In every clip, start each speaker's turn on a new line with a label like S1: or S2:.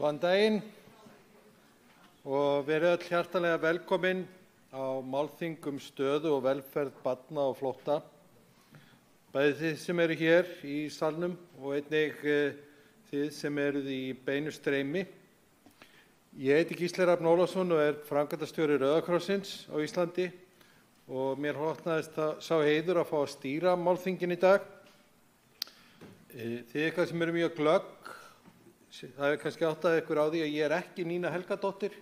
S1: Góðan daginn og verið öll hjartanlega velkomin á málþing stöðu og velferð barna á flótta. Bæði þið sem eru hér í salnum og einnig þið sem eruð í beinu streymi. Ég heiti Gísli Rafn Ólafsson og framkvæmdastjóri Rauða krossins á Íslandi og mér hlotnaðist sá heiður að fá að stýra málþingin í dag. Þið eitthvað sem eru mjög glögg, það kannski áttað ykkur á því að ég ekki Nína Helgadóttir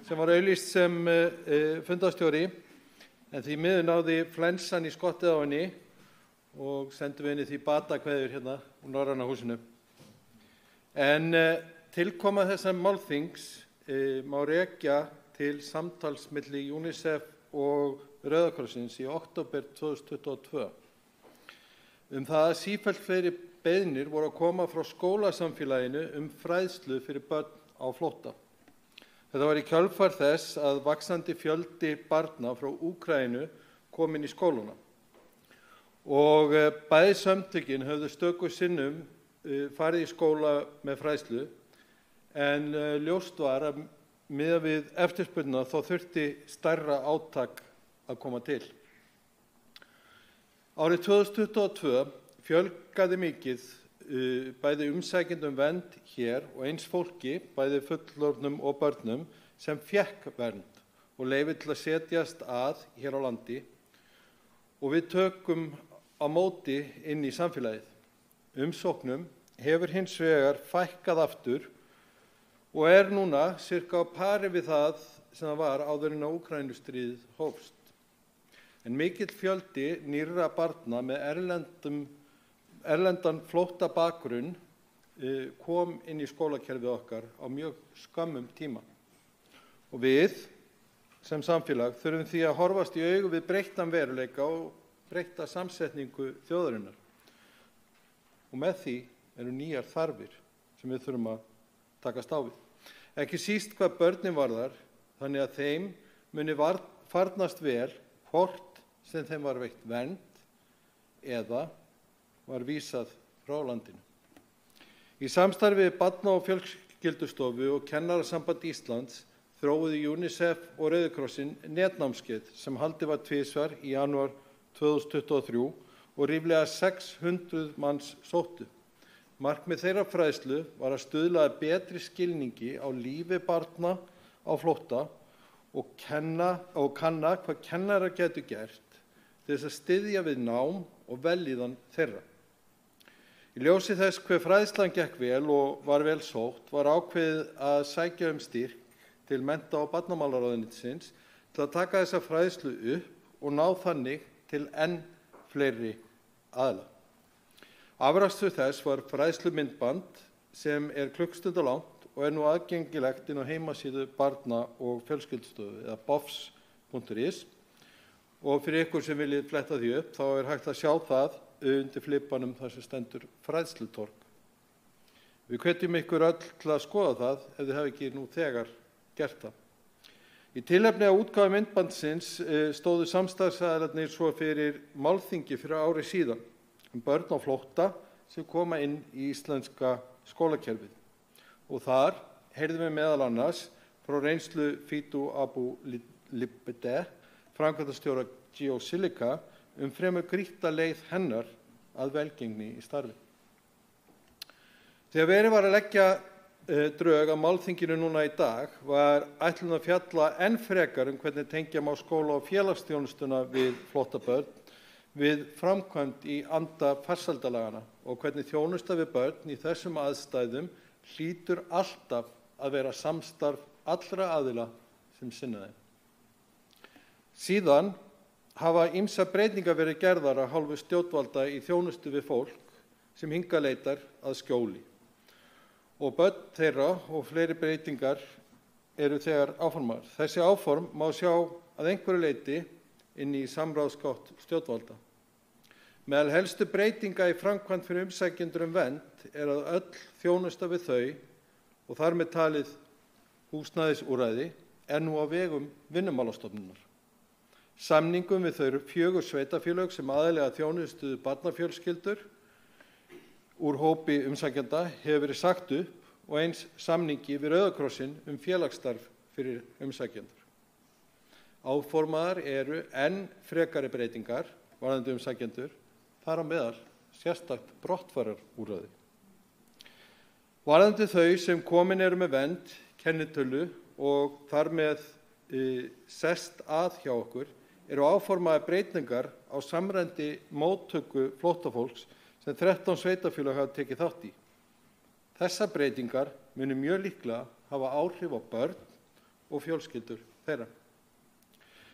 S1: sem var auglýst sem fundarstjóri, en því miður náði flensan í skottið á henni og sendum við henni því batakveðjur hérna úr Norræna húsinu. En tilkoma þessa málþings má rekja til samtals milli UNICEF og Rauða krossins í október 2022 það að sífellt fleiri beiðnir voru að koma frá skólasamfélaginu fræðslu fyrir börn á flótta. Þetta var í kjölfar þess að vaxandi fjöldi barna frá Úkraínu kom inn í skólana. Og bæði samtökin höfðu stöku sinnum farið í skóla með fræðslu, en ljóst var að miðað við eftirspurnina þá þurfti stærra átak að koma til. Árið 2022 fjölgaði mikið bæði umsækjendum vernd hér og eins fólki, bæði fullorðnum og börnum, sem fékk vernd og leyfi til að setjast að hér á landi og við tökum á móti inn í samfélagið. Umsóknum hefur hins vegar fækkað aftur og núna sirka á pari við það sem það var áður en að Úkraínustríðið hófst. En mikill fjöldi nýrra barna með erlendan flóttabakgrunn kom inn í skólakerfið okkar á mjög skömmum tíma. Og við sem samfélag þurfum því að horfast í augu við breyttan veruleika og breytta samsetningu þjóðarinnar. Og með því eru nýjar þarfir sem við þurfum að takast á við. Ekki síst hvað börnin varðar, þannig að þeim muni farnast vel hvort sem þeim var veitt vernd eða var vísað frá landinu. Í samstarfi við Barna- og fjölskyldustofu og Kennarasamband Íslands þróuðu UNICEF og Rauði krossinn netnámskeið sem haldið var tvisvar í janúar 2023 og ríflega 600 manns sóttu. Markmið þeirra fræðslu var að stuðla að betri skilningi á lífi barna á flótta og kanna hvað kennarar gætu gert til þess að styðja við nám og vellíðan þeirra. Í ljósi þess hve fræðslan gekk vel og var vel sótt var ákveðið að sækja styrk til mennta- og barnamálaráðuneytisins til að taka þessa fræðslu upp og ná þannig til enn fleiri aðila. Afrakstur þess var fræðslumyndband sem klukkustund langt og nú aðgengilegt inn á heimasíðu Barna- og fjölskyldustofu eða bofs.is. Og fyrir ykkur sem viljið fletta því upp, þá hægt að sjá það undir flippanum þar sem stendur fræðslutorg. Við hvetjum ykkur öll til að skoða það ef þið hafi ekki nú þegar gert það. Í tilefni af útgáfu myndbandsins stóðu samstarfsaðilarnir svo fyrir málþingi fyrir ári síðan börn á flótta sem koma inn í íslenska skólakerfið. Og þar heyrðum við meðal annars frá reynslu Fitu Abu Libedeh, framkvæmdastjóra Geosilica, fremur grýtta leið hennar að velgengni í starfi. Þegar verið var að leggja drög að málþinginu núna í dag var ætlun að fjalla enn frekar hvernig tengja má skóla- og félagsþjónustuna við flóttabörn við framkvæmd í anda farsældarlaganna og hvernig þjónusta við börn í þessum aðstæðum hlýtur alltaf að vera samstarf allra aðila sem sinna þeim. Síðan hafa ýmsar breytingar verið gerðar af hálfu stjórnvalda í þjónustu við fólk sem hingað leitar að skjóli. Og börn þeirra og fleiri breytingar eru þegar áformaðar. Þessi áform má sjá að einhverju leyti inn í samráðsgátt stjórnvalda. Meðal helstu breytinga í framkvæmd fyrir umsækjendur vernd að öll þjónusta við þau og þar með talið húsnæðisúrræði nú á vegum Vinnumálastofnunar. Samningum við þau 4 sveitarfélög sem aðallega þjónustuðu barnafjölskyldur úr hópi umsækjenda hefur verið sagt upp og eins samningi við Rauða krossinn félagsstarf fyrir umsækjendur. Áformaðar eru enn frekari breytingar varðandi umsækjendur, þar á meðal sérstakt brottfararúrræði. Varðandi þau sem komin eru með vernd, kennitölu og þar með sest að hjá okkur, eru áformaðar breytingar á samræmdri móttöku flóttafólks sem 13 sveitarfélög hafa tekið þátt í. Þessar breytingar munu mjög líklega hafa áhrif á börn og fjölskyldur þeirra.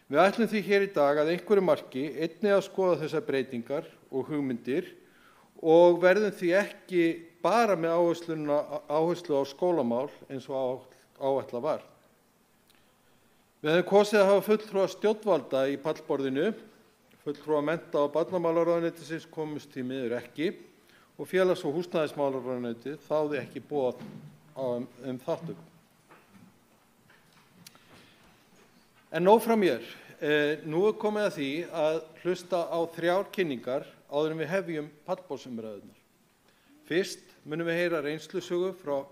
S1: Við ætlum því hér í dag að einhverju marki einnig að skoða þessar breytingar og hugmyndir og verðum því ekki bara með áherslu á skólamál eins og áætlað var. Við hefum kosið að hafa fulltrúa stjórnvalda í pallborðinu, fulltrúa mennta- og barnamálaráðuneytisins komust því miður ekki og félags- og húsnæðismálaráðuneytið þáði ekki boð þátttöku. En nóg frá mér. Nú komið að því að hlusta á 3 kynningar áður en við hefjum pallborðsumræðurnar. Fyrst munum við heyra reynslusögu frá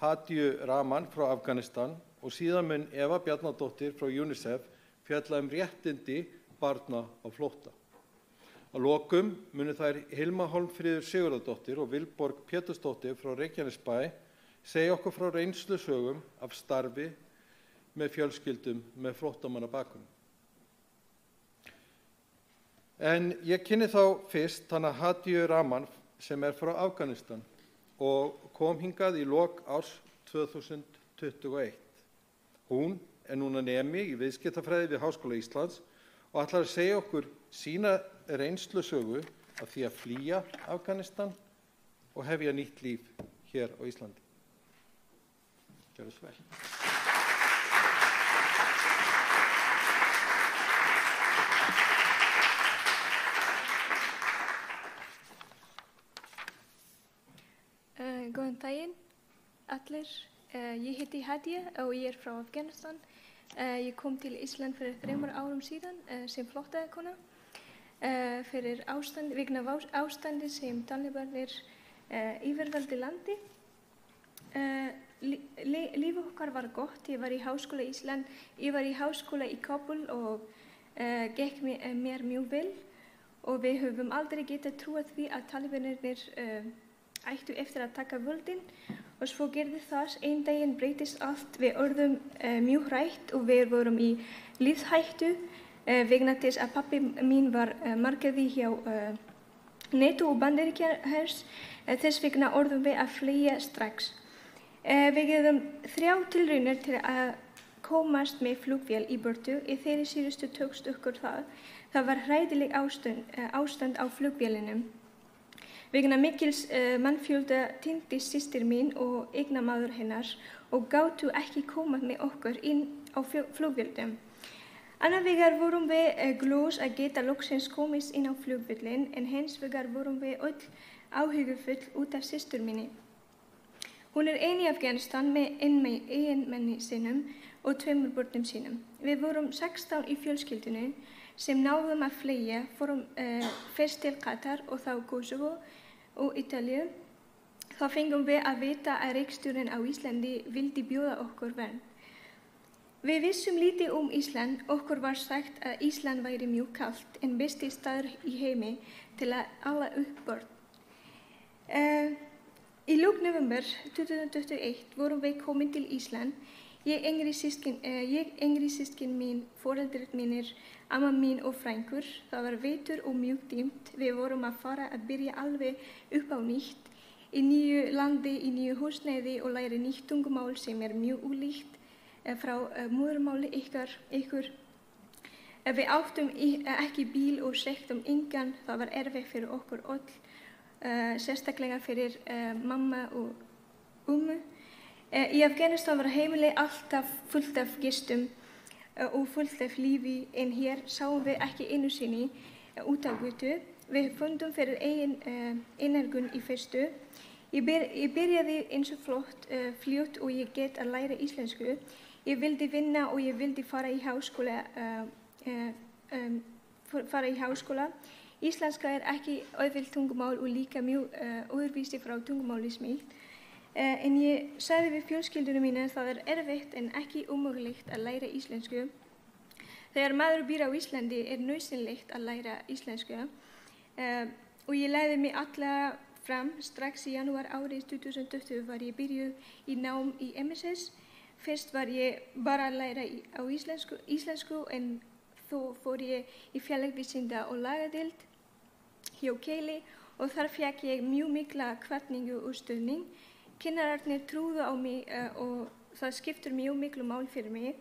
S1: Hadiyu Rahman frá Afganistan og síðan mun Eva Bjarnadóttir frá UNICEF fjalla réttindi barna á flótta. Að lokum munu þær Hilma Hólmfríður Sigurðardóttir og Vilborg Pétursdóttir frá Reykjanesbæ segja okkur frá reynslusögum af starfi með fjölskyldum með flóttamannabakgrunn. En ég kynni þá fyrst hana Hadiyu Rahman sem frá Afganistan og kom hingað í lok árs 2021. Hún núna nemi í viðskiptafræði við Háskóla Íslands og ætlar að segja okkur sína reynslusögu af því að flýja Afganistan og hefja nýtt líf hér á Íslandi. Gjörðu svo vel.
S2: Góðan daginn, allir. Ég heiti Hadiya og ég frá Afganistan. Ég kom til Ísland fyrir 3 árum síðan sem flóttakona vegna ástandi sem Talibanir yfirvalda landi. Lífið okkar var gott. Ég var í Háskóla Ísland, ég var í Háskóla í Kabul og gekk mér mjög vel og við höfum aldrei getað trúað því að Talibanir ættu eftir að taka völdin. Og svo gerði það, einn daginn breytist allt, við urðum mjög hrætt og við vorum í lífshættu vegna þess að pabbi mín var markaði hjá NATO og Bandaríkjahers, þess vegna urðum við að flýja strax. Við gerðum 3 tilraunir til að komast með flugvél í burtu, í þeirri síðustu tókst okkur það. Það var hræðileg ástand á flugvélinum. Vegna mikils mannfjölda týndist systir mín og eignamaður hennar og gátu ekki komað með okkur inn á flugvélum. Annar vegar vorum við glöð að geta loksins komist inn á flugvélin en hins vegar vorum við öll áhyggjufull út af systur minni. Hún ein í Afganistan með eiginmanni sínum og 2 börnum sínum. Við vorum 16 í fjölskyldunni sem náðum að flýja, fórum fyrst til Katar og þá Kosovo og Ítalíu. Þá fengum við að vita að ríkisstjórnin á Íslandi vildi bjóða okkur vernd. Við vissum lítið Ísland. Okkur var sagt að Ísland væri mjög kalt en besti staður í heimi til að ala upp börn. Í lok november 2021 vorum við komin til Ísland. Ég yngri systkin mín, foreldrar mínir, amma mín og frænkur. Það var vetur og mjög dimmt. Við vorum að fara að byrja alveg upp á nýtt. Í nýju landi, í nýju húsnæði og læra nýtt tungumál sem mjög ólíkt frá móðurmáli ykkur. Við áttum ekki bíl og sektum engan. Það var erfitt fyrir okkur öll, sérstaklega fyrir mamma og Í Afganistan var heimilið alltaf fullt af gestum og fullt af lífi en hér sáum við ekki einu sinni út á götu. Við fundum fyrir eigin einargun í fyrstu. Ég byrjaði eins og fljótt og ég get að læra íslensku. Ég vildi vinna og ég vildi fara í háskóla. Íslenska ekki auðvelt tungumál og líka mjög öðruvísi frá tungumáli mitt. En ég sagði við fjölskyldunum mína að það erfitt en ekki ómögulegt að læra íslensku. Þegar maður býr á Íslandi nauðsynlegt að læra íslensku. Og ég lagði mig alla fram strax í janúar árið 2020 var ég byrjuð í nám í MSS. Fyrst var ég bara að læra á íslensku en þó fór ég í félagsvísinda og lagadeild hjá Keili og þar fékk ég mjög mikla hvatningu og stuðning. Kennararnir trúðu á mig og það skiptir mjög miklu mál fyrir mig.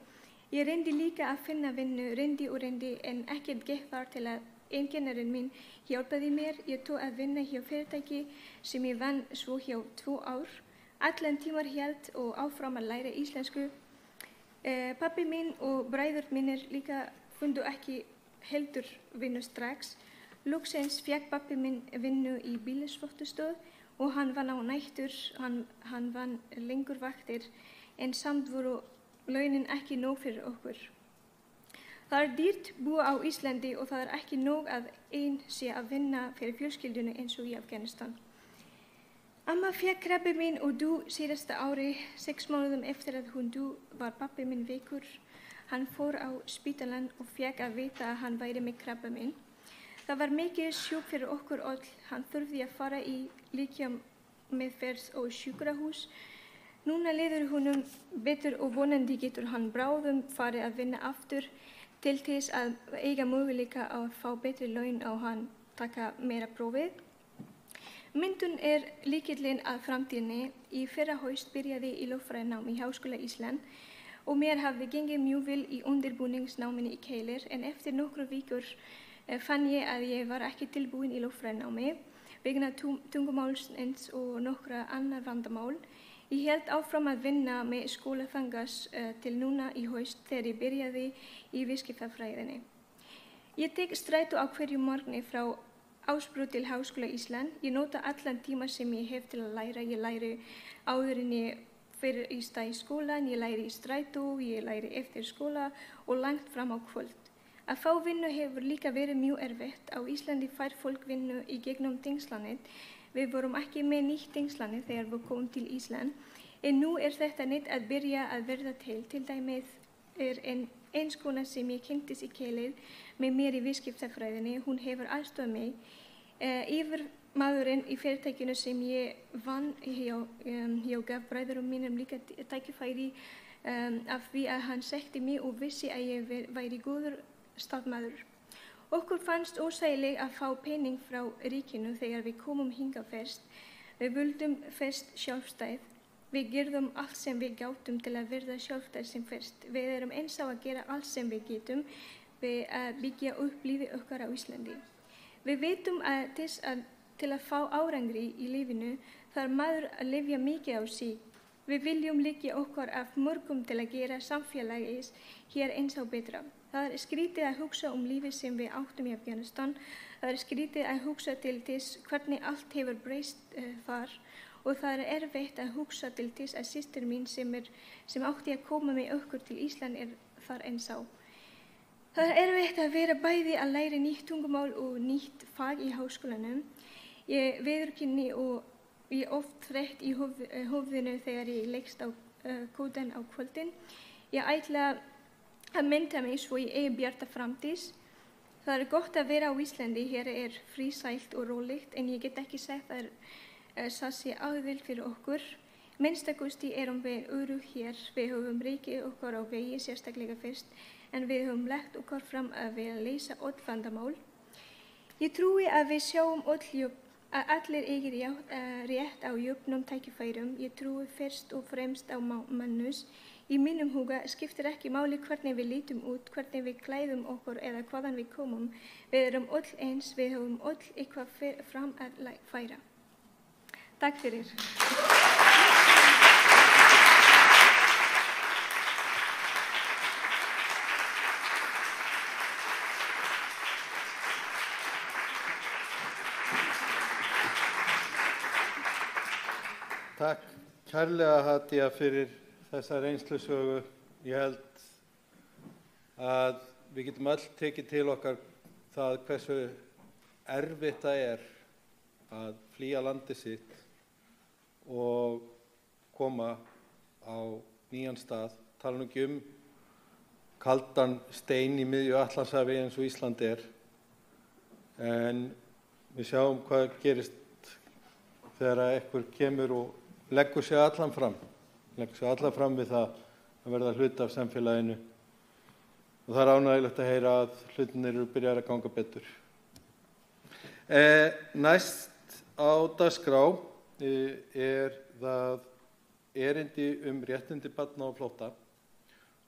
S2: Ég reyndi líka að finna vinnu, reyndi en ekkert gekk þar til að einn kennarinn minn hjálpaði mér. Ég tók að vinna hjá fyrirtæki sem ég vann svo hjá 2 ár. Allan tímar hélt og áfram að læra íslensku. Pabbi minn og bræður mínir líka fundu ekki heldur vinnu strax. Loksins fékk pabbi minn vinnu í bílasvörtustöð og hann vann á nætur, hann vann lengur vaktir en samt voru launin ekki nóg fyrir okkur. Það dýrt búa á Íslandi og það ekki nóg að einn sé að vinna fyrir fjölskyldunni eins og í Afganistan. Amma fékk krabbamein og dó síðasta ári. 6 mánuðum eftir að hún dó var pabbi minn veikur. Hann fór á spítalann og fékk að vita að hann væri með krabbamein. Það var mikið sjokk fyrir okkur öll. Hann þurfti að fara í líkammeðferð og sjúkrahús. Núna líður honum betur og vonandi getur hann bráðum farið að vinna aftur til þess að eiga möguleika á að fá betri laun og hann taka meira prófið. Myndun lykillinn að framtíðinni. Í fyrra haust byrjaði í lögfræðinám í Háskóla Íslands og mér hafði gengið mjög vel í undirbúningsnáminu í Keilir en eftir nokkrar vikur fann ég að ég var ekki tilbúin í lögfræðinámi vegna tungumálsins og nokkra annar vandamál. Ég held áfram að vinna með skóla þangað til núna í haust þegar ég byrjaði í viðskiptafræðinni. Ég tek strætó á hverjum morgni frá Ásbrú til Háskóla Íslands. Ég nota allan tíma sem ég hef til að læra. Ég læri áður en ég fer í stað í skólan, ég læri í strætó, ég læri eftir skóla og langt fram á kvöld. Að fá vinnu hefur líka verið mjög erfitt. Á Íslandi fær fólk vinnu í gegnum tengslanir. Við vorum ekki með nýtt tengslanir þegar við komum til Ísland. En nú þetta neitt að byrja að verða til. Til dæmis eins kona sem ég kynntist í Keilir með mér í viðskiptafræðinni. Hún hefur aðstoðað mig. Yfirmaðurinn í fyrirtækinu sem ég vann hjá gaf bræðurum mínum líka tækifæri af því að hann þekkti mig og vissi að ég væri góður starfsmaður. Okkur fannst óþægilegt að fá pening frá ríkinu þegar við komum hingað fyrst. Við vildum fyrst sjálfstæð. Við gerðum allt sem við gátum til að verða sjálfstæð sem fyrst. Við erum eins á að gera allt sem við getum við að byggja upp lífið okkar á Íslandi. Við veitum að til að fá árangri í lífinu þarf maður að lifja mikið á sig. Við viljum líka okkar af mörgum til að gera samfélagið hér eins og betra. Það skrítið að hugsa lífið sem við áttum í Afganistan. Það skrítið að hugsa til þess hvernig allt hefur breyst þar og það erfitt að hugsa til þess að systir mín sem átti að koma með okkur til Ísland þar eins á. Það erfitt að vera bæði að læra nýtt tungumál og nýtt fag í háskólanum. Ég viðurkenni og ég oft þreytt í höfðinu þegar ég leggst á kóðan á kvöldin. Ég ætla að mynda mig svo ég eigi bjarta framtíð. Það gott að vera á Íslandi. Hér frísælt og rólegt en ég get ekki sagt að það sé auðvelt fyrir okkur. Minnstakosti erum við örugg hér. Við höfum rekið okkar á vegi sérstaklega fyrst en við höfum lagt okkar fram að við að leysa öll vandamál. Ég trúi að við sjáum öll að allir eigi rétt á jöfnum tækifærum. Ég trúi fyrst og fremst á mannus. Í mínum huga skiptir ekki máli hvernig við lítum út, hvernig við klæðum okkur eða hvaðan við komum. Við erum öll eins, við höfum öll eitthvað fram að færa. Takk fyrir.
S1: Takk kærlega Hadia fyrir þessa reynslusögu. Ég held að við getum öll tekið til okkar það hversu erfitt það að flýja landið sitt og koma á nýjan stað, tala nú ekki kaldan stein í miðju Atlantshafi eins og Ísland en við sjáum hvað gerist þegar einhver kemur og leggur sig allan fram við það að verða hluti af samfélaginu. Og það ánægjulegt að heyra að hlutirnir eru byrjaðir að ganga betur. Næst á dagskrá það erindi réttindi barna á flótta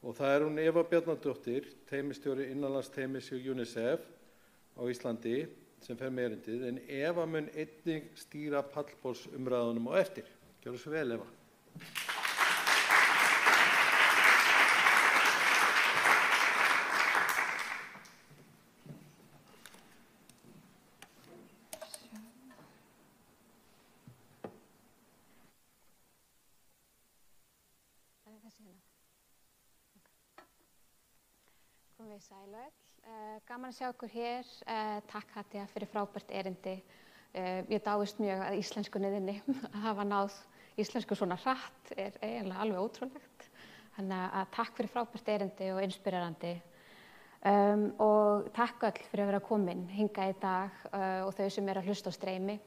S1: og það hún Eva Bjarnadóttir, teymistjóri innanlandsteymis hjá UNICEF á Íslandi sem fer með erindið, en Eva mun einnig stýra pallborðsumræðunum á eftir. Gjörðu svo vel, Eva.
S3: Komið sæl öll. Gaman að sjá ykkur hér. Takk Hatja fyrir frábært erindi. Ég dáist mjög að íslenskunni þinni. Að hafa náð íslensku svona hratt eiginlega alveg ótrúlegt. Þannig að takk fyrir frábært erindi og inspirerandi. Og takk öll fyrir að vera komin hingað í dag og þau sem að hlusta á streymi.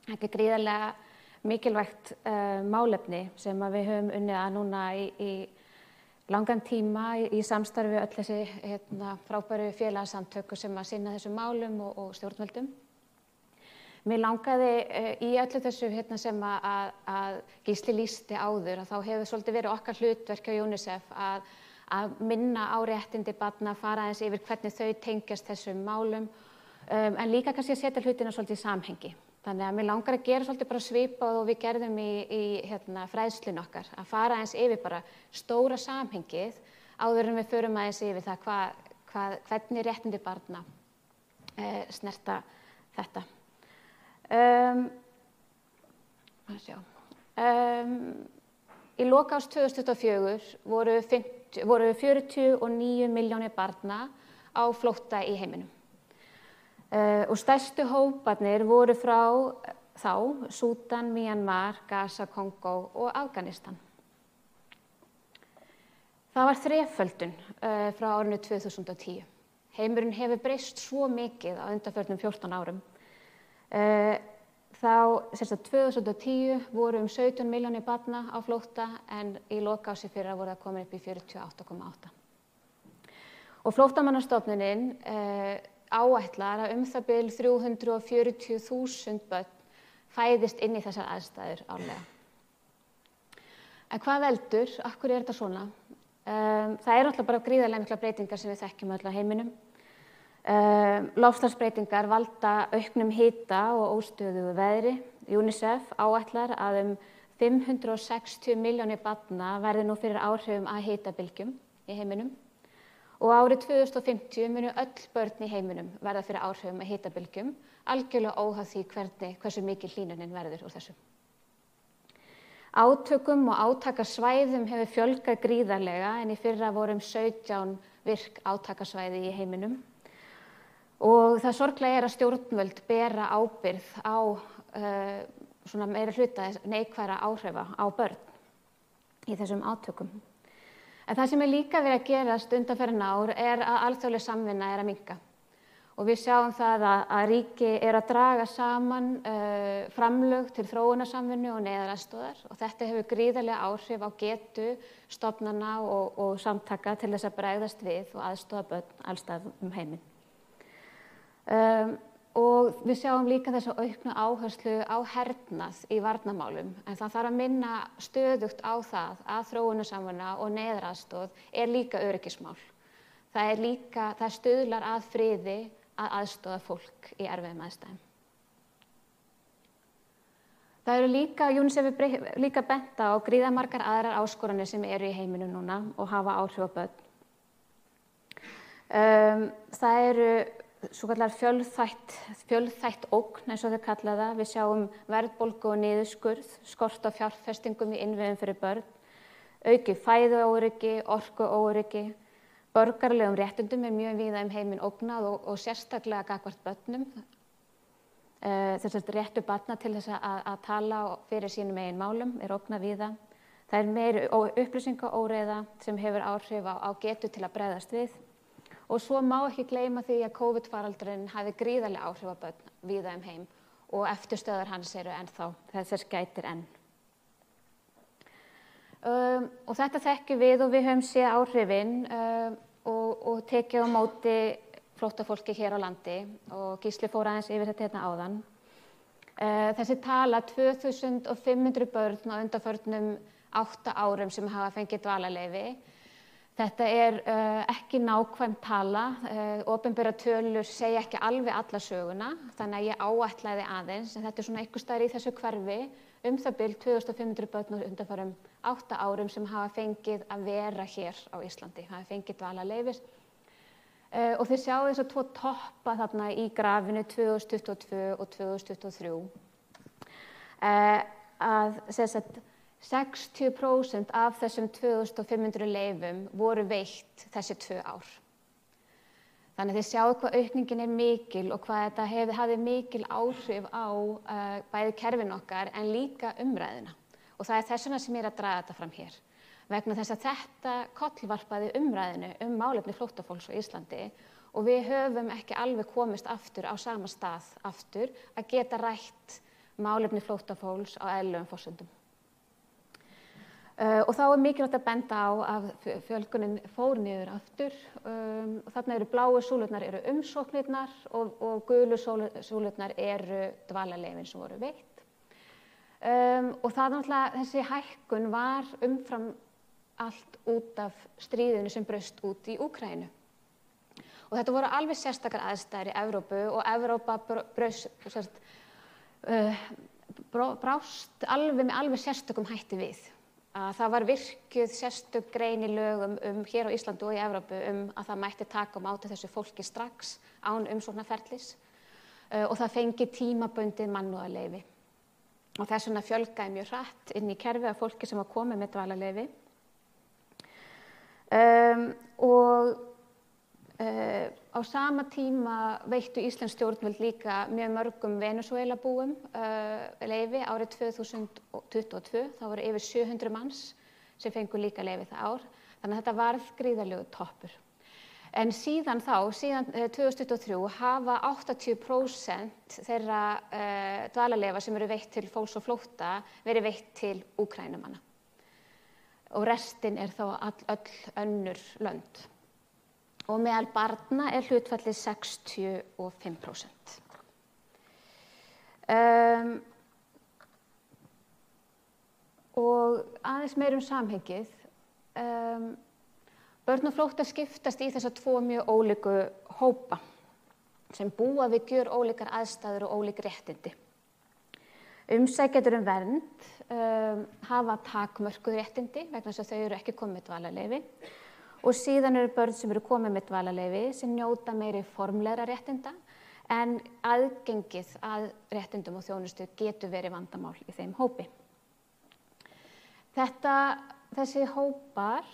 S3: Þetta gríðarlega mikilvægt málefni sem að við höfum unnið að núna í langan tíma í samstarfi við öll þessi frábæru félagasamtök sem að sinna þessum málum og stjórnvöldum. Mér langaði í öllu þessu sem að Gísli lýsti áður að þá hefur svolítið verið okkar hlutverk hjá UNICEF að minna á réttindi barna, fara aðeins yfir hvernig þau tengjast þessum málum, en líka kannski að setja hlutina svolítið í samhengi. Þannig að mér langar að gera svolítið bara svipað og við gerðum í fræðslun okkar, að fara aðeins yfir bara stóra samhengið áður en við förum aðeins yfir það hvernig réttindi barna snerta þetta. Í lok árs 2024 voru 49 milljónir barna á flótta í heiminum. Og stærstu hóparnir voru frá Súdan, Myanmar, Gaza, Kongó og Afganistan. Það var þreföldun frá árinu 2010. Heimurinn hefur breyst svo mikið á undanförnum 14 árum. Þá, 2010 voru 17 milljónir barna á flótta en í lok árs í fyrra voru það komin upp í 48,8. Og Flóttamannastofnunin áætlar að það bil 340.000 börn fæðist inn í þessar aðstæður árlega. En hvað veldur? Af hverju þetta svona? Það náttúrulega bara gríðarlega miklar breytingar sem við þekkjum öll á heiminum. Loftslagsbreytingar valda auknum hita og óstöðugu veðri. UNICEF áætlar að 560 milljónir barna verði nú fyrir áhrifum af hitabylgjum í heiminum. Og árið 2050 munu öll börn í heiminum verða fyrir áhrifum af hitabylgjum, algjörlega óháð því hversu mikil hlýnunin verður úr þessu. Átökum og átakasvæðum hefur fjölgað gríðarlega en í fyrra voru 17 virk átakasvæði í heiminum. Og það sorglega að stjórnvöld bera ábyrgð á svona meira hluta neikvæðra áhrifa á börn í þessum átökum. En það sem líka verið að gerast undanfarin ár að alþjóðleg samvinna að minnka. Og við sjáum það að ríki að draga saman framlög til þróunarsamvinnu og neyðaraðstoðar og þetta hefur gríðarlega áhrif á getu stofnana og samtaka til þess að bregðast við og aðstoða börn alls staðar heiminn. Og við sjáum líka þessa auknu áherslu á hernað í varnarmálum, en það þarf að minna stöðugt á það að þróunarsamvinna og neyðaraðstoð líka öryggismál. Það stuðlar að friði að aðstoða fólk í erfiðum aðstæðum. Það eru líka bent á gríðarmargar aðrar áskoranir sem eru í heiminum núna og hafa áhrif á börn. Það eru svokallar fjölþætt ógn eins og þau kalla það. Við sjáum verðbólgu og niðurskurð, skort á fjárfestingum í innviðum fyrir börn, aukið fæðuóöryggi, orkuóöryggi, borgaralegum réttindum mjög víða heiminn ógnað og sérstaklega gagnvart börnum. Réttur barna til þess að tala fyrir sínum eigin málum ógnað víða. Það er meiri upplýsingaóreiða sem hefur áhrif á getu til að bregðast við. Og svo má ekki gleyma því að COVID-faraldurinn hafi gríðarlega áhrif á börn víða heim og eftirstöðvar hans eru ennþá, þess gætir enn. Og þetta þekkjum við og við höfum séð áhrifin og tekið á móti flóttafólki hér á landi og Gísli fór aðeins yfir þetta hérna áðan. Þessi tala 2500 börn á undanförnum 8 árum sem hafa fengið dvalarleyfi. Þetta er ekki nákvæm tala, opinberar tölur segja ekki alveg alla söguna, þannig að ég áætlaði aðeins, en þetta er svona einhvers staðar í þessu hverfi það bil 2500 börn á undanförnum 8 árum sem hafa fengið að vera hér á Íslandi, hafa fengið dvalarleyfi. Og þið sjáu þess að 2 toppa þarna í grafinu 2022 og 2023 að sagt, 60% af þessum 2500 leyfum voru veitt þessi 2 ár. Þannig að þið sjáu hvað aukningin er mikil og hvað þetta hafði mikil áhrif á bæði kerfin okkar en líka umræðuna. Og það er þess vegna sem ég er að draga þetta fram hér. Vegna þess að þetta kollvarpaði umræðinu málefni flóttafólks á Íslandi og við höfum ekki alveg komist aftur á sama stað aftur að geta rætt málefni flóttafólks á eðlilegum forsendum. Og þá er mikilvægt að benda á að fjölgunin fór niður aftur og þarna eru bláu súlurnar eru umsóknirnar og gulu súlurnar eru dvalarleyfin sem voru veitt. Og það náttúrulega, þessi hækkun var umfram allt út af stríðinu sem braust út í Úkraínu. Og þetta voru alveg sérstakar aðstæður í Evrópu og Evrópa brást með alveg sérstökum hætti við. Það var virkjuð sérstök grein í lögum hér á Íslandi og í Evrópu að það mætti taka á móti þessu fólki strax án umsóknarferlis og það fengi tímabundið mannúðarleyfi. Og þess vegna fjölgaði mjög hratt inn í kerfi af fólki sem var komið með dvalarleyfi. Á sama tíma veittu íslensk stjórnvöld líka mjög mörgum Venesúelabúum leyfi árið 2022. Það voru yfir 700 manns sem fengu líka leyfi það ár. Þannig að þetta varð gríðarlegur toppur. En síðan 2023 hafa 80% þeirra dvalarleyfa sem eru veitt til fólks á flótta verið veitt til Úkraínumanna. Og restin er þá öll önnur lönd. Og meðal barna er hlutfallið 65%. Og aðeins meir samhengið. Börn á flótta skiptast í þessa 2 mjög ólíku hópa sem búa við gjörólíkar aðstæður og ólík réttindi. Umsækjendur vernd hafa takmörkuð réttindi vegna þess að þau eru ekki komið með dvalarleyfi. Og síðan eru börn sem eru komið með dvalarleyfi sem njóta meiri formlegra réttinda en aðgengið að réttindum og þjónustu getur verið vandamál í þeim hópi. Þessi hópar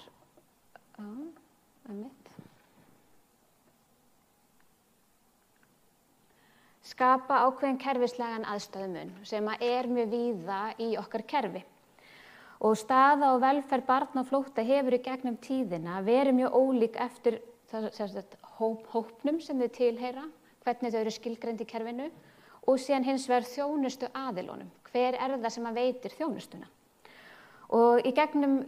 S3: skapa ákveðin kerfislegan aðstöðumun sem er mjög víða í okkar kerfi. Og staða og velferð barna á flótta hefur í gegnum tíðina verið mjög ólík eftir hópnum sem þau tilheyra, hvernig þau eru skilgreind í kerfinu og síðan hins vegar þjónustu aðilunum. Hver er það sem veitir þjónustuna? Og í gegnum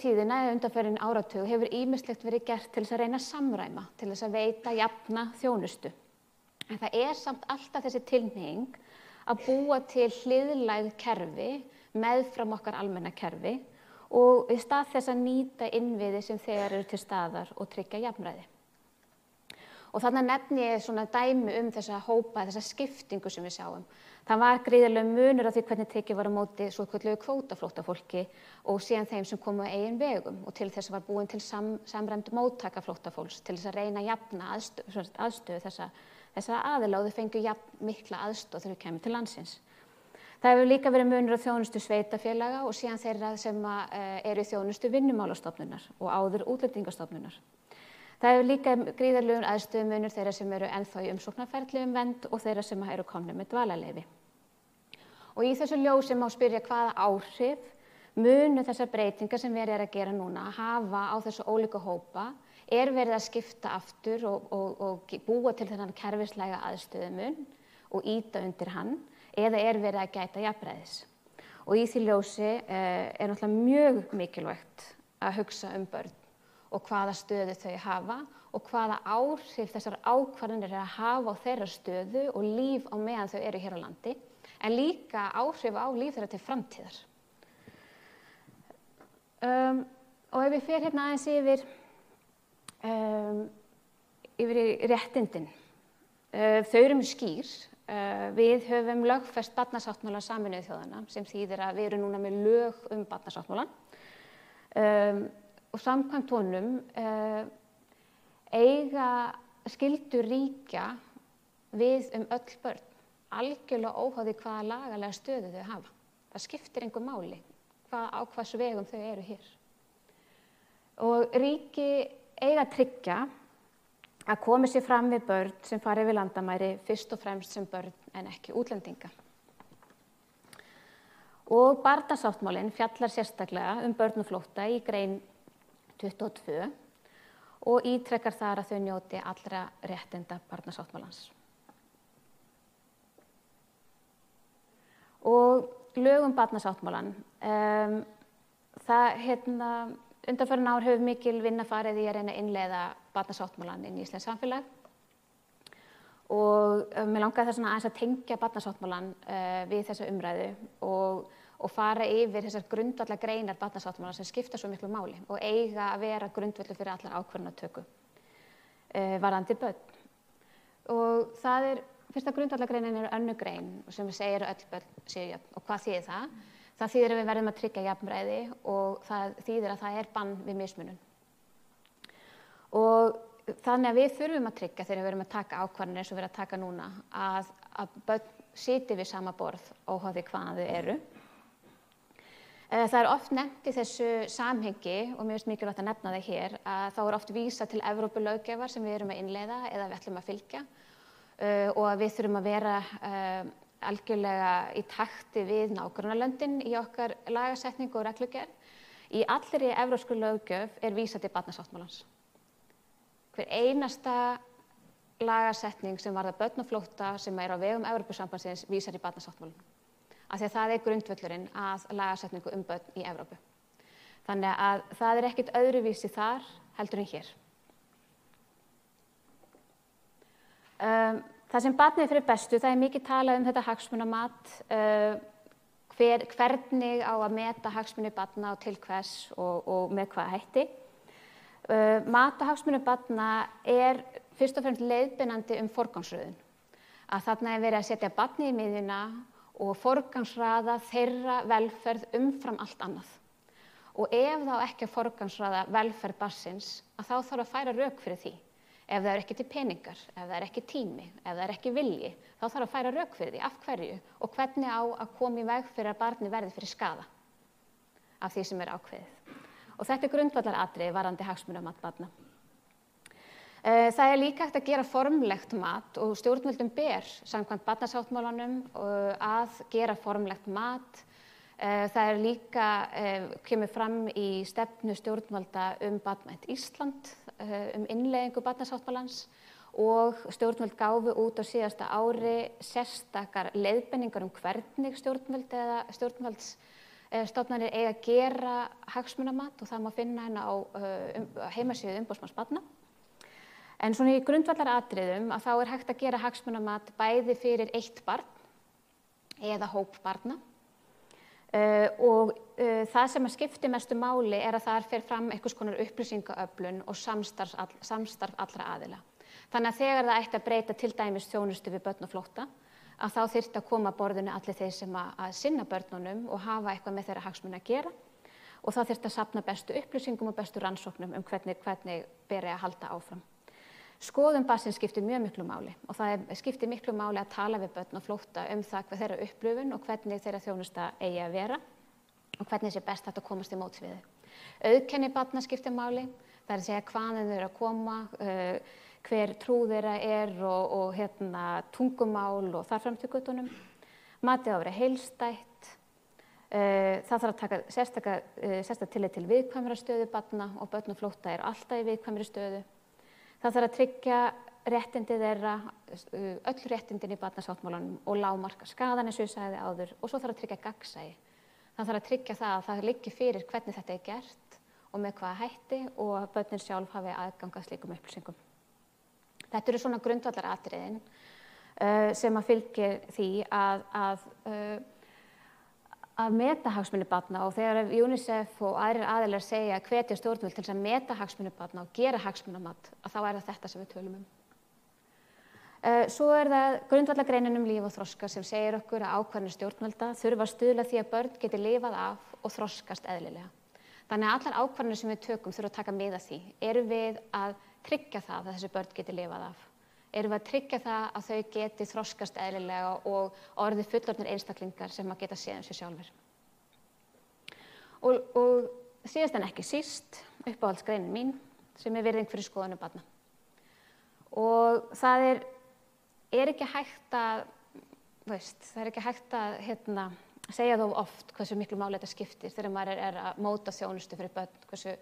S3: tíðina eða undanfarin áratug hefur ýmislegt verið gert til þess að reyna að samræma, til þess að veita jafna þjónustu. En það er samt alltaf þessi tilhneiging að búa til hliðlæg kerfi meðfram okkar almenna kerfi og í stað þess að nýta innviði sem þegar eru til staðar og tryggja jafnræði. Og þarna nefni ég svona dæmi þessa hópa, þessa skiptingu sem við sjáum. Það var gríðarlega munur á því hvernig tekið var á móti svokölluðu kvótaflóttafólki og síðan þeim sem komu á eigin vegum og til þess var búin til samræmd móttaka flóttafólks til þess að reyna að jafna aðstöðu þessa aðila og þau fengu jafn mikla aðstöð þegar þau kemur til landsins. Það hefur líka verið munur á þjónustu sveitarfélaga og síðan þeirra sem eru í þjónustu Vinnumálastofnunar og áður Útlendingastofnunar. Það hefur líka gríðarlegur aðstöðumunur þeirra sem eru ennþá í umsóknarferli vernd og þeirra sem eru komnir með dvalarleyfi. Og í þessu ljósi má spyrja hvaða áhrif munu þessar breytingar sem verið að gera núna hafa á þessu ólíku hópa, verið að skipta aftur og búa til þennan kerfislæga aðstöðumun og ýta undir hann, eða verið að gæta jafnræðis. Og í því ljósi náttúrulega mjög mikilvægt að hugsa börn og hvaða stöðu þau hafa og hvaða áhrif þessar ákvarðanir að hafa á þeirra stöðu og líf á meðan þau eru hér á landi, en líka áhrif á líf þeirra til framtíðar. Og ef við fer hérna aðeins yfir í réttindin, þau eru mjög skýr. Við höfum lögfest barnasáttmála Sameinuðu þjóðanna sem þýðir að við erum núna með lög barnasáttmálann og samkvæmt honum eiga skyldur ríkja við öll börn, algjörlega óháð því hvaða lagalega stöðu þau hafa. Það skiptir engu máli á hvers vegum þau eru hér. Og ríki eiga að tryggja að komi sér fram við börn sem fara yfir landamæri fyrst og fremst sem börn en ekki útlendinga. Og barnasáttmálinn fjallar sérstaklega börn og flótta í grein 22 og ítrekkar þar að þau njóti allra réttinda barnasáttmálans. Og lög barnasáttmálann, undanfarin ár hefur mikil vinna farið í að reyna að innleiða barnasáttmálann inn í íslenskt samfélag og mig langaði þess aðeins að tengja barnasáttmálann við þessa umræðu og fara yfir þessar grundvallargreinar barnasáttmálann sem skipta svo miklu máli og eiga að vera grundvöllur fyrir allar ákvörðunartöku varðandi börn. Og það fyrsta grundvallargreinin önnur grein sem segir að öll börn séu jöfn. Og hvað þýðir það? Það þýðir að við verðum að tryggja jafnræði og það þýðir að það bann við mismunun. Og þannig að við þurfum að tryggja þegar við erum að taka ákvarðanir eins og við erum að taka núna að börn sitji við sama borð óháð því hvaðan þau eru. Það oft nefnt í þessu samhengi og mér finnst mikilvægt að nefna það hér að þá oft vísað til Evrópulöggjafar sem við erum að innleiða eða við ætlum að fylgja og að við þurfum að vera algjörlega í takti við nágrannalöndin í okkar lagasetningu og reglugerð. Í allri evrópsku löggjöf vísað til barnasáttmálans. Hver einasta lagasetning sem varðar börn og flótta sem á vegum Evrópusambandsins vísar í barnasáttmálann. Af því að það grundvöllurinn að lagasetningu börn í Evrópu. Þannig að það ekkert öðruvísi þar heldur en hér. Það sem barnið fyrir bestu, það mikið talað þetta hagsmunamat, hvernig á að meta hagsmuni barna og til hvers og með hvað hætti. Mat á hagsmuni barna fyrst og fremst leiðbeinandi forgangsröðun. Að þarna verið að setja barnið í miðjuna og forgangsraða þeirra velferð umfram allt annað. Og ef þá ekki að forgangsraða velferð barnsins, þá þarf að færa rök fyrir því. Ef það ekki til peningar, ef það ekki tími, ef það ekki vilji, þá þarf að færa rök fyrir því, af hverju og hvernig á að koma í veg fyrir að barnið verði fyrir skaða af því sem ákveðið. Og þetta grundvallaratriði varðandi hagsmunamat barna. Það líka hægt að gera formlegt mat og stjórnvöldum ber samkvæmt barnasáttmálanum að gera formlegt mat. Það líka kemur fram í stefnu stjórnvalda Barnvænt Ísland, innleiðingu barnasáttmálans og stjórnvöld gáfu út á síðasta ári sérstakar leiðbeiningar hvernig stjórnvöld eða stjórnvaldsstofnanir eiga að gera hagsmunamat og það má finna hérna á heimasíðu umboðsmanns barna. En svona í grundvallaratriðum að þá hægt að gera hagsmunamat bæði fyrir eitt barn eða hóp barna. Og það sem skiptir mestu máli að þar fer fram einhvers konar upplýsingaöflun og samstarf allra aðila. Þannig að þegar það ætti að breyta til dæmis þjónustu við börn og flótta, að þá þyrfti að koma að borðinu allir þeir sem að sinna börnunum og hafa eitthvað með þeirra hagsmuni að gera og þá þyrfti að safna bestu upplýsingum og bestu rannsóknum hvernig beri að halda áfram. Skoðun barnsins skiptir mjög miklu máli og það skiptir miklu máli að tala við börn og flótta það hvað þeirra upplifun og hvernig þeirra þjónusta eigi að vera og hvernig sé best hægt að komast í móts við þau. Auðkenni barna skiptir máli, það að segja hvaðan þau eru að koma, hver trú þeirra og tungumál og þar fram til göttunum. Matið á að vera heilstætt, Það þarf að taka sérstakt tillit til viðkvæmra stöðu barna og börn á flótta eru alltaf í viðkvæmri stöðu. Það þarf að tryggja réttindi þeirra, öll réttindin í barnasáttmálanum og lágmarka skaðann eins og ég sagði áður og svo þarf að tryggja gagnsæi. Það þarf að tryggja það að það liggi fyrir hvernig þetta er gert og með hvaða hætti og að börnin sjálf hafi aðgang að slíkum upplýsingum. Þetta eru svona grundvallaratriðin sem að fylgir því að meta hagsmuni barna og þegar UNICEF og aðrir aðilar segja að hvetja stjórnvöld til þess að meta hagsmuni barna og gera hagsmunamat, að þá er það þetta sem við tölum um. Svo er það grundvallagreinin líf og þroska sem segir okkur að ákvarðanir stjórnvalda þurfa að stuðla því að börn geti lifað af og þroskast eðlilega. Þannig að allar ákvarðanir sem við tökum þurfa að taka mið af því. Erum við að tryggja það að þessi börn geti lifað af? Erum við að tryggja það að þau geti þroskast eðlilega og orðið fullorðnir einstaklingar sem að geta séð sér sjálfur? Og síðast en ekki síst, uppáhaldsgreinin mín, sem er virðing fyrir skoðanir barna. Og það er ekki hægt að, segja þó oft hversu miklu máli þetta skiptir þegar maður er að móta þjónustu fyrir börn, hversu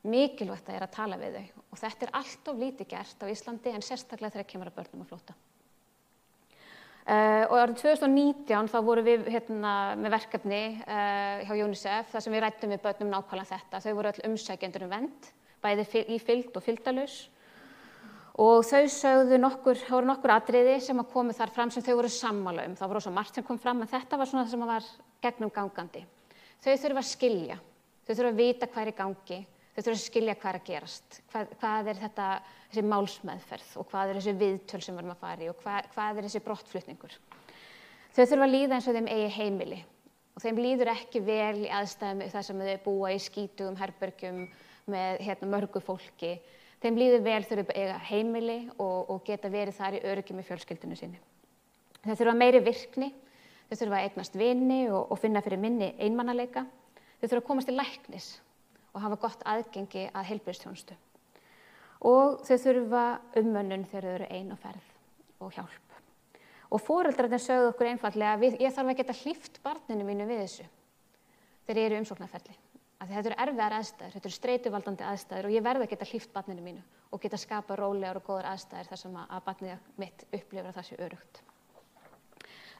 S3: mikilvægt það er að tala við þau. Og þetta er allt of lítið gert á Íslandi en sérstaklega þegar kemur að börnum á flótta. Og árið 2019 þá vorum við með verkefni hjá UNICEF þar sem við ræddum við börnum nákvæmlega þetta. Þau voru öll umsækjendur vernd, bæði í fylgd og fylgdarlaus. Og þau sögðu voru nokkur atriði sem að komu þar fram sem þau voru sammála Það var rosa margt sem kom fram en þetta var svona það sem var gegnum gangandi. Þau þurfa að skilja, þau þurfa að vita hvað er í gangi. Þau þurfa að skilja hvað er að gerast, hvað er þessi málsmeðferð og hvað er þessi viðtöl sem við erum að fara í og hvað er þessi brottflutningur. Þau þurfa að líða eins og þeim eigi heimili og þeim líður ekki vel í aðstæðum þar sem þau búa í skítugum herbergjum með mörgu fólki. Þeim líður vel þau eiga heimili og geta verið þar í öryggi með fjölskyldunni sinni. Þau þurfa meiri virkni, þau þurfa að eignast vini og finna fyrir minni einmanaleika. Þau þurfa að komast til læknis og hafa gott aðgengi að heilbrigðisþjónustu. Og þau þurfa umönnun þegar þau eru ein á ferð og hjálp. Og foreldrarnir sögðu okkur einfaldlega að ég þarf að geta hlíft barninu mínu við þessu þegar ég er í umsóknarferli. Þetta eru erfiðar aðstæður, þetta eru streituvaldandi aðstæður og ég verð að geta hlíft barninu mínu og geta skapað rólegar og góðar aðstæður þar sem að barnið mitt upplifir að það sé öruggt.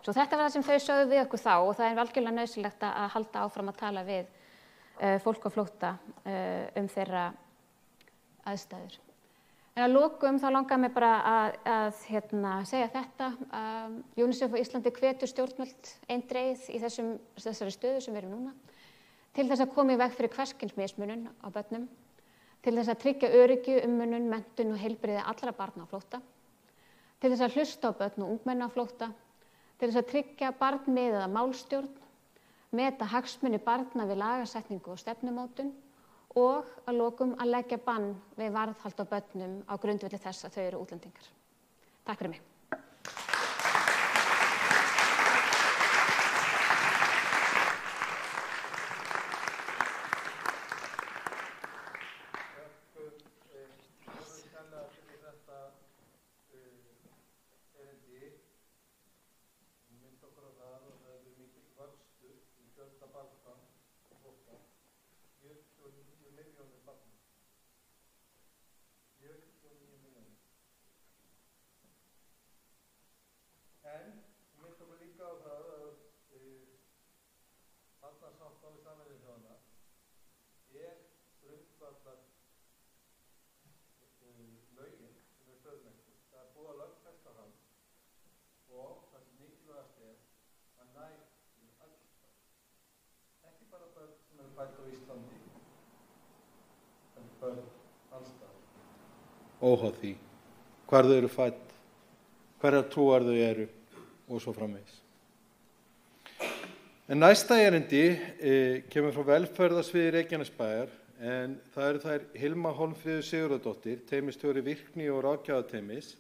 S3: Svo þetta var það sem þau sögðu við okkur þá og það er algjörlega nauðsynlegt að halda áfram að tala við fólk á flótta þeirra aðstæður. En að lokum þá langar mig bara að segja þetta. UNICEF á Íslandi hvetur stjórnvöld eindregið í þessari stöðu sem við erum núna til þess að koma í veg fyrir hvers kyns mismunun á börnum, til þess að tryggja öryggi, umönnun, menntun og heilbrigði allra barna á flótta, til þess að hlusta á börn og ungmenni á flótta, til þess að tryggja barnmiðaða málstjórn, meta hagsmuni barna við lagasetningu og stefnumótun og að lokum að leggja bann við varðhald á börnum á grundvelli þess að þau eru útlendingar. Takk fyrir mig.
S1: Barnasáttmáli Sameinuðu þjóðanna grundvallar lögin sem við stöðum eftir. Það er búið að lögfesta hann og það sem mikilvægast að nær til alls börn. Ekki bara börn sem eru fædd á Íslandi, en börn alls staðar. Óháð því hvar þau eru fædd, hverjar trúar þau eru og svo framvegis. En næsta erindi kemur frá velferðarsviði Reykjanesbæjar en það eru þær Hilma Hólmfríður Sigurðardóttir, teymistjóri virkni og ráðgjafateymis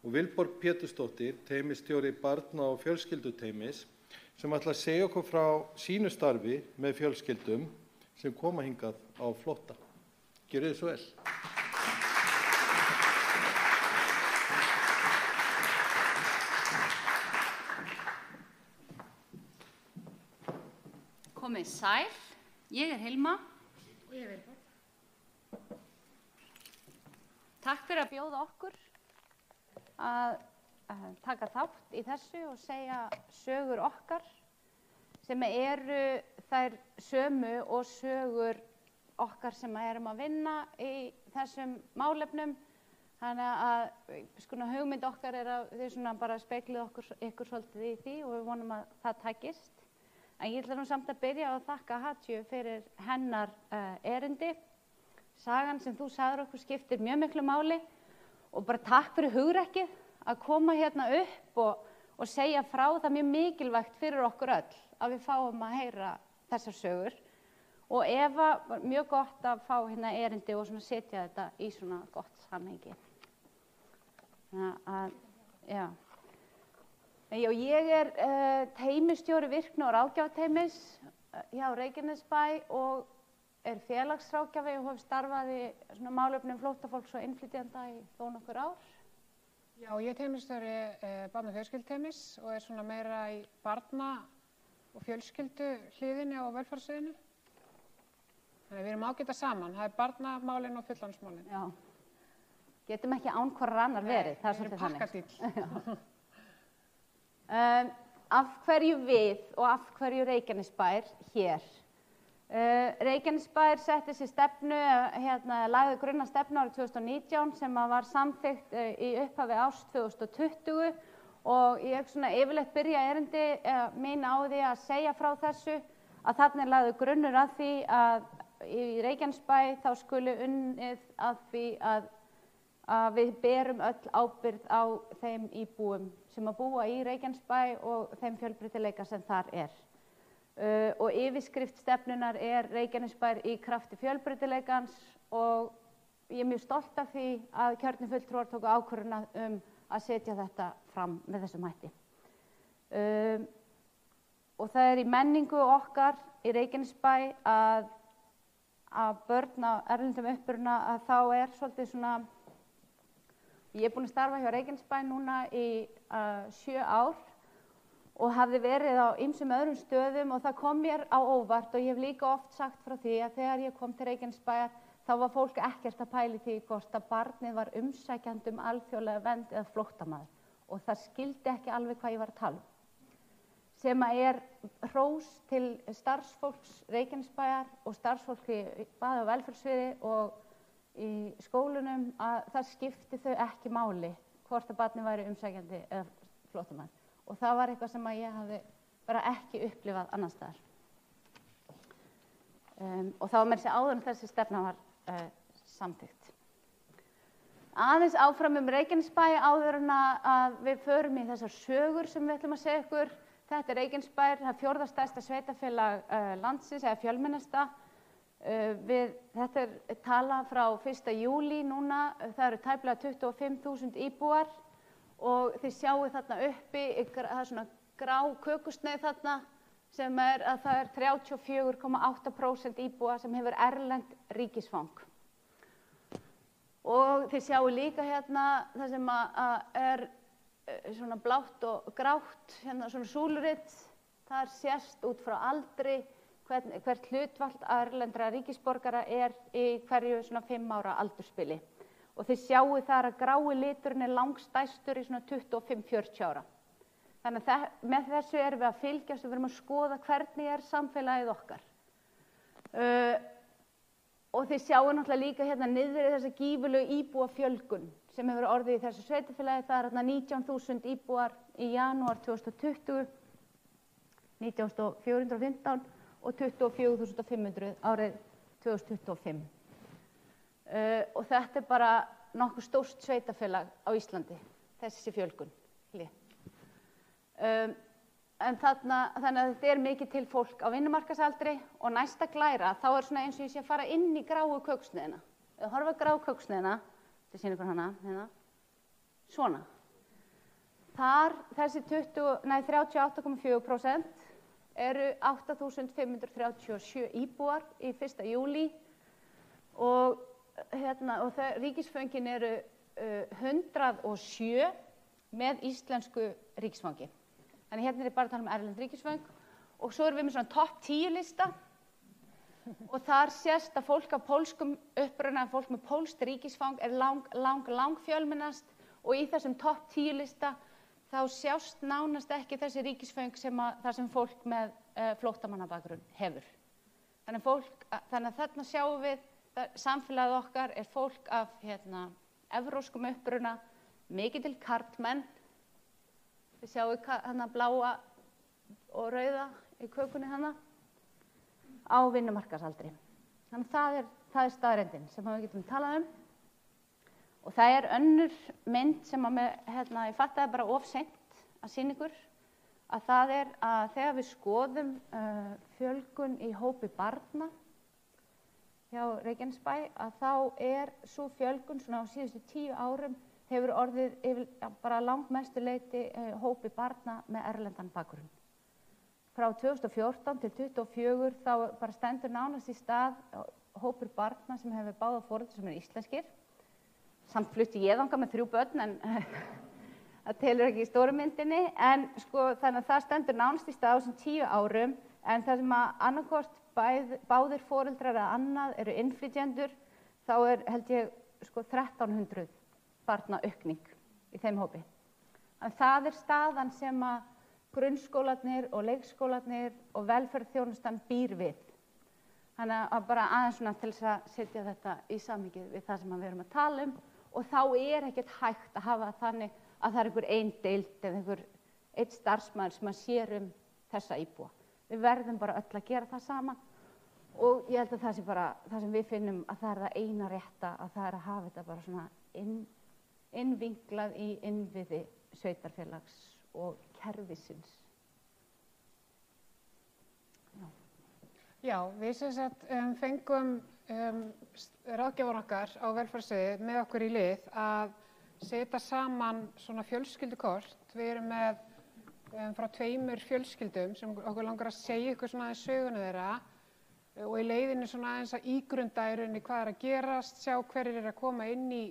S1: og Vilborg Pétursdóttir, teymistjóri barna- og fjölskylduteymis sem ætla að segja okkur frá sínu starfi með fjölskyldum sem koma hingað á flótta. Gjörið þið svo vel.
S4: Komið sæl, ég Hilma.
S5: Og ég Vilborg.
S4: Takk fyrir að bjóða okkur að taka þátt í þessu og segja sögur okkar sem eru þær sömu og sögur okkar sem erum að vinna í þessum málefnum. Þannig að hugmynd okkar að þið bara speglið ykkur svolítið í því og við vonum að það takist. En ég ætla nú samt að byrja að þakka Hatju fyrir hennar erindi. Sagan sem þú sagðir okkur skiptir mjög miklu máli og bara takk fyrir hugrekkið að koma hérna upp og segja frá. Það er mjög mikilvægt fyrir okkur öll að við fáum að heyra þessar sögur. Og Eva, mjög gott að fá hérna erindi og setja þetta í svona gott samhengi. Já, ég teymistjóri virkni- og ráðgjafateymis hjá Reykjanesbæ og félagsráðgjafi og hef starfað í málefnum flóttafólks og innflytjenda í þó nokkur ár.
S5: Já, ég teymistjóri barna- og fjölskylduteymis og meira í barna- og fjölskyldu hliðinni á velferðarsviðinu. Þannig við erum ágæta saman, það barnamálin og fullorðinsmálin.
S4: Já, getum ekki án hvorrar annar verið, það
S5: svolítið
S4: þannig.
S5: Pakkadíll.
S4: Af hverju við og af hverju Reykjanesbær hér? Reykjanesbær setti sér stefnu, lagði grunna stefnu árið 2019 sem var samþykkt í upphafi árs 2020 og ég yfirleitt byrja erindi mín á því að segja frá þessu að þarna lagði grunnur að því að í Reykjanesbæ þá skuli unnið að því að við berum öll ábyrgð á þeim íbúum sem að búa í Reykjanesbæ og þeim fjölbreytileika sem þar og yfirskrift stefnunar Reykjanesbær í krafti fjölbreytileikans og ég mjög stolt af því að kjörnir fulltrúar tóku ákvörðun að setja þetta fram með þessum hætti. Og það í menningu okkar í Reykjanesbæ að börn á erlendum uppruna að þá svolítið ég búin að starfa hjá Reykjanesbæ núna í 7 ár og hafði verið á ýmsum öðrum stöðum og það kom mér á óvart og ég hef líka oft sagt frá því að þegar ég kom til Reykjanesbæjar þá var fólk ekkert að pæli því hvort að barnið var umsækjandi alþjóðlega vernd eða flóttamaður og það skildi ekki alveg hvað ég var að tala sem hrós til starfsfólks Reykjanesbæjar og starfsfólki bæði á velferðarsviði og í skólunum að það skipti þau ekki máli hvort að barnið væri umsækjandi eða flóttamaður og það var eitthvað sem ég hafði bara ekki upplifað annars staðar. Og það var meira að segja áður en þessi stefna var samþykkt. Aðeins áfram Reykjanesbæ áður en að við förum í þessar sögur sem við ætlum að segja ykkur. Þetta Reykjanesbær, það 4. stærsta sveitarfélag landsins eða fjölmennasta. Þetta tala frá 1. júlí núna, það eru tæplega 25.000 íbúar og þið sjáu þarna uppi, það svona grá kökusneið þarna sem að það 34,8% íbúa sem hefur erlent ríkisfang. Og þið sjáu líka hérna það sem svona blátt og grátt, hérna svona súluritt, þar sést út frá aldri hvert hlutfall erlendra ríkisborgara í hverju svona 5 ára aldurspili. Og þið sjáu þar að grái liturinn langstærstur í svona 25-40 ára. Þannig að með þessu erum við að fylgjast og við erum að skoða hvernig samfélagið okkar. Og þið sjáu náttúrulega líka hérna niður í þessa gífurlegu íbúafjölgun sem hefur orðið í þessu sveitarfélagi. Það hérna 19.000 íbúar í janúar 2020, 19.415 og 24.500 árið 2025. Og þetta bara nokkuð stórt sveitarfélag á Íslandi, þessi fjölgun. Þannig að þetta mikið til fólk á vinnumarkaðsaldri og næsta glæra þá svona eins og ég sé að fara inn í gráu köksneiðina. Ef þú horfa gráu köksneiðina, þetta sýnir ykkur hana, hérna, svona. Þar þessi 38,4% eru 8.537 íbúar í 1. júlí og ríkisföngin eru 107 með íslensku ríkisfangi. Þannig hérna bara að tala erlend ríkisföng og svo erum við með svona topp 10 lista og þar sést að fólk af pólskum uppruna, fólk með pólskt ríkisfang lang fjölmennast og í þessum topp 10 lista þá sjást nánast ekki þessi ríkisföng þar sem fólk með flóttamannabakgrunn hefur. Þannig að þarna sjáum við samfélagið okkar er fólk af evróskum uppruna, mikið til karlmenn. Við sjáum hana bláa og rauða í kökunni hana á vinnumarkaðsaldri. Þannig að það er staðreyndin sem við getum talað um. Og það er önnur mynd sem ég fattaði bara of seint að sýna ykkur, að það er að þegar við skoðum fjölgun í hópi barna hjá Reykjanesbæ, að þá er sú fjölgun svona á síðustu 10 árum hefur orðið bara langmestu leyti hópi barna með erlendan bakgrunn. Frá 2014 til 2024 þá bara stendur nánast í stað hópur barna sem hefur báða foreldra sem eru íslenskir. Samt flutti ég þangað með 3 börn en það telur ekki í stóru myndinni. En sko þannig að það stendur nánast í stað á þessum 10 árum en það sem að annarkvort báðir foreldrar eða annað eru innflytjendur þá er held ég sko 1300 barna aukning í þeim hópi. En það er staðan sem að grunnskólarnir og leikskólarnir og velferðarþjónustan býr við. Þannig að bara aðeins svona til þess að setja þetta í samhengið við það sem við erum að tala um og þá er ekkert hægt að hafa þannig að það er einhver ein deild eða einn starfsmaður sem að sér þessa íbúa. Við verðum bara öll að gera það saman og ég held að það sé bara það sem við finnum að það er það eina rétta að það er að hafa þetta bara svona innvinklað í innviði sveitarfélags og kerfisins.
S5: Já, við sem sagt fengum ráðgjafar okkar á velferðarsviði með okkur í lið að setja saman svona fjölskyldukort. Við erum með frá 2 fjölskyldum sem okkur langar að segja ykkur svona aðeins söguna þeirra og í leiðinni svona aðeins að ígrunda í rauninni hvað er að gerast, sjá hverjir er að koma inn í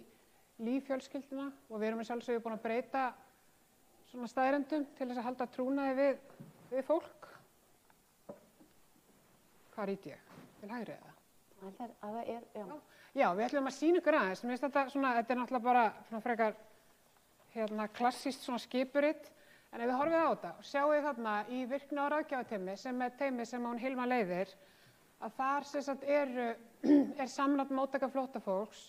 S5: líf fjölskylduna og við erum sjálfsögðu búin að breyta svona staðreyndum til þess að halda trúnaði við fólk. Hvað rít ég? Til hægri eða?
S4: Það er, já.
S5: Já, við ætlum að sýna ykkur aðeins. Mér finnst þetta svona, þetta er náttúrulega bara svona frekar klassískt svona skipuritt. En ef við horfið á þetta og sjáum þarna í virkni og ráðgjafateymi sem er teymi sem hún Hilma leiðir, að þar sem sagt er samræmt móttaka flóttafólks,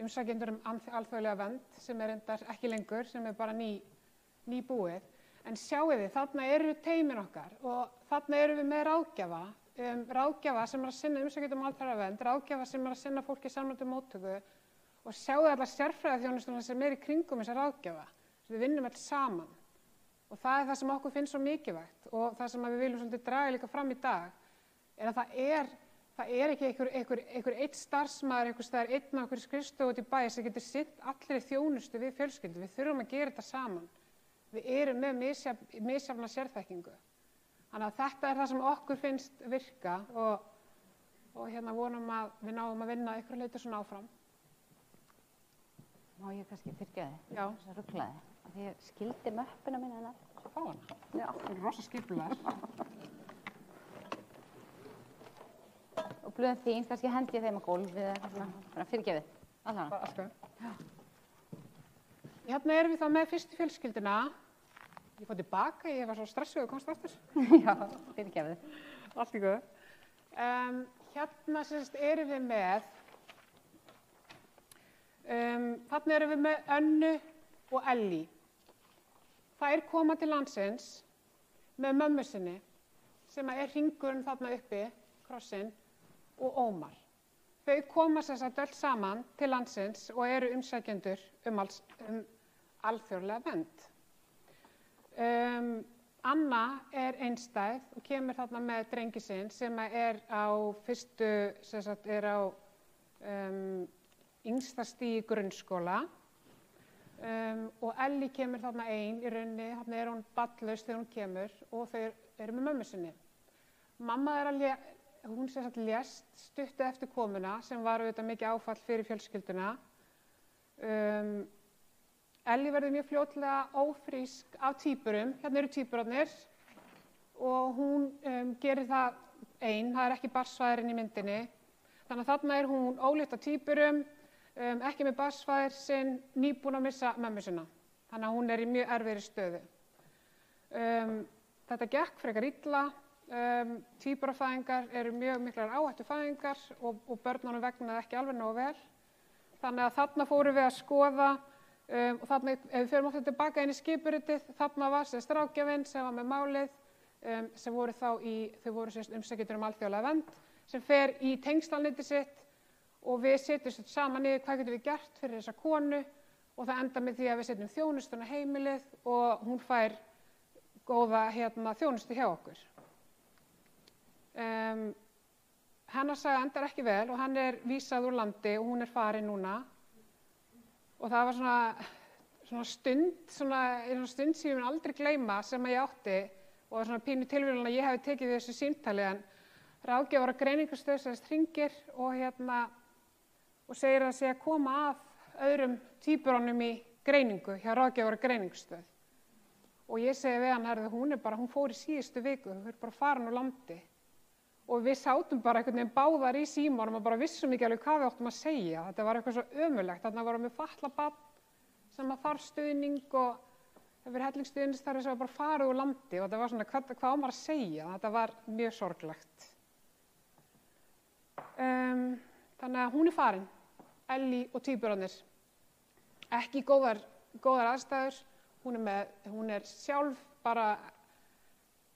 S5: umsækjendur alþjóðlega vernd sem er reyndar ekki lengur, sem er bara nýbúið. En sjáu þið, þarna eru teymin okkar og þarna eru við með ráðgjafa sem er að sinna umsækjendum alþjóðlega vernd, ráðgjafa sem er að sinna fólki samræmdu móttöku og sjáu þið allar sérfræðiþjónustuna sem er í kringum þessa ráðgjafa. Við vinnum öll saman. Og það er það sem okkur finnst svo mikilvægt og það sem við viljum svolítið draga líka fram í dag er að það er ekki einhver einn starfsmaður, einhver staðar einn á einhverju skrifstofu út í bæ sem getur sinnt allri þjónustu við fjölskyldu. Við þurfum að gera þetta saman. Við erum með misjafna sérþekkingu. Þannig að þetta er það sem okkur finnst virka og vonum að við náum að vinna einhverju leyti svona áfram.
S4: Má ég kannski fyrirgefa þig?
S5: Já.
S4: Þessa ruglaði. Því ég skildi möppuna mína hennar.
S5: Fá hana?
S4: Já.
S5: Það er rosa skipulegar.
S4: Og blöðin þín, kannski hendi ég þeim á gólfið eða eitthvað svona fyrirgefið. Alltaf hana.
S5: Hérna erum við þá með fyrstu fjölskylduna. Ég fór tilbaka, ég var svo stressuð og komst aftur.
S4: Já, fyrirgefið.
S5: Allt í góðu. Hérna erum við með, þarna erum við með Önnu og Ellý. Þær koma til landsins með mömmu sinni sem er hringurinn þarna uppi, krossinn, og Ómar. Þau koma öll saman til landsins og eru umsækjendur alþjóðlega vernd. Anna er einstæð og kemur þarna með drengi sinn sem er á yngsta stigi grunnskóla og Ellý kemur þarna ein í rauninni, þarna er hún barnlaus þegar hún kemur og þau eru með mömmu sinni. Mamma hún lést stuttu eftir komuna sem var auðvitað mikið áfall fyrir fjölskylduna. Ellý verður mjög fljótlega ófrísk af tvíburum, hérna eru tvíburarnir og hún gerir það ein, það ekki barnsfaðirinn í myndinni. Þannig að þarna hún ólíkt á tvíburum, ekki með barnsfaðir sinn, nýbúin að missa mömmu sinna. Þannig að hún í mjög erfiðri stöðu. Þetta gekk frekar illa, tvíburafæðingar eru mjög miklar áhættufæðingar og börnunum vegnaði ekki alveg nógu vel. Þannig að þarna fórum við að skoða, og þarna, ef við förum aftur tilbaka inn í skipuritið, þarna var ráðgjafinn sem var með málið, sem voru þá þau voru umsækjendur alþjóðlega vernd, sem fer í tengslalnetið sitt og við setjum saman niður hvað getum við gert fyrir þessa konu og það endar með því að við setjum þjónustuna á heimilið og hún fær góða þjónustu hjá okkur. Hennar saga endar ekki vel og hann vísað úr landi og hún farin núna. Og það var svona stund sem ég mun aldrei gleyma sem ég átti og það var svona pínu tilviljun að ég hefði tekið þessu símtali en ráðgjafar á greiningarstöð sem hringir og segir að sé að koma að öðrum tvíburunum í greiningu hjá ráðgjafar á greiningarstöð. Og ég segi við hann, hún fór í síðustu viku, hún bara farin úr landi. Og við sátum bara einhvern veginn báðar í símanum og bara vissum ekki alveg hvað við áttum að segja. Þetta var eitthvað svo ömurlegt. Þarna vorum við fatlað barn sem að þarf stuðning og hefur hellingsstuðningsþarfir sem var bara farið úr landi og þetta var svona hvað á maður að segja. Þetta var mjög sorglegt. Þannig að hún farin, Ellý og tvíburarnir. Ekki góðar aðstæður. Hún sjálf bara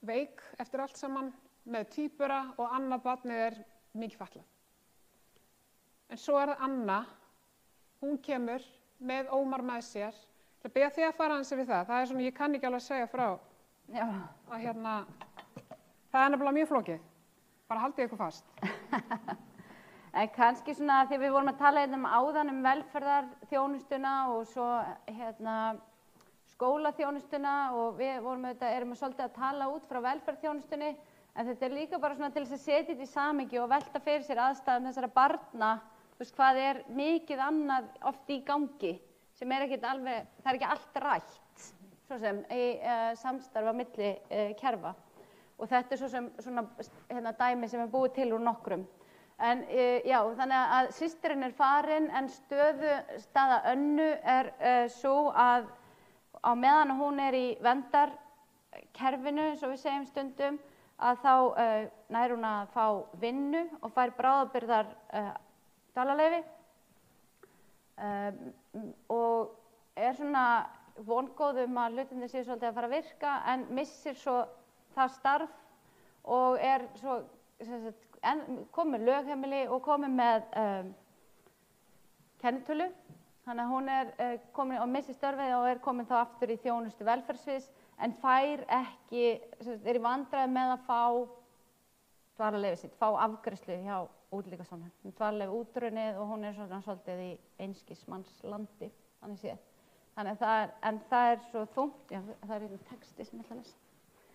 S5: veik eftir allt saman með tvíbura og annað barnið mikið fatlað. En svo það Anna, hún kemur með Ómar með sér. Ég ætla að biðja þig að fara aðeins yfir það. Það svona, ég kann ekki alveg að segja frá. Já. Að það nefnilega mjög flókið. Bara haldið ykkur fast.
S4: En kannski svona þegar við vorum að tala áðan velferðarþjónustuna og svo skólaþjónustuna og við erum svolítið að tala út frá velferðarþjónustunni en þetta líka bara svona til þess að setja þetta í samhengi og velta fyrir sér aðstæðum þessara barna, hvað mikið annað oft í gangi sem ekkert alveg, það ekki allt rætt, svo sem í samstarf á milli kerfa og þetta svo sem svona dæmi sem búið til úr nokkrum. En já, þannig að systirinn farin en staða Önnu sú að á meðan hún í verndarkerfinu, eins og við segjum stundum, að þá nær hún að fá vinnu og fær bráðabirgðar dvalarleyfi og svona vongóð að hlutirnir séu svolítið að fara að virka en missir svo það starf og svo komið lögheimili og komið með kennitölu. Þannig að hún komin og missir störfið og komin þá aftur í þjónustu velferðarsviðs en fær ekki, í vandræðum með að fá dvalarleyfi sitt, fá afgreiðslu hjá Útlendingastofnun. Dvalarleyfi útrunnið og hún svolítið í einskismannslandi, þannig séð. Þannig að það svo þungt, já, það einn texti sem ég ætla að lesa.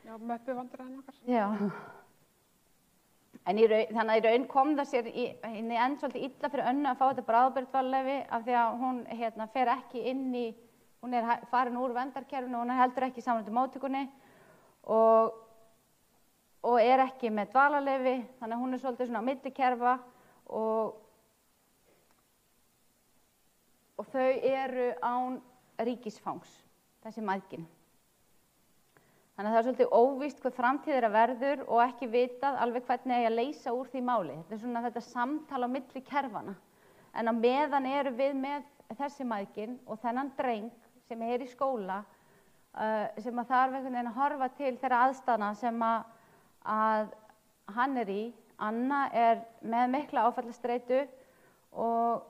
S5: Já, möppu vandræðin okkar.
S4: Já. En þannig að í raun kom það sér inn í enn svolítið illa fyrir Önnu að fá þetta bráðabirgðadvalarleyfi af því að hún fer ekki inn í, hún farin úr verndarkerfinu og hún heldur ekki í samræmdu móttökunni og ekki með dvalarleyfi, þannig að hún svolítið svona á milli kerfa og þau eru án ríkisfangs, þessi mæðgin. Þannig að það svolítið óvíst hvað framtíð verður og ekki vitað alveg hvernig eigi að leysa úr því máli. Þetta svona þetta samtal á milli kerfana. En á meðan eru við með þessi mæðgin og þennan dreng sem í skóla sem að þarf einhvern veginn að horfa til þeirra aðstæðna sem að hann í. Anna með mikla áfallastreitu og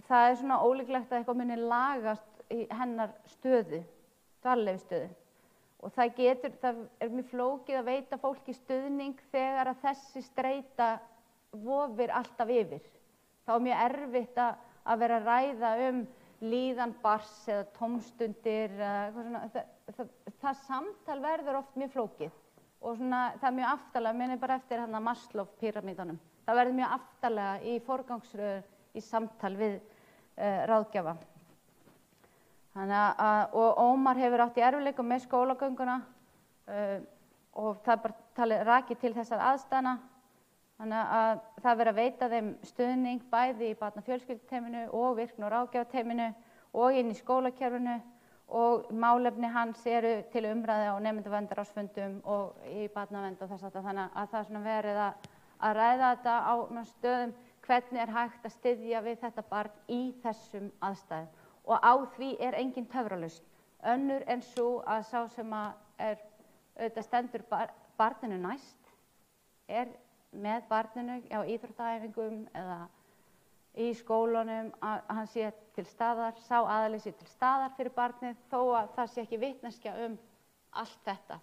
S4: það svona ólíklegt að eitthvað muni lagast í hennar stöðu, dvalarleyfisstöðu. Og það mjög flókið að veita fólki stuðning þegar að þessi streita vofir alltaf yfir. Þá mjög erfitt að vera að ræða líðan barns eða tómstundir. Það samtal verður oft mjög flókið og það mjög aftarlega, minni bara eftir Maslow-píramídanum. Það verður mjög aftarlega í forgangsröð í samtal við ráðgjafa. Og Ómar hefur átt í erfiðleikum með skólagönguna og það bara talið rakið til þessar aðstæðna. Þannig að það verið að veita þeim stuðning bæði í barna- og fjölskylduteyminu og virkni- og ráðgjafateyminu og inn í skólakerfinu og málefni hans eru til umræðu á nemendaverndararáðsfundum og í barnavernd og þess aftur. Þannig að það er svona verið að ræða þetta á stöðum hvernig er hægt að styðja við þetta barn í þessum aðstæðum. Og á því er engin töfralausn. Önnur en svo að sá sem er auðvitað stendur barninu næst, er með barninu á íþróttaæfingum eða í skólanum að hann sé til staðar, sá aðili sé til staðar fyrir barnið þó að það sé ekki vitneskja allt þetta.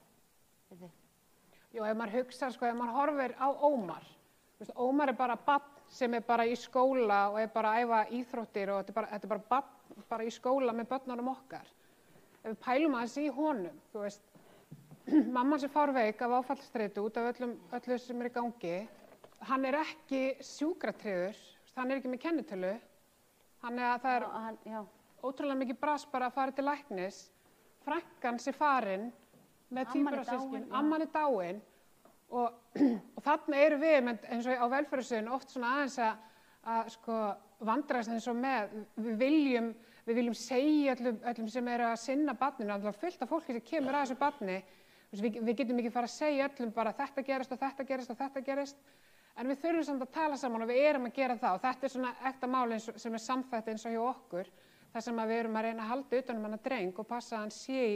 S5: Jú, ef maður hugsa, sko, ef maður horfir á Ómar, Ómar er bara barn sem er bara í skóla og er bara að æfa íþróttir og þetta er bara barn bara í skóla með börnunum okkar. Ef við pælum aðeins í honum, þú veist, mamman sem fárveik af áfallsstreitu út af öllu sem er í gangi, hann er ekki sjúkratryggður, hann er ekki með kennitölu, þannig að það er ótrúlega mikið bras bara að fara til læknis, frænkan sé farin með tvíburasystkini, amman er dáin og þarna eru við eins og á velferðarsviðinu oft svona aðeins að sko vandræðast eins og með, við viljum segja öllum sem eru að sinna barninu, alltaf fullt af fólki sem kemur að þessu barni, við getum ekki fara að segja öllum bara þetta gerist og þetta gerist og þetta gerist, en við þurfum samt að tala saman og við erum að gera það og þetta er svona ekta mál sem er samþætt eins og hjá okkur, þar sem við erum að reyna að halda utan um hana dreng og passa að hann sé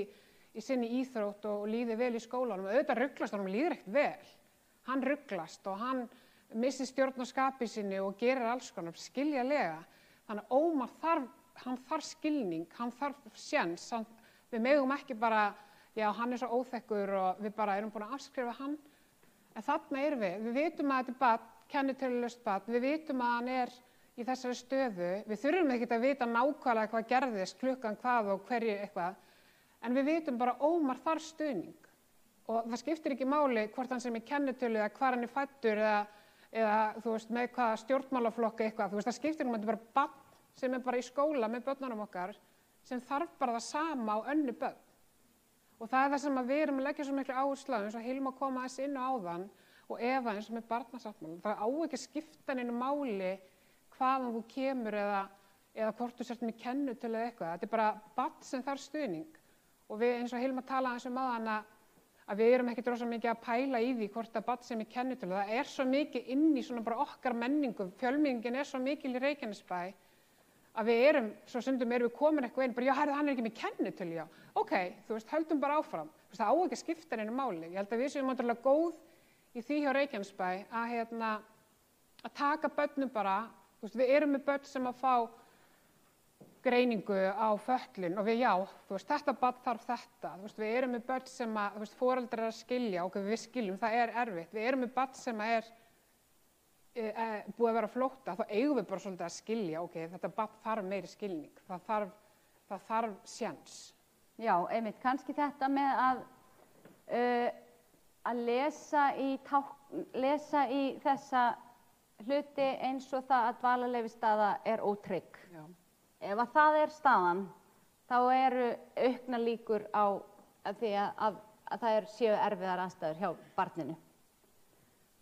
S5: í sinni íþrótt og líði vel í skólanum og auðvitað ruglast honum líður ekkert vel, hann ruglast og hann missir stjórn á skapi sinni og gerir alls konar skiljanlega, þannig að Ómar þarf skilning, hann þarf séns, við megum ekki bara, já hann er svo óþekkur og við bara erum búin að afskrifa hann, en þarna erum við vitum að þetta er barn, kennitölulaust barn, við vitum að hann er í þessari stöðu, við þurfum ekkert að vita nákvæmlega hvað gerðist, klukkan hvað og hverju eitthvað, en við vitum bara Ómar þarf stuðning og það skiptir ekki máli hvort hann sem er kennitölu eða hvar hann er fæddur eða þú veist með hvaða stjórnmálaflokka eitthvað, þú veist það skiptir þetta bara barn sem er bara í skóla með börnunum okkar sem þarf bara það sama á önnu börn. Og það er það sem við erum að leggja svo miklu áherslu á, eins og Hilma koma þess inn á áðan og Eva eins og með barnasáttmálann. Það á ekki að skipta neinu máli hvaðan þú kemur eða hvort þú sért með kennitölu eða eitthvað. Þetta er bara barn sem þarf stuðning. Og við eins og Hilma talaði eins áðan að við erum ekkert rosa mikið að pæla í því hvort að barn sem er kennitölu. Það er svo mikið inn í svona bara okkar menningu. Fjölmenningin er svo mikil í Reykjanesbæ að við svo stundum erum við komin eitthvað inn, bara já, hann er ekki með kennitölu, já. Ok, þú veist, höldum bara áfram. Það á ekki að skipta neinu máli. Ég held að við séum ótrúlega góð í því hjá Reykjanesbæ að taka börnum bara, þú veist, við erum með börn sem að fá greiningu á fötlun og þú veist, þetta barn þarf þetta. Þú veist, við erum með börn sem að, þú veist, foreldrar að skilja, ok, við skiljum, það er erfitt. Við erum með barn sem er búið að vera flótta, þá eigum við bara svolítið að skilja, ok, þetta barn þarf meiri skilning, það þarf séns.
S4: Já, einmitt, kannski þetta með að lesa í þessa hluti eins og það að dvalarleyfisstaða er ótrygg. Já. Ef að það er staðan, þá eru auknar líkur á því að það séu erfiðar aðstæður hjá barninu.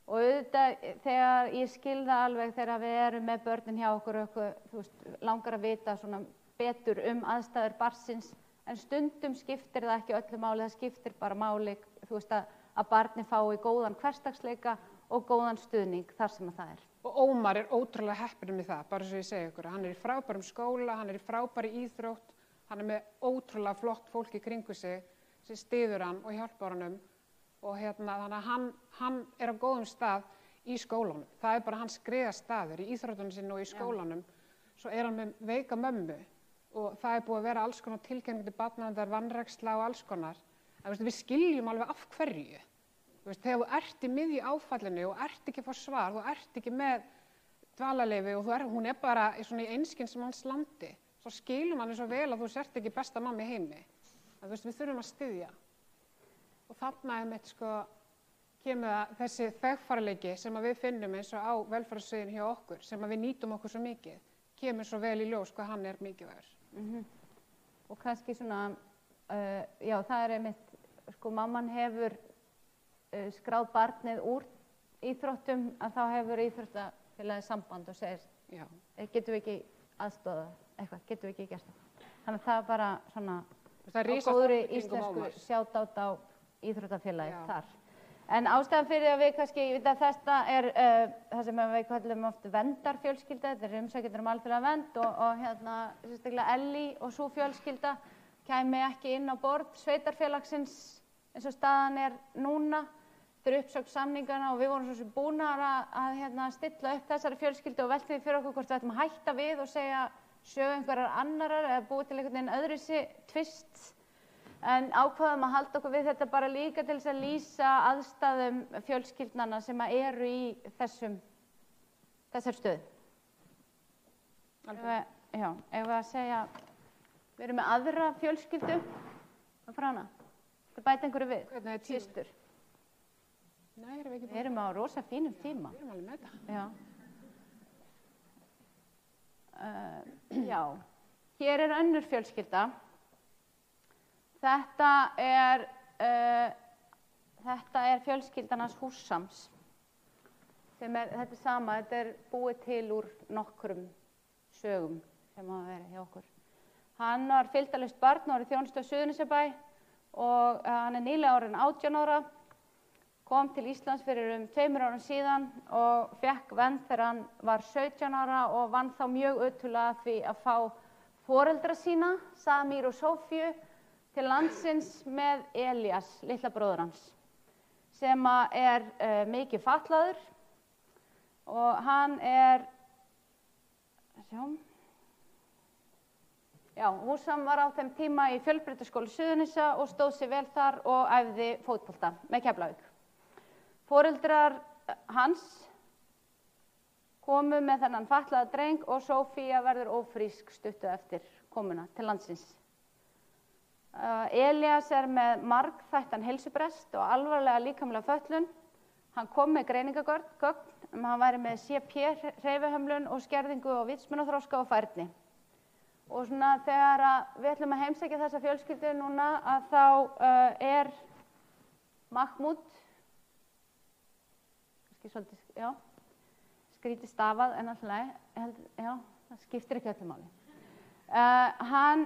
S4: Og auðvitað þegar ég skil það alveg þegar við erum með börnin hjá okkur þú veist, langar að vita svona betur aðstæður barnsins, en stundum skiptir það ekki öllu máli, það skiptir bara máli, þú veist, að barni fái góðan hversdagsleika og góðan stuðning þar sem að það er.
S5: Og Ómar er ótrúlega heppinn með það, bara svo ég segi ykkur, hann er í frábærum skóla, hann er í frábæri íþrótt, hann er með ótrúlega flott fólk í kringu sig sem styður hann og hjálpar honum. Og þannig að hann er á góðum stað í skólanum. Það er bara hans griðastaður í íþróttunum sinni og í skólanum. Svo er hann með veika mömmu og það er búið að vera alls konar tilkynningar til barnaverndar, vanræksla og alls konar. En við skiljum alveg af hverju. Þegar þú ert í miðju áfallinu og ert ekki að fá svar, þú ert ekki með dvalarleyfi og hún er bara svona í einskins manns landi, svo skiljum hann svo vel að þú sért ekki besta mamma í heimi. Við þurfum að styðja. Og þarna kemur þessi þegfarleiki sem við finnum eins og á velferðarsviðinu hjá okkur, sem við nýtum okkur svo mikið, kemur svo vel í ljós hvað hann er mikilvægur.
S4: Og kannski svona, já það er einmitt, mamman hefur skráð barnið úr íþróttum, að þá hefur íþróttafélagið samband og segir,
S5: Já.
S4: Getum við ekki aðstoðað eitthvað, getum við ekki gert það. Þannig að það er bara svona
S5: Það er
S4: á
S5: risa
S4: góðri
S5: þáttur í kringum
S4: íslensku
S5: Ómar.
S4: sjátátt á íþróttafélagið
S5: Já.
S4: þar. En ástæðan fyrir að við kannski, ég veit að þetta er það sem við kallum oft verndarfjölskylda, þetta er umsækjendur um alþjóðlega vernd og hérna sérstaklega Ellý og sú fjölskylda kæmi ekki inn á borð sveitarfélagsins eins og staðan er núna fyrir uppsögn samningana og við vorum svo sem búnar að hérna, stilla upp þessari fjölskyldu og velti því fyrir okkur hvort við ættum að hætta við og segja sögu einhverjar annarar eða búið til einhvern veginn öðruvísi tvist. En ákvaðum að halda okkur við þetta bara líka til þess að lýsa aðstæðum fjölskyldnanna sem eru í þessar stöðu. Já, ef við að segja, við erum með aðra fjölskyldu frá hana. Það bæti einhverju við,
S5: Hvernig er tíminn?
S4: systur.
S5: Nei, erum við ekki
S4: Við erum á rosa fínum tíma.
S5: Við erum alveg með þetta.
S4: Já. Já, hér er önnur fjölskylda. Þetta er fjölskyldan hans Hússams. Þetta er sama, þetta er búið til úr nokkrum sögum sem hafa verið hjá okkur. Hann var fylgdarlaust barn og var í þjónustu á Suðurnesjabæ og hann er nýlega orðinn 18 ára. Kom til Íslands fyrir 2 árum síðan og fékk vernd þegar hann var 17 ára og vann þá mjög ötulega því að fá foreldra sína, Samir og Sofíu, til landsins með Elías, litla bróður hans, sem er mikið fatlaður og hann er, Hússam var á þeim tíma í Fjölbrautaskóla Suðurnesja og stóð sig vel þar og æfði fótbolta með Keflavík. Foreldrar hans komu með þennan fatlaða dreng og Sofía verður ófrísk stuttu eftir komuna til landsins. Elías er með margþættan heilsubrest og alvarlega líkamlega fötlun. Hann kom með greiningagögn hann væri með CP-hreyfihömlun og skerðingu og vitsmunaþroska og færni. Og svona þegar við ætlum að heimsækja þessa fjölskyldu núna að þá er Mahmoud skrítið stafað en alltaf, það skiptir ekki öllu máli. Hann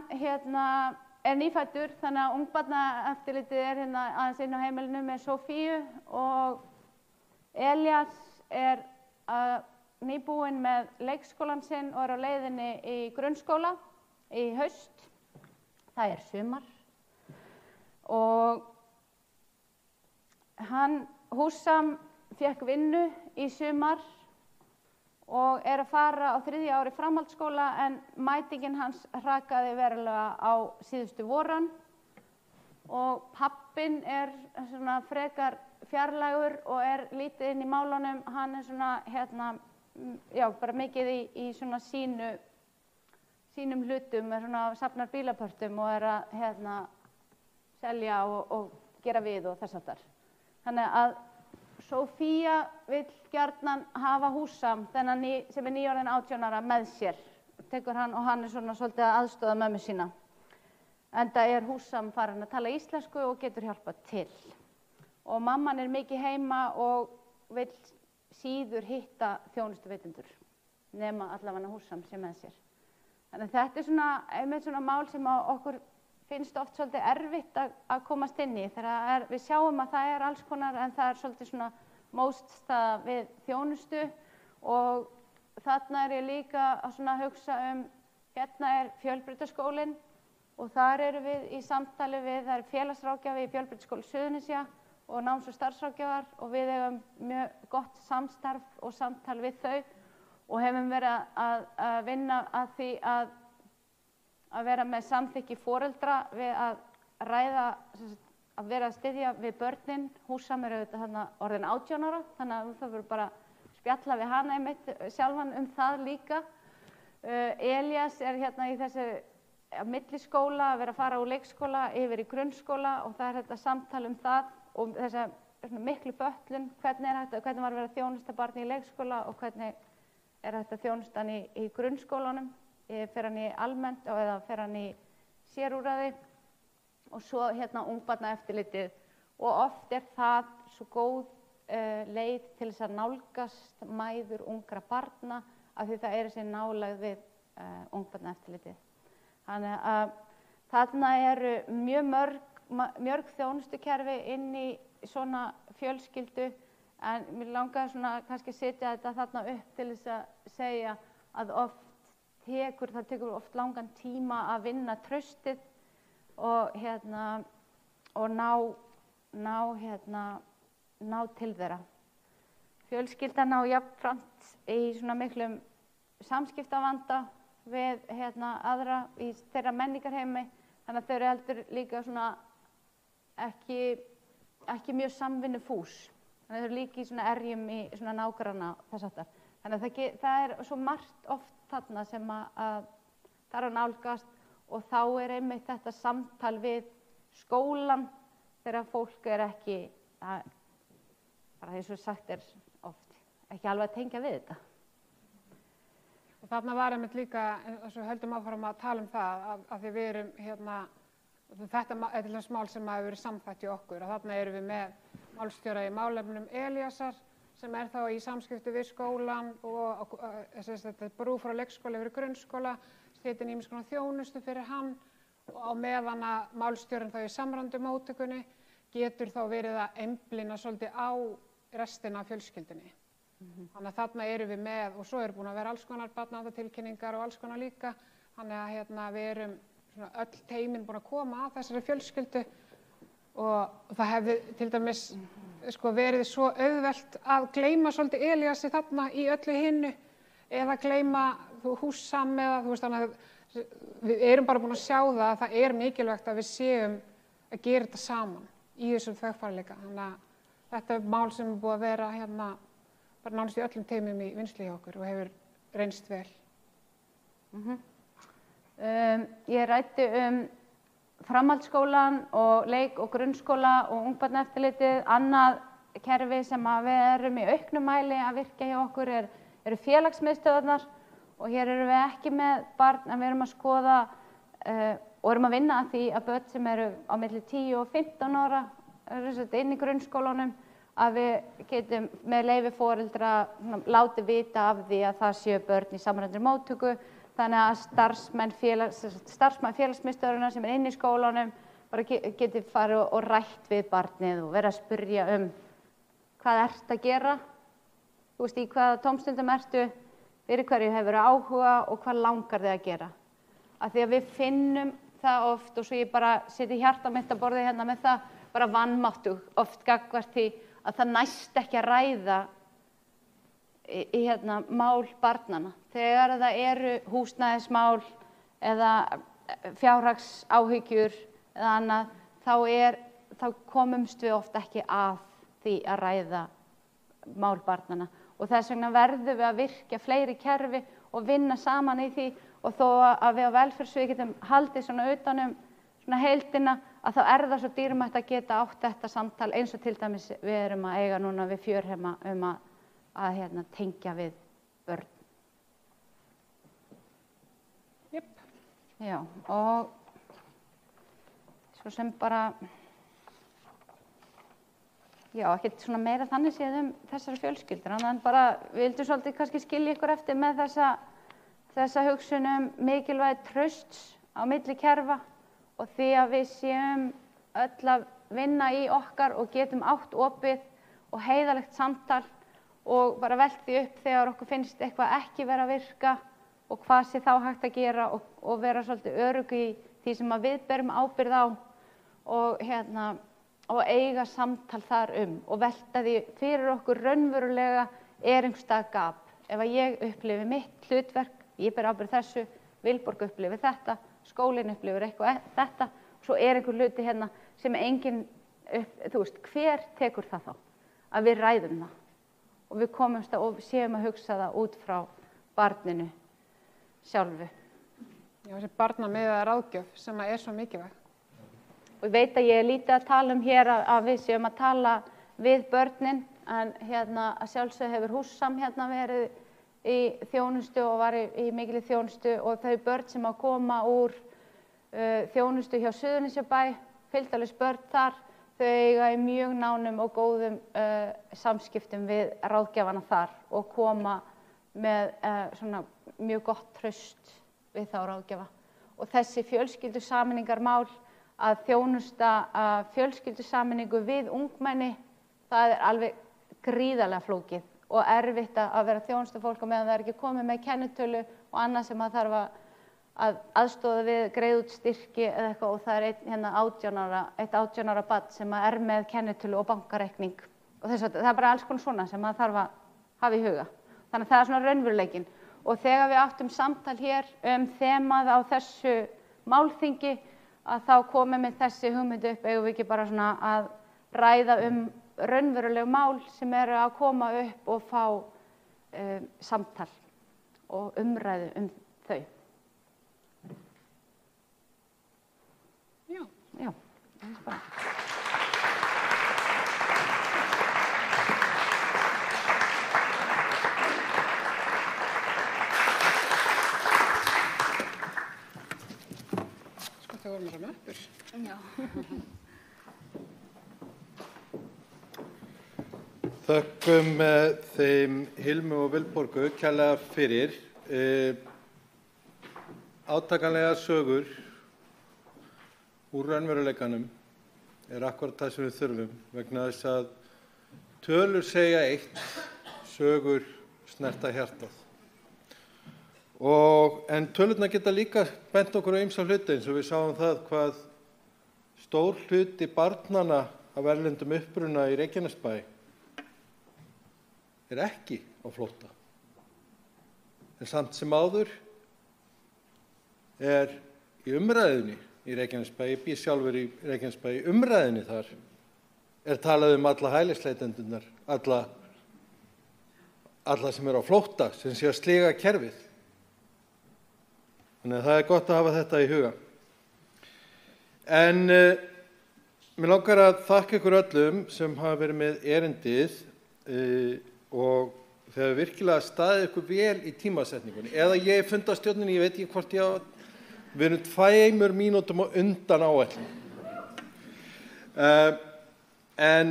S4: er nýfæddur, þannig að ungbarnaeftirlitið er aðeins inn á heimilinu með Sofíu og Elías er nýbúinn með leikskólann sinn og er á leiðinni í grunnskóla í haust. Það er sumar og Hússam fékk vinnu í sumar og er að fara á 3. ári framhaldsskóla en mætingin hans hrakaði verulega á síðustu voran og pappinn er svona frekar fjarlægur og er lítið inn í málunum. Hann er svona bara mikið í svona sínum hlutum, er svona safnar bílapörtum og er að selja og gera við og þess háttar. Þannig að Sofía vill gjarnan hafa Hússam, þennan sem er nýorðinn 18 ára, með sér. Tekur hann og hann er svona svolítið að aðstoða mömmu sína. Enda er Hússam farin að tala íslensku og getur hjálpað til. Og mamman er mikið heima og vill síður hitta þjónustuveitendur, nema allavega Hússam sé með sér. Þannig að þetta er einmitt svona mál sem okkur finnst oft svolítið erfitt að komast inn í þegar við sjáum að það er alls konar en það er svolítið svona mótstaða við þjónustu og þarna er ég líka að hugsa hérna er Fjölbrautaskólinn og þar eru við í samtali við, það er félagsráðgjafi í Fjölbrautaskóla Suðurnesja og náms- og starfsráðgjafar og við eigum mjög gott samstarf og samtal við þau og hefum verið að vinna að því að vera með samþykki foreldra við að ræða, að vera að styðja við börnin. Hússam er auðvitað orðinn 18 ára, þannig að það verður bara spjalla við hana einmitt sjálfan það líka. Elías er í þessu milliskóla, að vera að fara úr leikskóla yfir í grunnskóla og það er þetta samtal það og þessa miklu fötlun, hvernig var að vera þjónusta barni í leikskóla og hvernig er þetta þjónustan í grunnskólanum. Fer hann í almennt eða fer hann í sérúrræði og svo ungbarnaeftirlitið og oft það svo góð leið til þess að nálgast mæður ungra barna af því það þessi nálægð við ungbarnaeftirlitið. Þannig að þarna eru mörg þjónustukerfi inn í svona fjölskyldu, en mér langaði svona kannski setja þetta þarna upp til þess að segja að það tekur oft langan tíma að vinna traustið og ná til þeirra. Fjölskyldan á jafnframt í svona miklum samskiptavanda við aðra í þeirra menningarheimi, þannig að þau eru heldur líka svona ekki mjög samvinnufús. Þannig að þau eru líka í svona erjum í svona nágranna þess aftar. Þannig að það svo margt oft þarna sem að það að nálgast, og þá einmitt þetta samtal við skólan þegar fólk ekki, bara eins og sagt oft, ekki alveg að tengja við þetta.
S5: Og þarna var einmitt líka, eins og höldum áfram að tala það, að því við erum þetta er til þess mál sem hefur verið samþætt í okkur, og þarna erum við með málstjóra í málefnum Elíasar, sem þá í samskipti við skólan og þetta brú frá leikskóla yfir grunnskóla, setjum ýmiss konar þjónustu fyrir hann, og á meðan að málstjórinn þá í samræmdu móttökunni getur þá verið að einblína svolítið á restina af fjölskyldunni. Þannig að þarna erum við með, og svo búin að vera alls konar barnaverndartilkynningar og alls konar líka, þannig að við erum öll teymin búin að koma að þessari fjölskyldu, og það hefði til dæmis verið svo auðvelt að gleyma svolítið Elíasi þarna í öllu hinnu, eða gleyma Hússam, eða þannig að við erum bara búin að sjá að það mikilvægt að við séum að gera þetta saman í þessum þverfagleika. Þannig að þetta mál sem búið að vera bara nánast í öllum teymum í vinnslu hjá okkur og hefur reynst vel.
S4: Ég ræddi framhaldsskólan og leik- og grunnskóla og ungbarnaeftirlitið. Annað kerfi sem við erum í auknum mæli að virka hjá okkur eru félagsmiðstöðvarnar, og hér erum við ekki með barn, en við erum að skoða og erum að vinna að því að börn sem eru á milli 10 og 15 ára inn í grunnskólanum, að við getum með leyfi foreldra látið vita af því að það séu börn í samræmdri móttöku, þannig að starfsmenn félagsmiðstöðvarinnar sem inn í skólanum bara geti farið og rætt við barnið og verið að spyrja hvað ert að gera, þú veist, í hvaða tómstundum ertu, fyrir hverju hefur áhuga og hvað langar þig að gera. Af því að við finnum það oft, og svo ég bara seti hjarta mitt að borði með það, bara vanmáttu oft gagnvart því að það næst ekki að ræða í mál barnanna. Þegar það eru húsnæðismál eða fjárhagsáhyggjur eða annað, þá komumst við oft ekki að því að ræða mál barnanna. Og þess vegna verðum við að virkja fleiri kerfi og vinna saman í því, og þó að við á velferðssviði getum haldið svona utanum svona heildina, að þá það svo dýrmætt að geta átt þetta samtal, eins og til dæmis við erum að eiga núna við Fjörheima að tengja við börn.
S5: Jep.
S4: Já, og svo sem bara, já, ekkert svona meira þannig séð þessari fjölskyldur, en bara við vildum svolítið kannski skilja ykkur eftir með þessa hugsun mikilvægi trausts á milli kerfa, og því að við séum öll að vinna í okkar og getum átt opið og heiðarlegt samtal og bara velt því upp þegar okkur finnst eitthvað ekki vera að virka og hvað sé þá hægt að gera, og vera svolítið örugg í því sem að við berum ábyrgð á, og eiga samtal þar og velta því fyrir okkur raunverulega einhverstað gap. Ef að ég upplifi mitt hlutverk, ég ber ábyrgð þessu, Vilborg upplifi þetta, skólinn upplifir eitthvað þetta, svo einhver hluti sem enginn, þú veist, hver tekur það þá? Að við ræðum það og við komumst og séum að hugsa það út frá barninu sjálfu.
S5: Já, þessi barnamiðaða ráðgjöf sem svo mikilvæg.
S4: Og ég veit að ég lítið að tala hér að við séum að tala við börnin, en að sjálfsögðu hefur Hússam verið í þjónustu og var í mikilli þjónustu, og þau börn sem að koma úr þjónustu hjá Suðurnesjabæ, fylgdarlaus börn þar, þau eiga í mjög nánum og góðum samskiptum við ráðgjafana þar og koma með svona mjög gott traust við þá ráðgjafa. Og þessi fjölskyldusameiningarmál að þjónusta fjölskyldusameiningu við ungmenni, það er alveg gríðarlega flókið og erfitt að vera þjónusta fólk á meðan það er ekki komið með kennitölu og annað sem að þarf að aðstoða við, greiða út styrki eða eitthvað og það er eitt 18 ára barn sem er með kennitölu og bankareikning og það er bara alls konar svona sem maður þarf að hafa í huga. Þannig að það er svona raunveruleikinn og þegar við áttum samtal hér þemað á þessu málþingi að þá komið með þessi hugmyndu upp, eigum við ekki bara svona að ræða raunveruleg mál sem eru að koma upp og fá samtal og umræðu þau. Já, það er bara.
S5: Sko, þau voru mér möppur.
S4: Já.
S1: Þökkum þeim Hilmu og Vilborgu kærlega fyrir átakanlega sögur úr raunveruleikanum er akkúrat það sem við þurfum vegna þess að tölur segja eitt, sögur snerta hjartað. En tölurnar geta líka bent okkur á ýmsa hluti eins og við sáum það hvað stór hluti barnanna af erlendum uppruna í Reykjanesbæ er ekki á flótta. En samt sem áður er í umræðunni í Reykjanesbæ, ég bý sjálfur í Reykjanesbæ, í umræðunni þar er talað alla hælisleitendur, alla sem eru á flótta, sem sé að sliga kerfið. Þannig að það er gott að hafa þetta í huga. En mér langar að þakka ykkur öllum sem hafa verið með erindið og þegar virkilega staðið ykkur vel í tímasetningunni. Eða ég fundarstjórninni, ég veit ekki hvort við erum 2 mínútum á undan áætlun. En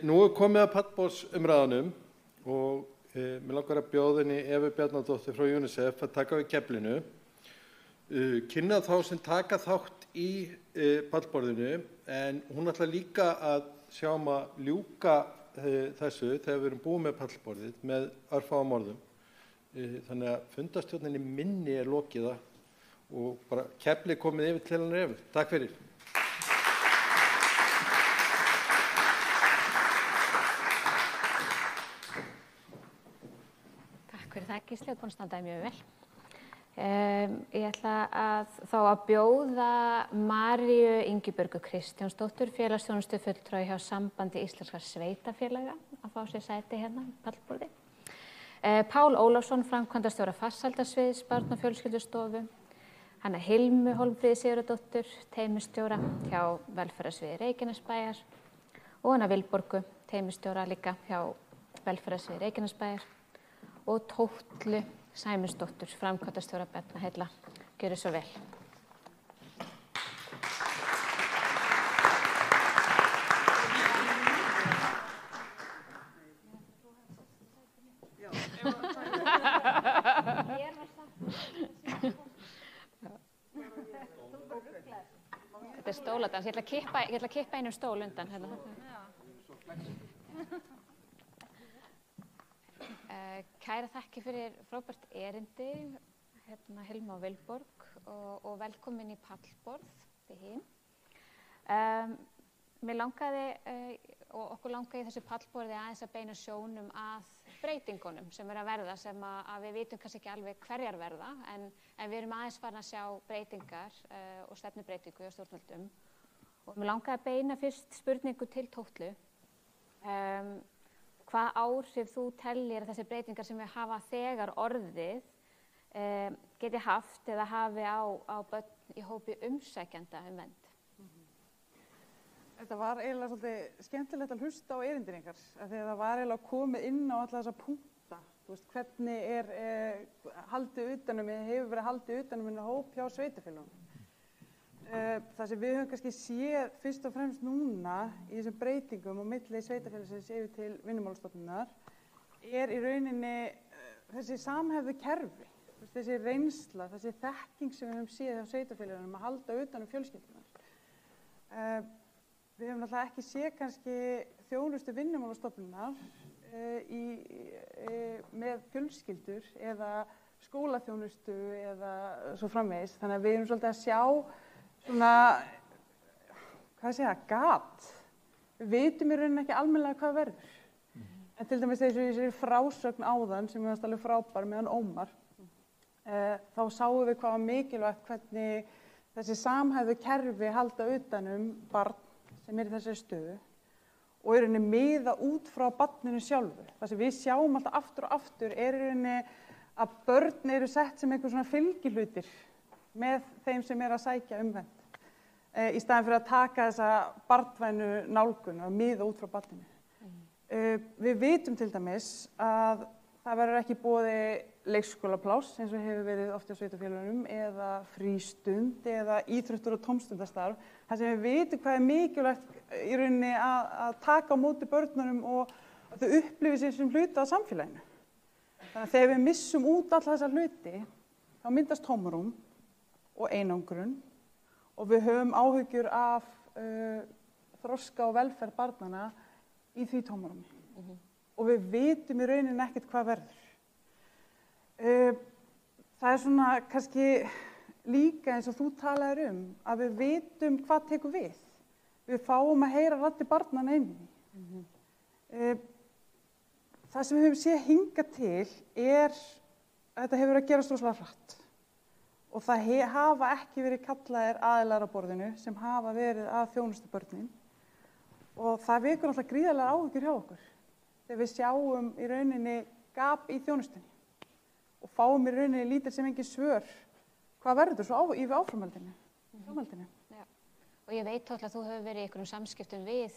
S1: nú er komið að pallborðsumræðunum og mér langar að bjóða henni Evu Bjarnadóttur frá UNICEF að taka við keflinu, kynna þá sem taka þátt í pallborðinu, en hún ætlar líka að sjá að ljúka þessu þegar við erum búið með pallborðið með örfáum orðum. Þannig að fundarstjórninni minni er lokið og bara keflið komið yfir til hennar Evu. Takk fyrir.
S3: Takk fyrir það, Gísli, og búin að standa mjög vel. Ég ætla þá að bjóða Maríu Ingibjörgu Kristjánsdóttur, félagsþjónustu fulltrúa hjá Sambandi íslenskra sveitarfélaga, að fá sér sæti hérna í pallborði. Pál Ólafsson, framkvæmdastjóra farsældarsviðs Barna- og fjölskyldustofu, Hanna Hilmu Hólmfríði Sigurðardóttur, teymistjóra hjá velferðarsviði Reykjanesbæjar og Hanna Vilborgu, teymistjóra líka hjá velferðarsviði Reykjanesbæjar og Tóttlu Sæmundsdóttur, framkvæmdastjóra Barnaheilla. Gjörið svo vel. Þetta er stóladans. Ég ætla að kippa einum stól undan. Kæra þakki fyrir frábært erindi, Hilma og Vilborg, og velkomin í pallborð þið hin. Mér langaði og okkur langaði í þessu pallborði aðeins að beina sjónum að breytingunum sem að verða, sem að við vitum kannski ekki alveg hverjar verða, en við erum aðeins farin að sjá breytingar og stefnubreytingu hjá stjórnvöldum. Og mér langaði að beina fyrst spurningu til Tóttlu. Hvað áhrif þú tellir að þessi breytingar sem við hafa þegar orðið geti haft eða hafi á börn í hópi umsækjenda vernd?
S6: Þetta var eiginlega svolítið skemmtilegt að hlusta á erindin ykkar, af því að það var eiginlega komið inn á alla þessa punkta. Þú veist, hvernig hefur verið haldið utanum þennan hóp hjá sveitarfélögum. Það sem við höfum kannski séð fyrst og fremst núna í þessum breytingum og milli sveitarfélagsins yfir til Vinnumálastofnunar í rauninni þessi samhæfðu kerfi, þessi reynsla, þessi þekking sem við höfum séð hjá sveitarfélögunum að halda utan fjölskyldunar. Við höfum náttúrulega ekki séð kannski þjónustu Vinnumálastofnunar með fjölskyldur eða skólaþjónustu eða svo framvegis. Þannig að við erum svolítið að sjá svona, gat. Við vitum í rauninni ekki almennilega hvað verður. En til dæmis þessi frásögn áðan sem við varst alveg frábær meðan Ómar, þá sáum við hvað var mikilvægt hvernig þessi samhæfðu kerfi halda utanum barn sem í þessari stöðu og í rauninni miða út frá barninu sjálfu. Það sem við sjáum alltaf aftur og aftur í rauninni að börn eru sett sem einhver svona fylgihlutir með þeim sem að sækja vernd. Í staðinn fyrir að taka þessa barnvænu nálgun og miða út frá barninu. Við vitum til dæmis að það verður ekki boði leikskólapláss eins og hefur verið oft á sveitarfélögunum eða frístund eða íþróttur og tómstundastarf. Það sem við vitum hvað mikilvægt í rauninni að taka á móti börnunum og að þau upplifi sig sem hluta af samfélaginu. Þannig að þegar við missum út alla þessa hluti, þá myndast tómarúm og einangrun og við höfum áhyggjur af þroska og velferð barnanna í því tómarúmi. Og við vitum í rauninni ekkert hvað verður. Það svona kannski líka eins og þú talaðir að við vitum hvað tekur við. Við fáum að heyra raddir barnanna inn í. Það sem við höfum séð hingað til að þetta hefur að gerast rosalega hratt. Og það hafa ekki verið kallaðir aðilar á borðinu sem hafa verið að þjónusta börnin. Og það vekur alltaf gríðarlega áhyggjur hjá okkur. Þegar við sjáum í rauninni gap í þjónustunni og fáum í rauninni lítil sem engin svör hvað verður svo í áframhaldinu.
S3: Já. Og ég veit að þú hefur verið í einhverjum samskiptum við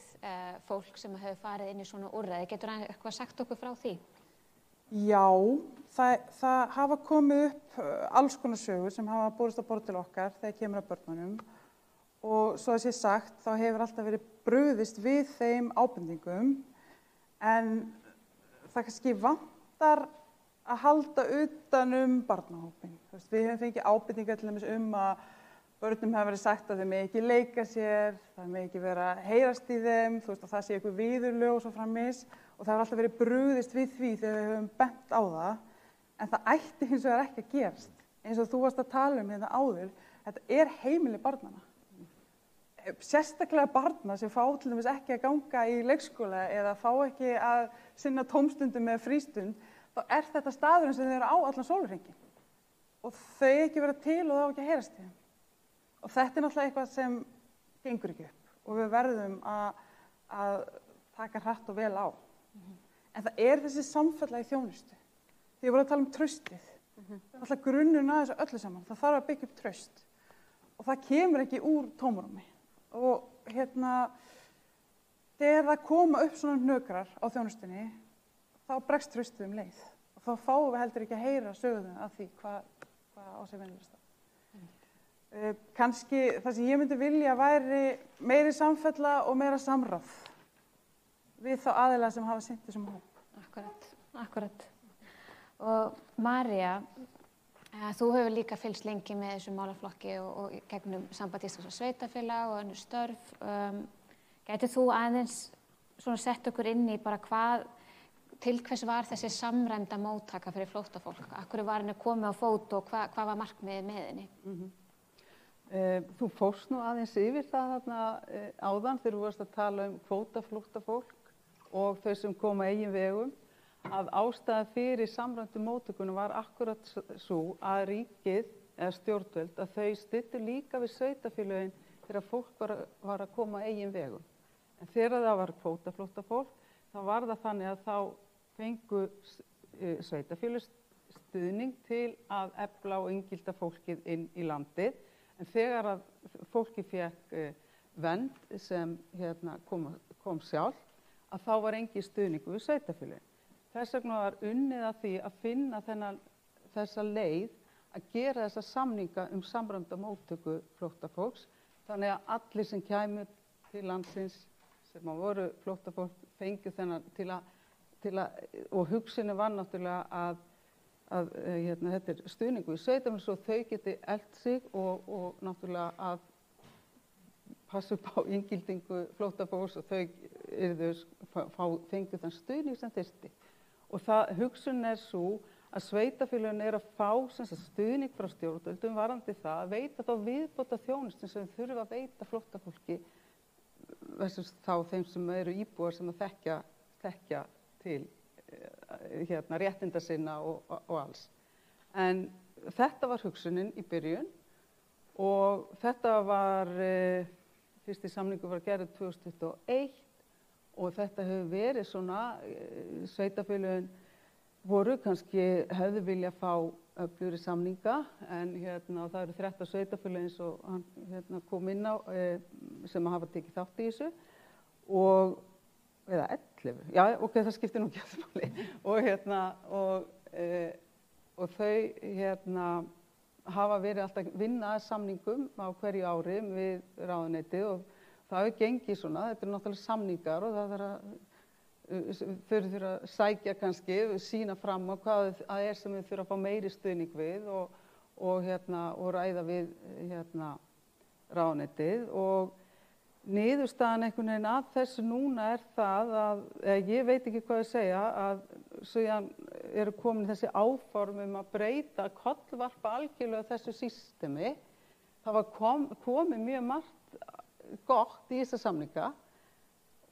S3: fólk sem hefur farið inn í svona úrræði. Getur þú eitthvað sagt okkur frá því?
S6: Já, það hafa komið upp alls konar sögur sem hafa borist á borð til okkar þegar kemur að börnunum. Og svo að sé sagt, þá hefur alltaf verið brugðist við þeim ábendingum en það kannski vantar að halda utan barnahópinn. Við höfum fengið ábendingar til dæmis að börnum hafa verið sagt að þau megi ekki leika sér, það megi ekki vera að heyrast í þeim, og það sé eitthvað viðurlög og svo framvegis og það hefur alltaf verið brugðist við því þegar við höfum bent á það en það ætti hins vegar ekki að gerast. Eins og þú varst að tala hérna áður, þetta heimili barnanna. Sérstaklega barna sem fá til dæmis ekki að ganga í leikskóla eða fá ekki að sinna tómstundum eða frístund, þá þetta staðurinn sem þau eru á allan sólarhringinn. Og þau ekki vera til og þá ekki að heyrast í þeim. Og þetta náttúrulega eitthvað sem gengur ekki upp og við verðum að taka hratt og vel á. En það þessi samfella í þjónustu. Því ég var að tala traustið. Það náttúrulega grunnurinn að þessu öllu saman. Það þarf að byggja upp traust. Og það kemur ekki úr tómarúmi. Og þegar það koma upp svona hnökrar á þjónustunni, þá bregst traustið leið. Og þá fáum við heldur ekki að heyra söguna af því hvað á sig venjulegast. Kannski það sem ég myndi vilja væri meiri samfella og meira samráð við þá aðila sem hafa sinnt þessum hóp.
S3: Akkurat. Og María, þú hefur líka fylgst lengi með þessum málaflokki og gegnum Samband Íslands og sveitarfélag og önnur störf. Gætir þú aðeins svona sett okkur inn í bara til hvers var þessi samræmda móttaka fyrir flóttafólk? Akkur var henni komið á fót og hvað var markmiðið með henni?
S6: Þú fórst nú aðeins yfir það þarna áðan þegar þú varst að tala kvótaflóttafólk og þau sem koma eigin vegum. Að ástæða fyrir samræmdu móttökunum var akkurat svo að ríkið eða stjórnvöld að þau styddu líka við sveitarfélögin þegar fólk var að koma eigin vegum. En þegar það var kvótaflóttafólk þá var það þannig að þá fengu sveitarfélög stuðning til að efla og inngilda fólkið inn í landið. En þegar að fólki fékk vernd sem kom sjálf að þá var engin stuðningur við sveitarfélögin. Þess vegna var unnið að því að finna þessa leið að gera þessa samninga samræmda móttöku flóttafólks þannig að allir sem kæmu til landsins sem voru flóttafólk fengu þennan og hugsunin var náttúrulega að þetta er stuðningu í sveitarfélögum svo þau geti elt sig og náttúrulega að passa upp á inngildingu flóttafólks og þau fengu þann stuðning sem þyrfti. Og hugsunin svo að sveitarfélögin að fá stuðning frá stjórnvöldum varðandi það að veita þá viðbóta þjónustu sem þau þurfa að veita flóttafólki versus þá þeim sem eru íbúar sem að þekkja til réttinda sinna og alls. En þetta var hugsunin í byrjun og þetta var, fyrsti samningur var gerður 2021 og þetta hefur verið svona, sveitarfélögin voru kannski hefðu vilja fá öflugri samninga en það eru 13 sveitarfélög eins og hann kom inn á sem hafa tekið þátt í þessu og eða 11, já, ok, það skiptir nú ekki að máli og þau hafa verið alltaf vinna að samningum á hverju ári við ráðuneytið og það hefur gengið svona, þetta eru náttúrulega samningar og það þau þurfa að sækja kannski, sýna fram á hvað það sem þau þurfa að fá meiri stuðning við og ræða við ráðuneytið og niðurstaðan einhvern veginn af þessu núna það að, ég veit ekki hvað að segja, að síðan eru komin þessi áform að breyta, kollvarpa algjörlega þessu systemi. Það var komið mjög margt gott í þessa samninga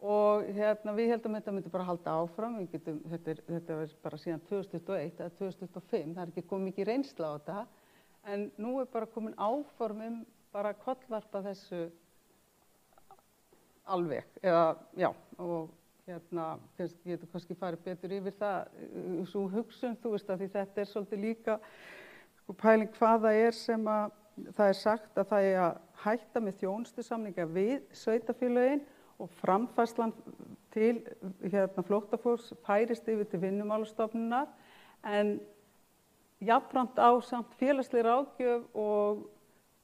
S6: og við heldum þetta myndi bara halda áfram, þetta var bara síðan 2021 eða 2025, það ekki komið mikið reynsla á þetta, en nú bara komin áform bara kollvarpa þessu alveg, eða, já, og getur kannski farið betur yfir það, svo hugsun, þú veist að því þetta svolítið líka pæling hvað það sem að það sagt að það að hætta með þjónustusamninga við sveitarfélögin og framfærslan til flóttafólks færist yfir til Vinnumálastofnunar, en jafnframt á samt félagsleg ráðgjöf og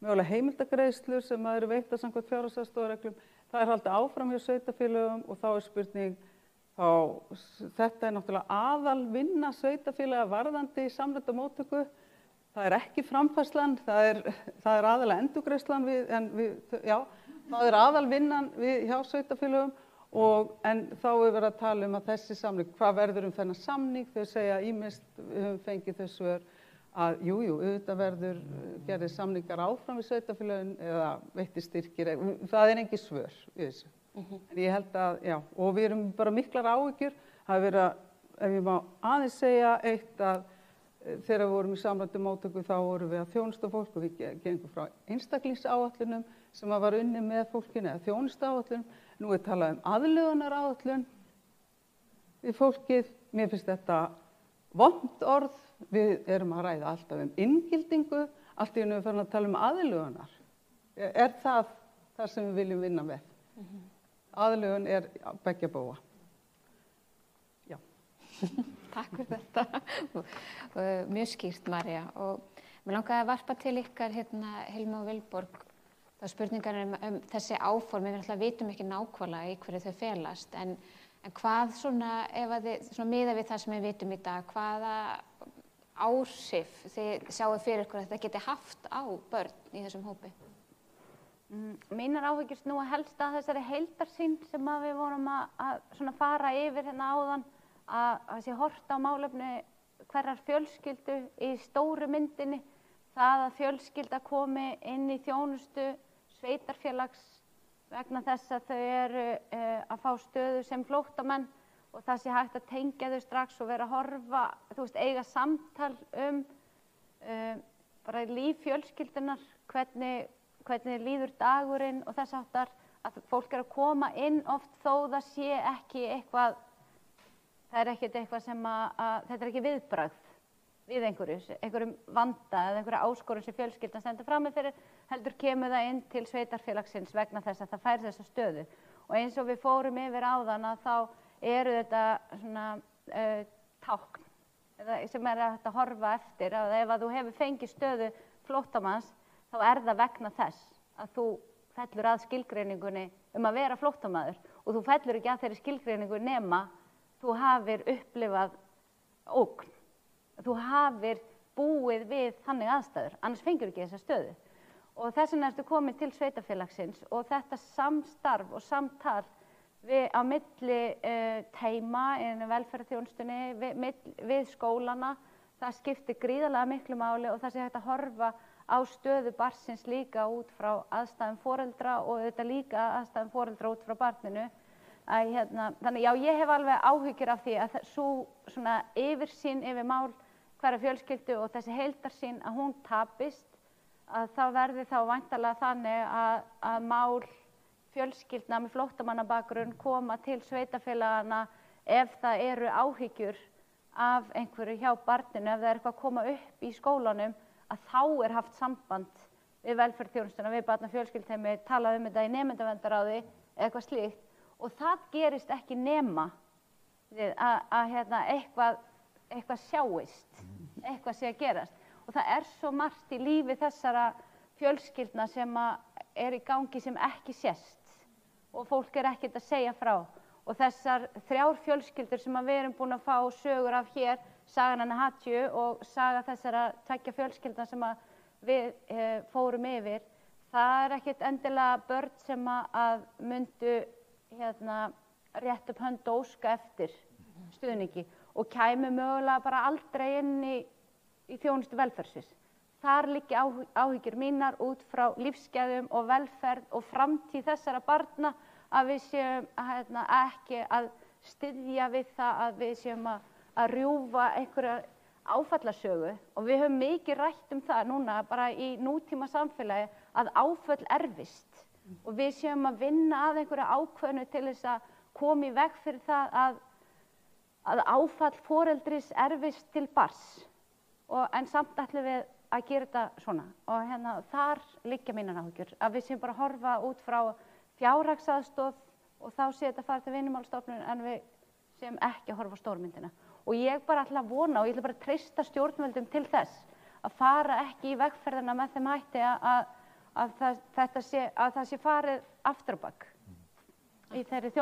S6: mögulega heimildagreiðslur sem eru veittar samkvæmt fjárhagsaðstoðarreglum. Það haldið áfram hjá sveitarfélögum og þá spurning, þetta náttúrulega aðalvinna sveitarfélaga varðandi samræmda móttöku. Það ekki framfærslan, það aðalega endurgreiðslan það aðalvinnan hjá sveitarfélögum en þá verið að tala að þessi samning, hvað verður þennan samning, þau segja ýmist við höfum fengið þau svör að jú, auðvitað verður gerðir samningar áfram við sveitarfélögin eða veitti styrkir, það engin svör við þessu. En ég held að, já, og við erum bara miklar áhyggjur, það hefur verið ef ég má aðeins segja eitt að þegar við vorum í samræmdu móttöku þá vorum við að þjónusta fólk og við gengum frá einstaklingsáætlunum sem var unnið með fólkinu eða þjónustuáætlunum, nú talað aðlögunaráætlun við fólkið, mér finnst þetta vont orð. Við erum að ræða alltaf inngildingu, allt í einu við farin að tala aðlögunar. Það sem við viljum vinna með? Aðlögun beggja bóa. Já.
S3: Takk fyrir þetta. Mjög skýrt, María. Og mér langaði að varpa til ykkar Hilma og Vilborg. Það spurningar þessi áform, við vitum ekki nákvæmlega í hverju þau felast, en hvað svona, ef þið miðað við það sem við vitum í dag, hvaða áhrif þið sjáið fyrir ykkur að þetta geti haft á börn í þessum hópi?
S4: Mínar áhyggjur snúa helst að þessari heildarsýn sem við vorum að fara yfir áðan, að sé horft á málefni hverrar fjölskyldu í stóru myndinni, það að fjölskylda komi inn í þjónustu sveitarfélags vegna þess að þau eru að fá stöðu sem flóttamenn og það sé hægt að tengja þau strax og vera að horfa, eiga samtal bara líf fjölskyldunar, hvernig líður dagurinn og þess áttar, að fólk að koma inn oft þó það sé ekki eitthvað, það ekkert eitthvað sem þetta ekki viðbragð við einhverjum vanda eða einhverja áskorun sem fjölskyldan stendur frammi fyrir, heldur kemur það inn til sveitarfélagsins vegna þess að það fær þessa stöðu. Og eins og við fórum yfir áðan að þá eru þetta svona tákn sem hægt að horfa eftir, að ef þú hefur fengið stöðu flóttamanns þá það vegna þess að fellur að skilgreiningunni að vera flóttamaður og þú fellur ekki að þeirri skilgreiningu nema þú hafir upplifað ógn. Þú hafir búið við þannig aðstæður, annars fengur ekki þessa stöðu. Og þess vegna ertu komin til sveitafélagsins og þetta samstarf og samtal á milli teima í velferðarþjónustunni, við skólana, það skiptir gríðarlega miklu máli og það sé hægt að horfa á stöðu barnsins líka út frá aðstæðum foreldra og þetta líka aðstæðum foreldra út frá barninu. Þannig já, ég hef alveg áhyggjur af því að sú svona yfirsýn yfir mál hverja fjölskyldu og þessi heildarsýn að hún tapist, að þá verði þá væntanlega þannig að mál fjölskyldna með flóttamannabakgrunn koma til sveitafélagana ef það eru áhyggjur af einhverju hjá barninu, ef það er eitthvað að koma upp í skólanum, að þá er haft samband við velferðarþjónustuna, við barna fjölskyldheimi, talað þetta í nemendaverndaráði eða eitthvað slíkt. Og það gerist ekki nema að eitthvað sjáist, eitthvað sé að gerast. Og það er svo margt í lífi þessara fjölskyldna sem er í gangi sem ekki sést og fólk er ekkert að segja frá. Og þessar 3 fjölskyldur sem við erum búin að fá sögur af hér, sagan hennar Hatju og saga þessara 2 fjölskyldna sem við fórum yfir, það er ekkert endilega börn sem að myndu rétt upp hönd og óska eftir stuðningi og kæmu mögulega bara aldrei inn í þjónustu velferðsins. Þar liggja áhyggjur mínar út frá lífsgæðum og velferð og framtíð þessara barna að við séum ekki að styðja við það að við séum að rjúfa einhverja áfallasögu og við höfum mikið rætt það núna bara í nútíma samfélagi að áföll erfist og við séum að vinna að einhverju ákveðnu til þess að koma í veg fyrir það að áfall foreldris erfist til barns en samt ætlum við að gera þetta svona og þar liggja mínar áhyggjur að við séum bara að horfa út frá fjárhagsaðstoð og þá sé þetta fara til Vinnumálastofnunar en við séum ekki að horfa á stórmyndina og ég bara ætla að vona og ég ætla bara að treysta stjórnvöldum til þess að fara ekki í vegferðina með þeim hætti að það sé farið aftur á bak í þeirri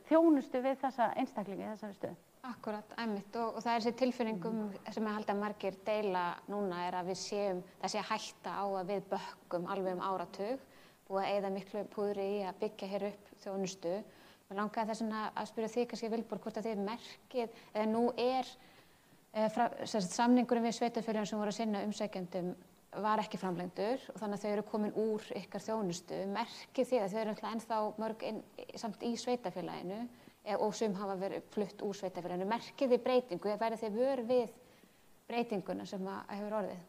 S4: þjónustu við þessa einstaklingi í þessari stöðu.
S3: Akkúrat, einmitt og það er þessi tilfinningum sem ég held að margir deila núna er að við séum, það sé hætta á að við bökkum alveg áratug, búið að eyða miklu púðri í að byggja hér upp þjónustu. Mér langaði þess að spyrja þig kannski Vilborg hvort að þið merkið, eða nú samningurinn við sveitarfélögin sem voru að sinna umsækjendum var ekki framlengdur og þannig að þau eru komin úr ykkar þjónustu. Merkið þið að þau eru ennþá mörg samt í sveitarfélaginu og sum hafa verið flutt úr sveitarfélaginu. Merkið þið breytingu eða verið þið vör við breytinguna sem hefur orðið?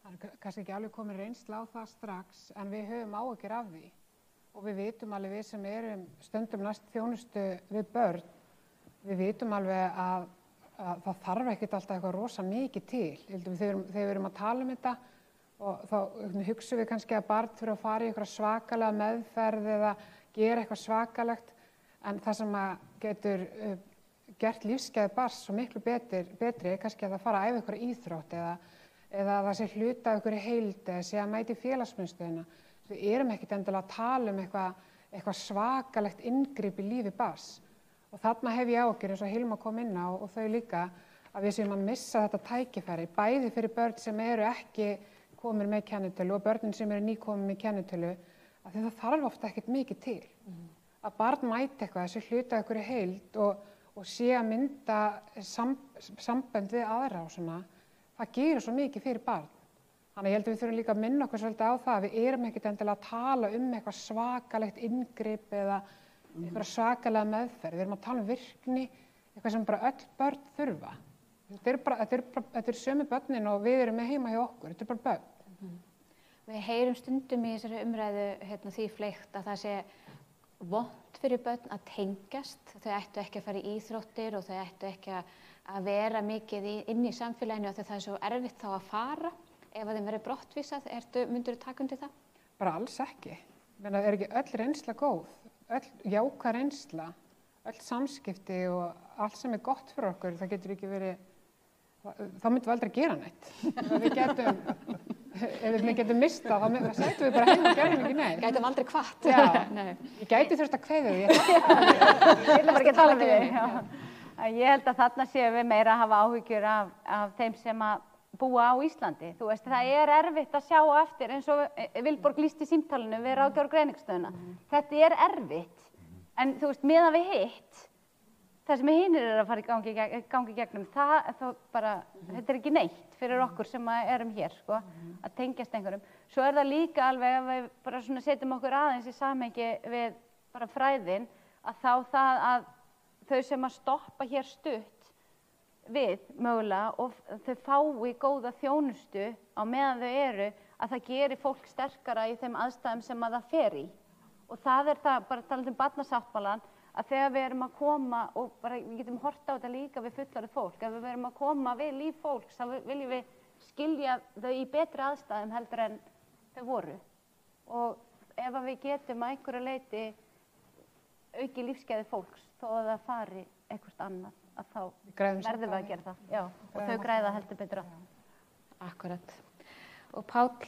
S5: Það er kannski ekki alveg komin reynsla á það strax en við höfum áhyggjur af því og við vitum alveg við sem erum stundum næst þjónustu við börn, við vitum alveg að það þarf ekkert alltaf eitthvað rosa mikið til. Þegar við erum að tala þetta og þá hugsum við kannski að barn þurfa að fara í eitthvað svakalega meðferð eða gera eitthvað svakalegt en það sem getur gert lífsgæði barns svo miklu betri kannski að það fara að æfa eitthvað íþrótt eða að það sé hluta af einhverju heild eða sé að mæti félagsmiðstöðina. Við erum ekkert endilega að tala eitthvað svakalegt inngrip í lífi barns og þarna hef ég áhyggjur eins og Hilma kom inn á og þau líka að við séum að missa þetta tækifæri bæði fyrir börn sem eru ekki komin með kennitölu og börnin sem eru nýkomin með kennitölu að það þarf ofta ekkert mikið til. Að barn mæti eitthvað, þessi hluta einhverju heild og sé að mynda sambönd við aðra og svona, það gerir svo mikið fyrir barn. Þannig ég held að við þurfum líka að minna okkur svolítið á það að við erum ekkert endilega að tala eitthvað svakalegt inngrip eða eitthvað svakalega meðferð. Við erum að tala virkni, eitthvað sem bara öll börn þurfa. Þetta er sömu börnin og við erum með heima hjá okkur, þetta er bara börn.
S3: Við heyrum stundum í þessari umræðu því fleygt að það sé vont fyrir börn að tengjast, þau ættu ekki að fara í íþróttir og þau ættu ekki að vera mikið inn í samfélaginu af því það er svo erfitt þá að fara ef að þeim verður brottvísað, myndirðu taka undir það?
S5: Bara alls ekki. Það er ekki öll reynsla góð, öll jákvæð reynsla, öll samskipti og allt sem er gott fyrir okkur, það getur ekki verið, þá myndum við aldrei gera neitt. Við getum ef við getum mista þá sætum við bara heim og gerum ekki neitt.
S3: Gætum aldrei hvatt.
S5: Já,
S3: Nei.
S5: ég gæti þurft að kveðja því.
S4: Ég ætla bara ekki að tala við þig. Ég held að þarna séum við meira að hafa áhyggjur af þeim sem að búa á Íslandi. Þú veist, það er erfitt að sjá eftir eins og Vilborg lýsti í símtalinu við Ráðgjafar- og greiningarstöðina. Þetta er erfitt, en þú veist, miðað við hitt, það sem hinir að fara í gangi gegnum, þetta er ekki neitt fyrir okkur sem erum hér, sko, að tengjast einhverjum. Svo er það líka alveg að við bara svona setjum okkur aðeins í samhengi við bara fræðin, að þá það að þau sem að stoppa hér stutt við mögulega og þau fái góða þjónustu á meðan þau eru, að það gerir fólk sterkara í þeim aðstæðum sem að það fer í. Og það er það, bara talandi barnasáttmálann, að þegar við erum að koma og bara við getum hort á þetta líka við fullorðið fólk, ef við erum að koma við líf fólks, þá viljum við skilja þau í betri aðstæðum heldur en þau voru. Og ef við getum að einhverju leyti auki lífsgæði fólks, þó að það fari eitthvað annað, að þá verðum við að gera það. Já, og þau græða heldur betur á.
S3: Akkurat. Og Páll,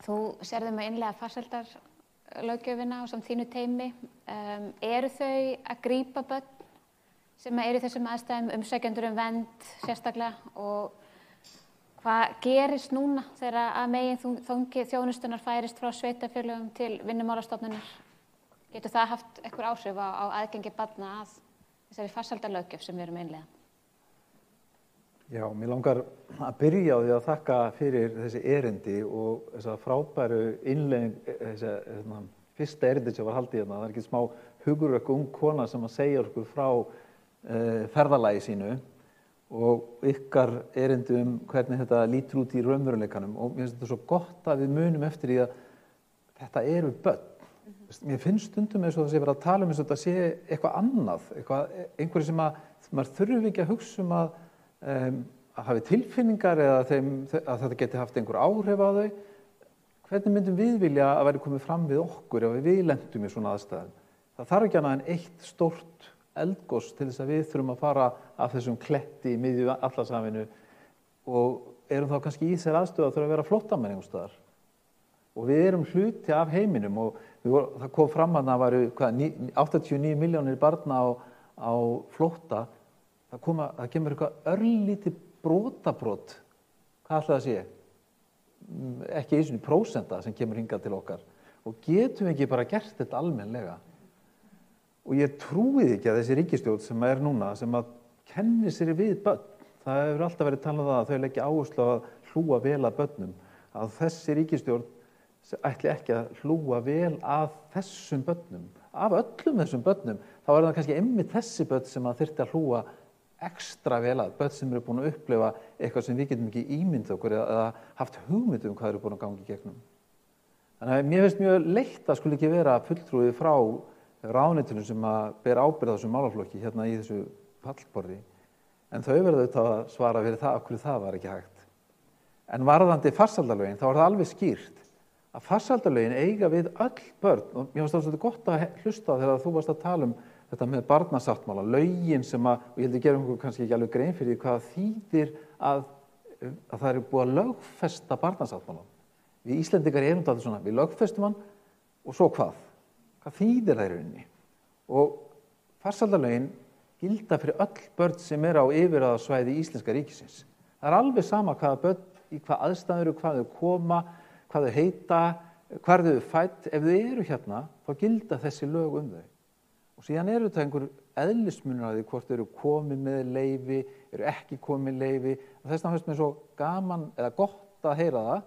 S3: þú sérðu að innleiða farsældarlöggjöfina og samt þínu teymi. Eru þau að grípa börn sem eru í þessum aðstæðum, umsækjendur vernd sérstaklega, og hvað gerist núna þegar að meginþungi þjónustunnar færist frá sveitarfélögum til Vinnumálastofnunar? Getur það haft einhver áhrif á aðgengi barna að þessari farsældarlöggjöf sem við erum að innleiða?
S7: Já, mér langar að byrja á því að þakka fyrir þessi erindi og þessa frábæru innleiðing, þessi fyrsta erindi sem var haldið hérna. Það er ekki smá hugurökk ung kona sem að segja okkur frá ferðalagi sínu og ykkar erindi hvernig þetta lítur út í raunveruleikanum, og mér finnst þetta svo gott að við munum eftir því að þetta eru börn. Mér finnst stundum eins og það sé verið að tala eins og þetta sé eitthvað annað, einhverju sem að maður þurfi ekki að hugsa að hafi tilfinningar eða að þetta geti haft einhver áhrif á þau. Hvernig myndum við vilja að væri komið fram við okkur ef við lentum í svona aðstæðum? Það þarf ekki annað en eitt stórt eldgos til þess að við þurfum að fara af þessum kletti í miðju Atlantshafinu og erum þá kannski í þessari aðstöðu að þurfa að vera flóttamenn einhvers staðar. Og við erum hluti af heiminum og það kom fram að það væru 89 milljónir barna á flótta. Það kemur eitthvað örlítið brotabrot, hvað ætli það sé? Ekki eins og prósenta sem kemur hingað til okkar. Og getum við ekki bara gert þetta almennlega? Og ég trúi ekki að þessi ríkisstjórn sem er núna, sem að kenni sér við börn, það hefur alltaf verið talað að þau leggja áherslu á að hlúa vel að börnum, að þessi ríkisstjórn ætli ekki að hlúa vel að þessum börnum. Af öllum þessum börnum, þá er það kannski einmitt þessi börn sem að þyrfti að hlúa ekstra vel að, börn sem eru búin að upplifa eitthvað sem við getum ekki ímyndað okkur eða haft hugmynd hvað eru búin að ganga í gegnum. Þannig að mér finnst mjög leitt að skuli ekki vera fulltrúi frá ráðuneytinu sem að ber ábyrgð á þessum málaflokki hérna í þessu pallborði, en þau verða auðvitað að svara fyrir það, af hverju það var ekki hægt. En varðandi farsældarlögin, þá er það alveg skýrt að farsældarlögin eiga við öll börn, og mér finnst það svolítið gott að hlusta þegar þú varst að tala þetta með barnasáttmála, lögin sem að, og ég held að gerum okkur kannski ekki alveg grein fyrir hvað þýðir að það eru búið að lögfesta barnasáttmálan. Við Íslendingar erum þetta svona, við lögfestum hann og svo hvað? Hvað þýðir það í rauninni? Og farsældarlögin gilda fyrir öll börn sem eru á yfirráðasvæði Íslenska ríkisins. Það er alveg sama hvaða börn, í hvað aðstæður, hvað þau koma, hvað þau heita, hvar þau fædd. Ef þau eru hérna, þá gilda þessi lög þau. Og síðan eru þetta einhver eðlismunur á því hvort þau eru komin með leyfi, eru ekki komin með leyfi. Og þess vegna finnst mér svo gaman eða gott að heyra það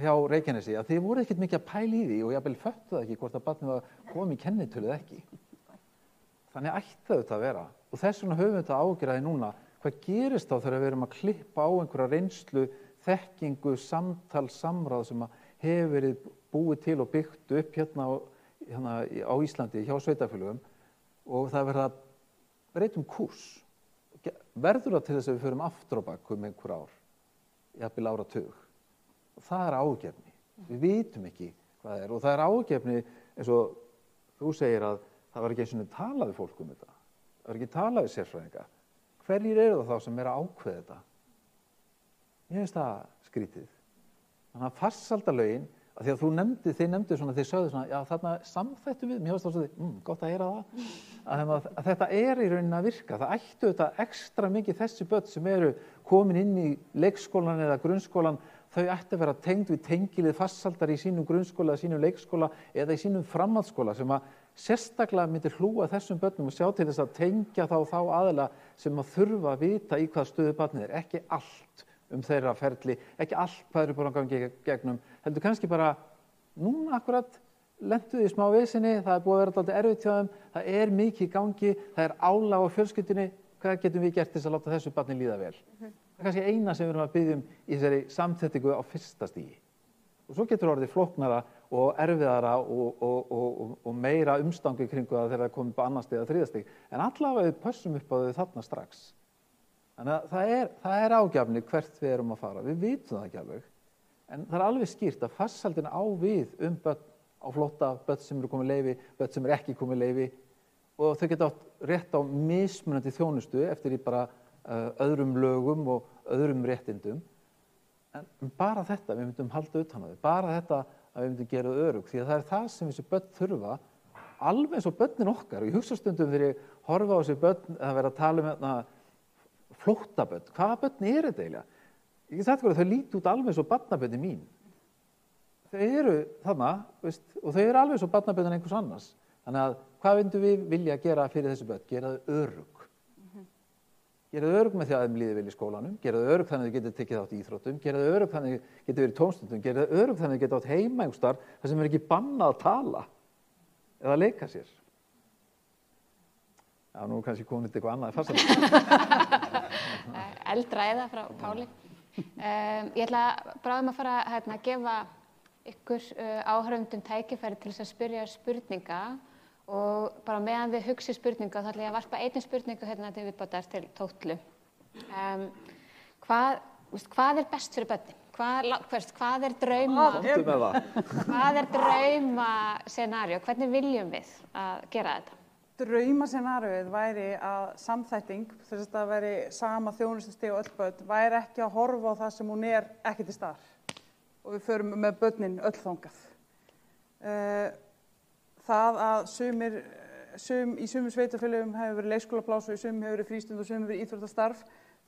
S7: hjá Reykjanesi að þið voru ekkert mikið að pæla í því og jafnvel föttu það ekki hvort að barnið var komið í kennitölu ekki. Þannig ætti þetta að vera. Og þess vegna höfum við þetta ágjörði núna. Hvað gerist þá þegar við erum að klippa á einhverja reynslu, þekkingu, samtal, samráð sem hefur verið búið til og byggt upp hérna á Íslandi hjá sveitarfélögum, og það verða að breyta kúrs. Verður það til þess að við förum aftur á bak einhver ár, jafnvel áratug. Og það er ágefni. Við vitum ekki hvað það er, og það er ágefni eins og þú segir að það var ekki eins og talað við fólk þetta. Það var ekki talað við sérfræðinga. Hverjir eru það þá sem er að ákveða þetta? Mér finnst það skrítið. Þannig að farsældarlögin, að því að þið nefndu svona, þið sögðu svona, já þarna samþættum við, mér finnst það svona, gott að heyra það, að þetta í rauninni að virka. Það ættu þetta ekstra mikið þessi börn sem eru komin inn í leikskólan eða grunnskólan, þau ættu að vera tengd við tengilið farsældar í sínum grunnskóla, sínum leikskóla eða í sínum framhaldsskóla sem að sérstaklega myndir hlúa þessum börnum og sjá til þess að tengja þá aðila sem að þurfa að vita í hvað stöðu barnið ekki allt þeirra ferli, ekki allt hvað eru búin að gangi gegnum, heldur kannski bara núna akkurat lentu í smá vesinni, það búið að vera dálítið erfitt hjá þeim, það mikið í gangi, það álag á fjölskyldunni, hvað getum við gert til að láta þessu barni líða vel? Það kannski eina sem við erum að biðja í þessari samþættingu á fyrsta stigi. Og svo getur orðið flóknara og erfiðara og meira umstangi kringu það þegar það komið på annað stig eða þriðja stig. En allavega við pössum upp á þau þarna strax. Þannig að það ágjafni hvert við erum að fara. Við vitum það ekki alveg. En það alveg skýrt að farsældin á við börn á flótta, börn sem eru komið leyfi, börn sem eru ekki komið leyfi og þau geta átt rétt á mismunandi þjónustu eftir í bara öðrum lögum og öðrum réttindum. En bara þetta, við myndum halda utan á þau, bara þetta að við myndum gera þau örugg, því að það það sem þessi börn þurfa, alveg eins og börnin okkar. Og ég hugsa stundum þegar ég horfa á þessi börn að vera að tala um flóttabörn, hvaða börn þetta eiginlega? Ég get sagt ykkur að þau líti út alveg eins og barnabörnin mín. Þau eru þarna, og þau eru alveg eins og barnabörnin einhvers annars. Þannig að hvað myndum við vilja gera fyrir þessi börn? Gera þau örugg. Gera þau örugg með því að þeim líði vel í skólanum, gera þau örugg þannig að þau geta tekið þátt í íþróttum, gera þau örugg þannig að þau geta verið í tómstundum, gera þau örugg þannig að þau geta átt heima einhvers staðar þar sem ekki bannað að tala eða leika sér. Já, nú kannski komið eitthvað annað farsældar.
S3: Eldræða frá Páli. Ég ætla bráðum að fara að gefa ykkur áhörfundum tækifæri til þess að spyrja spurninga og bara meðan þið hugsið spurninga þá ætla ég að varpa einni spurningu til viðbótar til Tótlu. Hvað best fyrir börnin? Hvað drauma scenaríó? Hvernig viljum við að gera þetta?
S6: Draumascenarióið væri að samþætting, þess að það væri sama þjónustustig og öll börn, væri ekki að horfa á það sem hún ekki til staðar og við förum með börnin öll þangað. Það að í sumum sveitarfélögum hefur verið leikskólapláss og í sumum hefur verið frístund og sumum hefur verið íþróttastarf,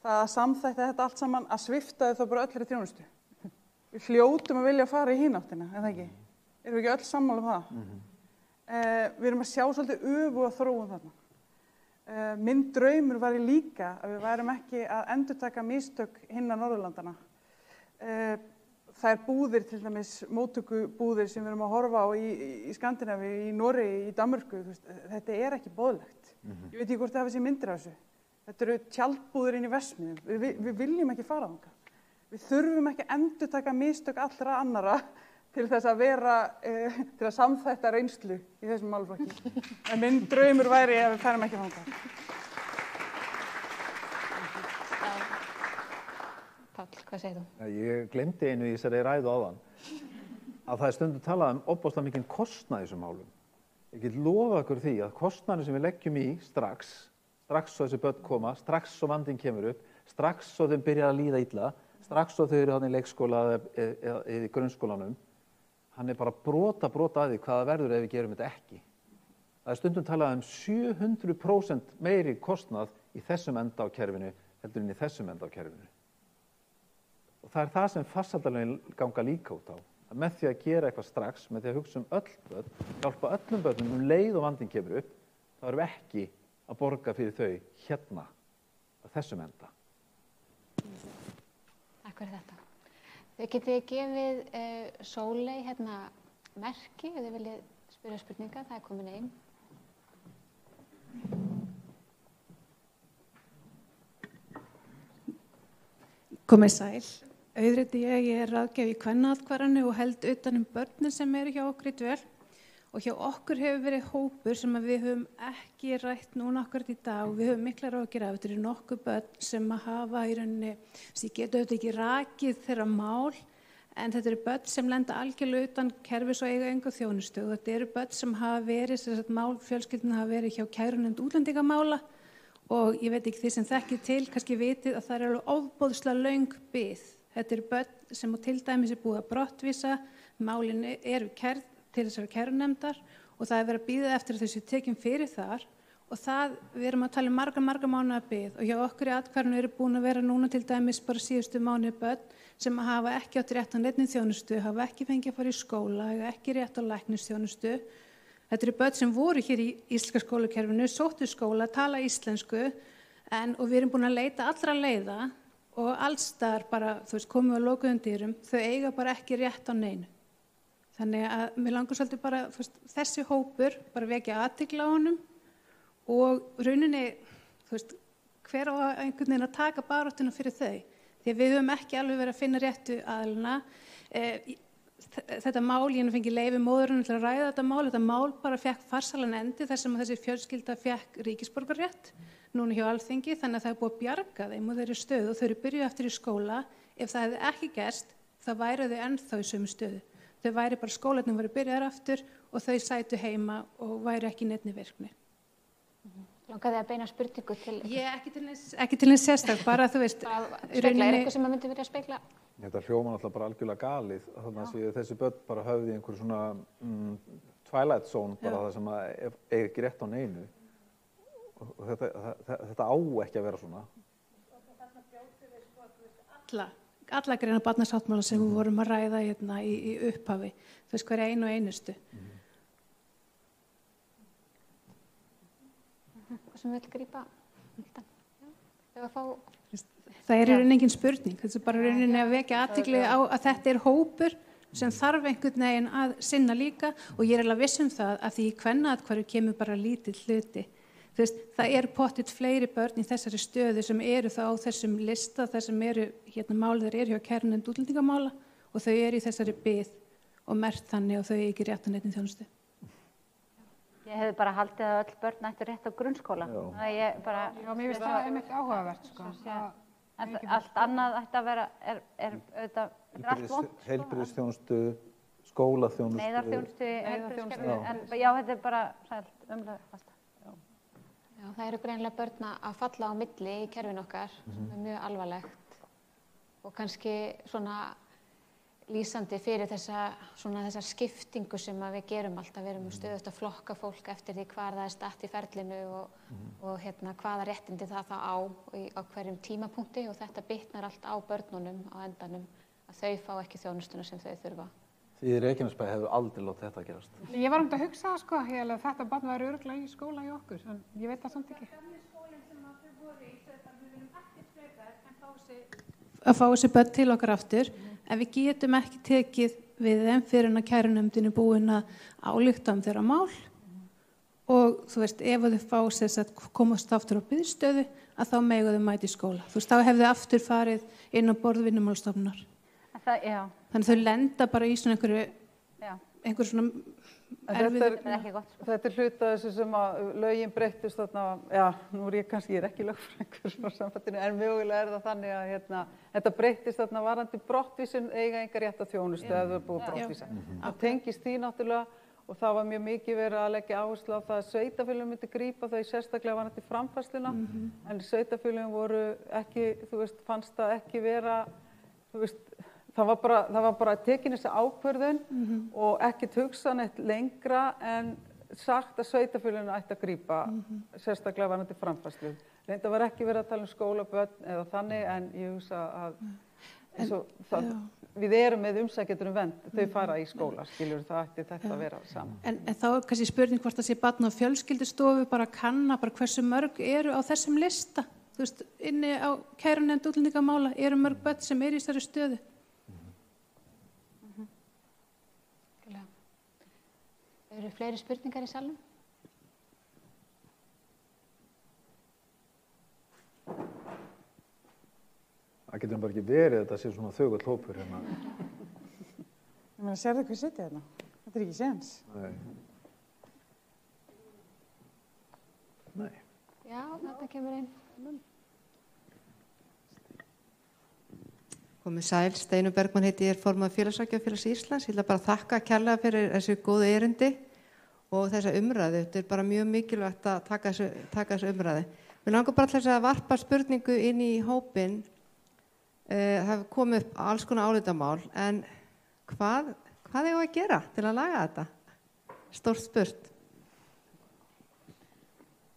S6: það að samþætta þetta allt saman, að svipta þau þá bara öllri þjónustu. Við hljótum að vilja fara í hináttina, en það ekki? Erum við ekki öll sammála um það? Við erum að sjá svolítið öfuga þróun þarna. Minn draumur væri líka að við værum ekki að endurtaka mistök hinna Norðurlandana. Það búðir, til dæmis móttökubúðir sem við erum að horfa á í Skandinavíu, í Noregi, í Danmörku, þetta ekki boðlegt. Ég veit ekki hvort það hafi séð myndir af þessu. Þetta eru tjaldbúðir inn í verksmiðjum. Við viljum ekki fara þangað. Við þurfum ekki að endurtaka mistök allra annarra til þess að til að samþætta reynslu í þessum málaflokki. En minn draumur væri að við færum ekki þangað.
S3: Páll, hvað segir þú?
S7: Ég glemdi einu í þessari ræðu áðan að það stundum talað ofboðslega mikinn kostnað í þessum málum. Ég get lofa ykkur því að kostnaðurinn sem við leggjum í strax svo þessi börn koma, strax svo vandinn kemur upp, strax svo þeim byrjar að líða illa, strax svo þau eru þarna í leikskóla eða í grunnskólanum, hann bara brota að því hvaða verður ef við gerum þetta ekki. Það stundum talað 700% meiri kostnað í þessum enda á kerfinu heldur en í þessum enda á kerfinu. Og það það sem farsældarlögin ganga líka út á. Að með því að gera eitthvað strax, með því að hugsa öll börn, hjálpa öllum börnum leið og vandinn kemur upp, þá erum við ekki að borga fyrir þau hérna á þessum enda.
S3: Takk fyrir þetta. Þau getið gefið Sóley merki ef þið viljið spyrja spurninga, það komin ein.
S8: Komið sæl. Auðvitað ég ráðgjafi í kvennaathvarfinu og held utan börnin sem eru hjá okkur í dvöl. Og hjá okkur hefur verið hópur sem við höfum ekki rætt núna akkurat í dag og við höfum miklar áhyggjur af. Þetta eru nokkuð börn sem hafa í rauninni, ég get auðvitað ekki rakið þeirra mál, en þetta eru börn sem lenda algjörlega utan kerfis og eiga enga þjónustu. Þetta eru börn sem hafa verið, mál fjölskylduna hafa verið hjá kærunefnd útlendingamála og ég veit ekki þið sem þekkið til, kannski vitið að það er alveg ofboðslega löng bið Þetta eru börn sem til dæmis búið að brottvísa, málin eru kærð til þessar kærunefndar og það verið að bíða eftir að þessu tekin fyrir þar og það, við erum að tala marga mánuða bið og hjá okkur í atkvæðinu eru búin að vera núna til dæmis bara síðustu mánuði börn sem hafa ekki átt rétt á neinni þjónustu, hafa ekki fengið að fara í skóla, hafa ekki rétt á læknisþjónustu. Þetta eru börn sem voru hér í íslenska skólakerfinu, sóttu skóla, tala íslensku og við erum búin að leita allra leiða og allsstaðar bara, komum við að lokuðum dyrum, þau eiga bara ekki rétt á neinu. Þannig að mér langar svolítið bara, þessi hópur, bara vekja athygli á honum og rauninni, hver á einhvern veginn að taka baráttuna fyrir þau. Því að við höfum ekki alveg verið að finna réttu aðilina. Þetta mál, ég fengi leyfi móðurinn til að ræða þetta mál bara fekk farsalan endi þar sem þessi fjölskylda fekk ríkisborgarrétt núna hjá Alþingi, þannig að það er búið að bjarga þeim og þeirri stöðu og þau eru byrjuð eftir í skóla. Ef það hefði ekki gerst, þá væru þau ennþá í sömu stöðu. Þau væri bara skólarnir væri byrjaðar aftur og þau sætu heima og væri ekki í neinni virkni.
S3: Langaði að beina spurningu til...
S8: Ég ekki til eins sérstak, bara
S3: Spegla, er eitthvað sem að myndi vilja spegla?
S7: Þetta hljóma náttúrulega bara algjörlega galið, þannig að þessi börn bara höfði einhver svona twilight zone, bara það sem eiga ekki rétt á neinu. Og þetta á ekki að vera svona.
S8: Alla greina barnasáttmála sem við vorum að ræða hérna í upphafi, hver einu og einustu.
S3: Sem við viljum grípa
S8: það er í rauninni engin spurning, þetta er bara í rauninni að vekja athygli á að þetta er hópur sem þarf einhvern veginn að sinna líka og ég er alveg viss það að því í kvennaatkvæði kemur bara lítill hluti. Það eru pottitt fleiri börn í þessari stöðu sem eru þá á þessum lista, þar sem eru mál þeir eru hjá kærunefnd útlendingamála og þau eru í þessari bið og merkt þannig og þau ekki rétt á neinni þjónustu.
S4: Ég hefði bara haldið að öll börn ættu rétt á grunnskóla.
S5: Já, mér finnst það einmitt áhugavert, sko.
S4: Allt annað ætti að vera, er auðvitað, þetta er allt vont.
S7: Heilbrigðisþjónustu, skólaþjónustu.
S4: Neyðarþjónustu, heilbrigðiskerfi, en já, þetta er bara sælt umlega alltaf.
S3: Já, það eru greinilega börn að falla á milli í kerfinu okkar, sem er mjög alvarlegt og kannski svona lýsandi fyrir þessa skiptingu sem við gerum alltaf, við erum stöðugt að flokka fólk eftir því hvar það er statt í ferlinu og hvaða réttindi það á hverjum tímapunkti og þetta bitnar allt á börnunum á endanum að þau fá ekki þjónustuna sem þau þurfa.
S7: Þið í Reykjanesbæ hefðu aldrei látið þetta gerast.
S5: Ég var að hugsa það, sko, ég held að þetta barn var örugglega í skóla í okkur, en ég veit það samt ekki.
S8: Skólinn sem þau voru í, við viljum ekki frekar en fá þessi börn til okkar aftur, en við getum ekki tekið við þeim fyrir að kærunefndin er búin að álykta þeirra mál og ef þau fá að komast aftur á biðstöðu að þá mega þau mæta í skóla. Þá hefðu aftur farið inn á borð Vinnumálastofnunar. Þannig þau lenda bara í svona einhverju svona
S6: Þetta er hluta þessu sem að lögin breyttust þarna, nú er ég ekki lögfræðingur frá sambandinu, en mögulega það þannig að þetta breyttist þarna varðandi brottvísun eiga enga rétt á þjónustu ef það er búið brottvísa. Það tengist því náttúrulega og það var mjög mikið verið að leggja áherslu á það að sveitarfélögum myndi grípa þau sérstaklega varðandi framfærsluna, en sveitarfélögum voru ekki, fannst það ekki vera, það var bara tekin þessi ákvörðun og ekkert hugsa neitt lengra en sagt að sveitarfélögin ætti að grípa sérstaklega varðandi framfærslu. Reynda var ekki verið að tala skólabörn eða þannig en ég hugsa að við erum með umsækjendur vernd, þau fara í skóla, skilur það ætti þetta að vera saman.
S8: En þá er kannski spurning hvort það sé barn á fjölskyldustofu bara að kanna hversu mörg eru á þessum lista. Inni á kærunefnd útlendingamála eru mörg börn sem eru í þessari stöðu.
S3: Eru fleiri spurningar í salnum?
S7: Það getur bara ekki verið þetta sé svona þögull hópur hérna.
S6: Ég meina, sérðu hvað sitja hérna? Þetta er ekki séns.
S7: Nei.
S3: Já, þetta kemur inn.
S9: Komið sæl, Steinunn Bergmann heiti ég, formaður Félagsráðgjafafélags Íslands. Ég ætla bara að þakka kærlega fyrir þessu góðu erindi og þessa umræðu. Þetta er bara mjög mikilvægt að taka þessu umræðu. Mér langar bara til þess að varpa spurningu inn í hópinn. Það kom upp alls konar álitamál, en hvað eigum við að gera til að laga þetta? Stórt spurt.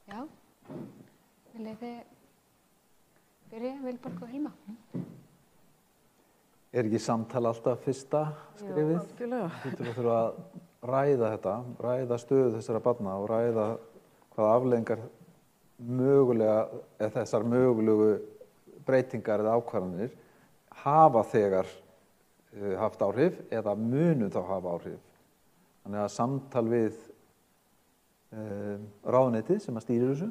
S3: Já, viljið þið byrja, Vilborg og Hilma?
S7: Ekki samtala alltaf fyrsta skrifið?
S6: Algjörlega.
S7: Þú þurfa að ræða þetta, ræða stöðu þessara barna og ræða hvaða afleiðingar þessar mögulegu breytingar eða ákvarðanir hafa þegar haft áhrif eða munu þá hafa áhrif. Þannig að samtal við ráðuneytið sem að stýrir þessu,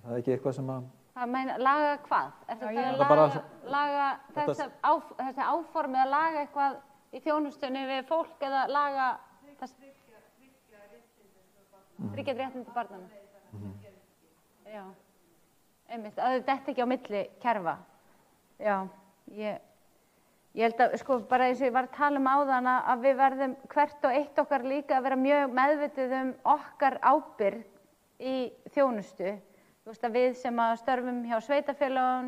S7: það er ekki eitthvað sem að...
S4: Það meina, laga hvað? Er þetta laga þessi áformi að laga eitthvað í þjónustunni við fólk eða laga tryggja réttindi barnanna? Já, einmitt, að þetta ekki á milli kerfa. Já, ég held að, sko, bara eins og ég var að tala áðan að við verðum hvert og eitt okkar líka að vera mjög meðvituð okkar ábyrgð í þjónustu. Þú veist að við sem að störfum hjá sveitarfélögum,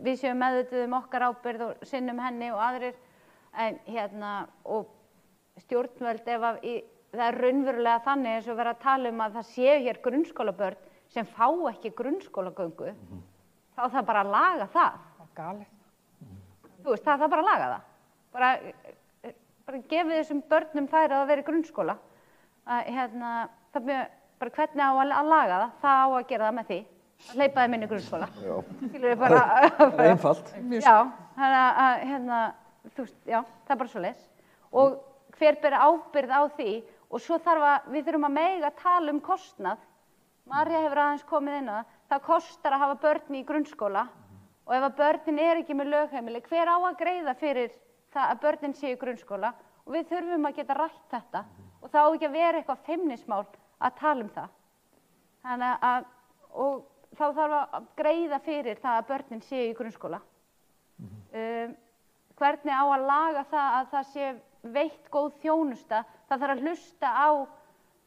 S4: við séum meðvituð okkar ábyrgð og sinnum henni og aðrir, en og stjórnvöld ef að það er raunverulega þannig eins og vera að tala að það séu hér grunnskólabörn sem fá ekki grunnskólagöngu, þá það bara að laga það.
S5: Það er galið.
S3: Þú veist, það bara að laga það. Bara gefið þessum börnum færi að vera í grunnskóla. Það bara hvernig á að laga það, það á að gera það með því. Að hleypa þeim inn í grunnskóla.
S7: Já.
S3: Það
S7: er einfalt.
S3: Já, þannig að, þú veist, já, það er bara svoleiðis. Og hver ber ábyrgð á því, og svo við þurfum að mega tala kostnað. Marja hefur aðeins komið inn á það kostar að hafa börn í grunnskóla og ef að börnin ekki með lögheimili, hver á að greiða fyrir það að börnin séu í grunnskóla og við þurfum að geta rætt þetta og það á ekki að vera eitthvað feimnismál að tala það. Þannig að, og þá þarf að greiða fyrir það að börnin séu í grunnskóla. Hvernig á að laga það að það sé veitt góð þjónusta, það þarf að hlusta á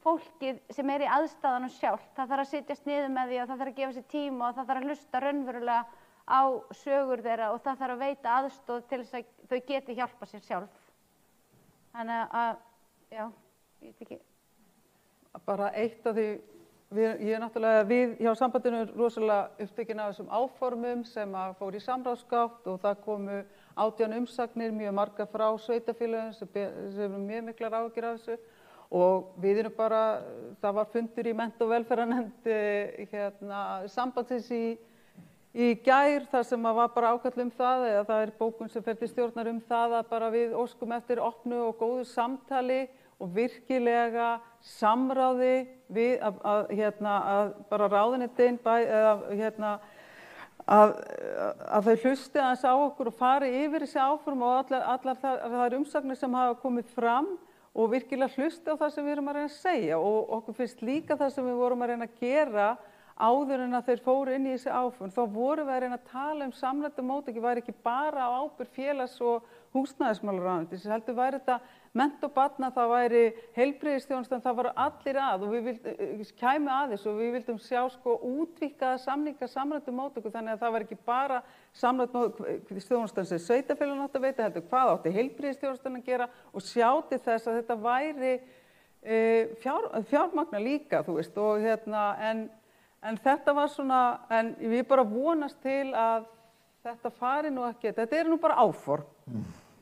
S3: fólkið sem í aðstæðanum sjálf, það þarf að sitjast niður með því og það þarf að gefa sér tíma og það þarf að hlusta raunverulega á sögur þeirra og það þarf að veita aðstoð til þess að þau geti hjálpa sér sjálf. Þannig að, já, ég veit ekki.
S6: Bara eitt af því, ég náttúrulega, við hjá sambandinu rosalega upptekin af þessum áformum sem að fór í samráðsgátt og það komu 18 umsagnir, mjög margar frá sveitarfélögum sem eru mjög miklar áhyggjur af þessu. Og við erum bara, það var fundur í mennt- og velferðarnefnd sambandsins í gær þar sem var bara ákall það, eða það er bókun sem fer til stjórnar það að bara við óskum eftir opnu og góðu samtali og virkilega samráði við að bara ráðuneytin að þau hlusti aðeins á okkur og fari yfir þessi áform og allar þær umsagnir sem hafa komið fram og virkilega hlusta á það sem við erum að reyna að segja og okkur finnst líka það sem við vorum að reyna að gera áður en að þeir fóru inn í þessi áform. Þá vorum við að reyna að tala samrædda móttöku, væri ekki bara á ábyrgð félags- og húsnæðismálaráðuneytisins, heldur væri þetta mennt og barna, það væri heilbrigðisþjónustan, það voru allir að og við kæmi að þessu og við vildum sjá útvíkkaða samninga samræddu móttöku þannig að það var ekki bara samrædd þjónustan sem sveitarfélögin átti að veita, heldur hvað átti heilbrigðisþjónustan að gera og sjá til þess að þetta væri fjármagna líka, þú veist, og en þetta var svona, en við bara vonast til að þetta fari nú ekki, þetta nú bara áform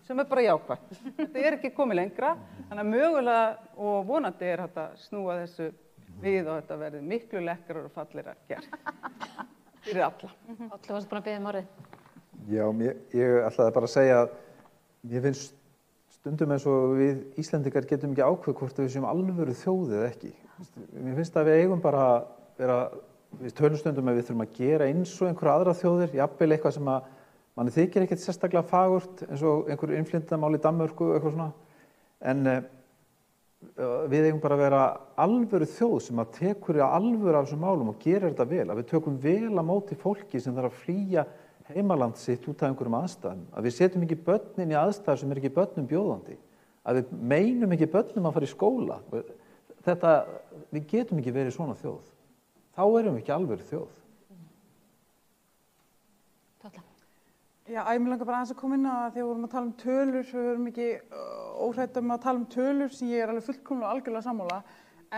S6: sem bara jákvætt. Þetta ekki komið lengra, þannig að mögulega og vonandi hægt að snúa þessu við og þetta verði miklu lekkrar og fallegra gert fyrir alla.
S3: Átli, varstu búin að biðja orðið?
S7: Já, ég ætlaði bara að segja að mér finnst stundum eins og við Íslendingar getum ekki ákveð hvort við séum alvöru þjóð eða ekki. Mér finnst að við eigum bara við tölum stundum að við þurfum að gera eins og einhverja aðra þjóðir, jafnvel eitthvað sem að manni þykir ekkert sérstaklega fagurt eins og einhver innflytjendamál í Danmörku eitthvað svona, en við eigum bara að vera alvöru þjóð sem að tekur í alvöru af þessum málum og gerir þetta vel, að við tökum vel á móti fólki sem þarf að flýja heimaland sitt út af einhverjum aðstæðum, að við setjum ekki börnin í aðstæður sem ekki börnum bjóðandi, að við meinum ekki börnum að fara í skóla. Við getum ekki verið svona þjóð. Þá erum við ekki alvöru þjóð.
S6: Já, mig langar bara aðeins að koma inn á það þegar við vorum að tala um tölur, við vorum ekki óhrædd að tala um tölur sem ég alveg fullkomlega og algjörlega sammála,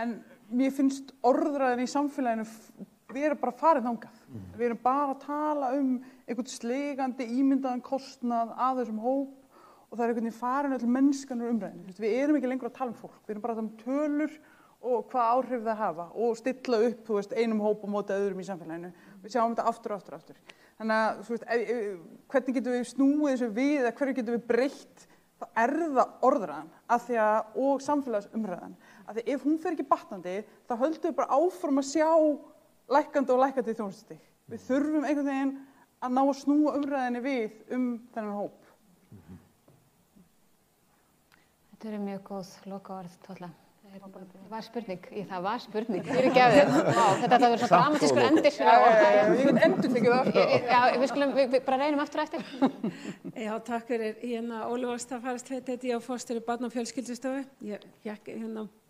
S6: en mér finnst orðræðin í samfélaginu vera bara farið þangað. Við erum bara að tala um einhvern sligandi ímyndaðan kostnað að þessum hóp og það einhvern veginn farin öll mennskan úr umræðinu. Við erum ekki lengur að tala um fólk, við erum bara að tala um tölur og hvað áhrif það hafa og stilla upp, einum hóp á móti öðrum í samfélaginu. Við sjáum þetta aftur. Þannig að, hvernig getum við snúið þessu við eða hverju getum við breytt, þá það orðræðan og samfélagsumræðan. Af því ef hún fer ekki batnandi, þá höldum við bara áfram að sjá lækkandi þjónustustig. Við þurfum einhvern veginn að ná að snúa umræðinni við þennan hóp.
S3: Þetta eru mjög góð lokaorð, Tólla. Það var spurning. Það var spurning. Fyrirgefðu. Þetta verður svo dramatískur endir.
S6: Ég get endurtekið það.
S3: Já, við bara reynum aftur eftir.
S8: Já, takk fyrir. Óli Valstafærist heiti ég á fóstri Barna- og fjölskyldustofu. Ég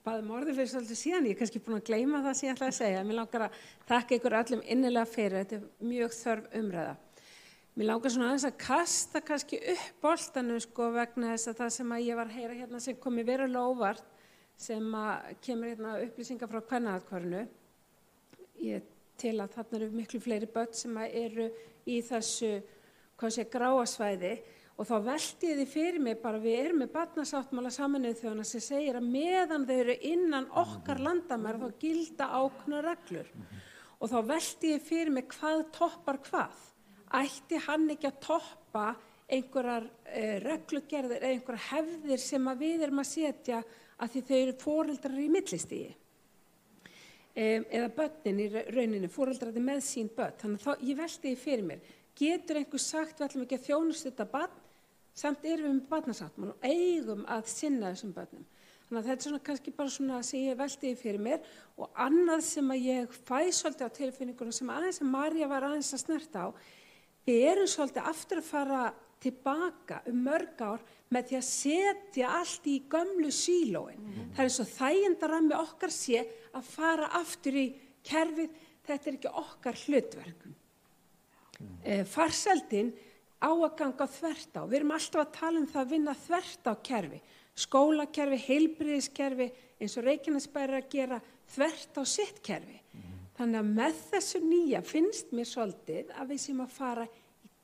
S8: baði orði fyrir svolítið síðan. Ég er kannski búin að gleyma það sem ég ætlaði að segja. Mér langar að þakka ykkur öllum innilega fyrir. Þetta er mjög þörf umræða. Mér langar svona aðeins að kasta kannski upp boltanum vegna þess að það sem ég var að heyra hérna sem komi verulega óvart sem kemur hérna upplýsingar frá Kvennaathvarfinu. Ég tel að þarna eru miklu fleiri börn sem eru í þessu gráa svæði og þá velti ég því fyrir mig bara við erum með barnasáttmála Sameinuðu þjóðanna sem segir að meðan þau eru innan okkar landamæra þá gilda ákveðnar reglur og þá velti ég fyrir mig hvað toppar hvað. Ætti hann ekki að toppa einhverjar reglugerðir eða einhverjar hefðir sem við erum að setja að því þau eru foreldrar í millistígi eða börnin í rauninni, foreldrarnir með sín börn. Þannig að ég velti því fyrir mér, getur einhver sagt við ætlum ekki að þjónusta þetta barn, samt erum við með barnasáttmála og eigum að sinna þessum börnum. Þannig að þetta er svona kannski bara svona sem ég velti því fyrir mér og annað sem að ég fæ svolítið á tilfinningunum sem aðeins sem Marja var aðeins að snerta á, við erum svolítið aftur að fara tilbaka mörg ár með því að setja allt í gömlu sílóin. Það er svo þægindarammi okkar sé að fara aftur í kerfið, þetta er ekki okkar hlutverk. Farseldin á að ganga þvert á. Við erum alltaf að tala það að vinna þvert á kerfi. Skólakerfi, heilbrigðiskerfi, eins og Reykjanesbær að gera þvert á sitt kerfi. Þannig að með þessu nýja finnst mér svolítið að við séum að fara í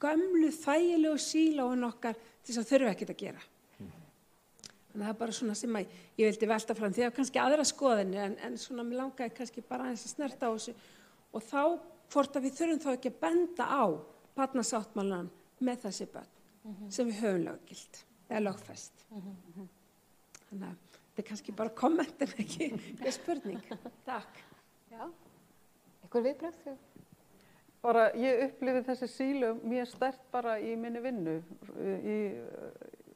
S8: gömlu þægilegu sílóin okkar til þess að þurfa ekkert að gera. Þannig að það er bara svona sem ég vildi velta fram. Því að kannski aðra skoðinni en svona mér langaði kannski bara aðeins að snerta á þessu og þá hvort að við þurfum þá ekki að benda á barnasáttmálann með þessi börn sem við höfum löggilt eða lögfest. Þannig að þetta er kannski bara kommentin ekki spurning. Takk.
S3: Já. Ykkur viðbrögð?
S6: Bara ég upplifði þessi sílu mjög sterkt bara í minni vinnu,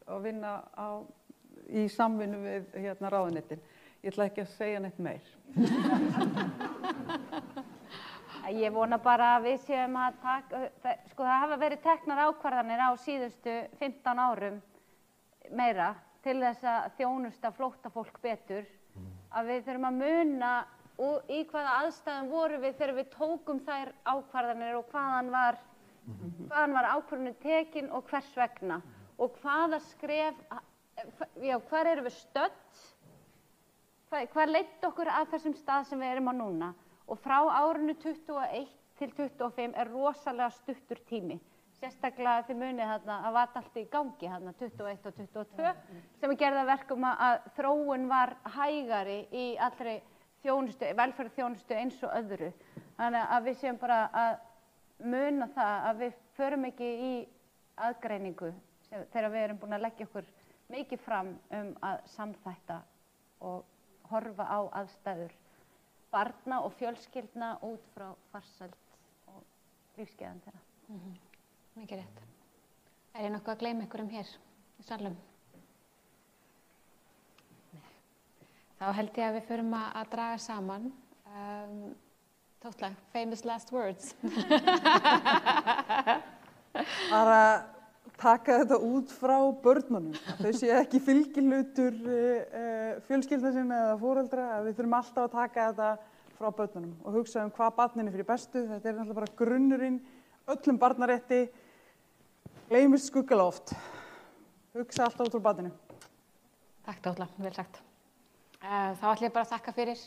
S6: að vinna í samvinnu við ráðuneytin. Ég ætla ekki að segja neitt meir.
S4: Ég vona bara að við séum að taka, það hafa verið teknar ákvarðanir á síðustu 15 árum meira til þess að þjónusta flóttafólk betur, að við þurfum að muna og í hvaða aðstæðum vorum við þegar við tókum þær ákvarðanir og hvaðan var ákvörðunin tekin og hvers vegna og hvaða skref, hvar erum við stödd, hvað leiddi okkur að þessum stað sem við erum á núna og frá árinu 21 til 25 er rosalega stuttur tími. Sérstaklega þið munið þarna að var allt í gangi þarna 21 og 22 sem gerði að verkum að þróun var hægari í allri þjónustu, velferðarþjónustu eins og öðru. Þannig að við séum bara að muna það að við förum ekki í aðgreiningu þegar við erum búin að leggja okkur mikið fram að samþætta og horfa á aðstæður barna og fjölskyldna út frá farsæld og lífsgæðan þeirra.
S3: Mikið rétt. Er ég nokkuð að gleyma ykkurum hér í salnum? Þá held ég að við förum að draga saman. Tóttla, famous last words.
S6: Bara taka þetta út frá börnunum. Þau séu ekki fylgihlutur fjölskyldna sinna eða foreldra. Við þurfum alltaf að taka þetta frá börnunum og hugsa hvað barninu fyrir bestu. Þetta er náttúrulega bara grunnurinn öllum barnarétti. Gleymist skuggaloft. Hugsa alltaf út úr batinu.
S3: Takk Dóla, vel sagt. Þá ætlum ég bara að þakka fyrir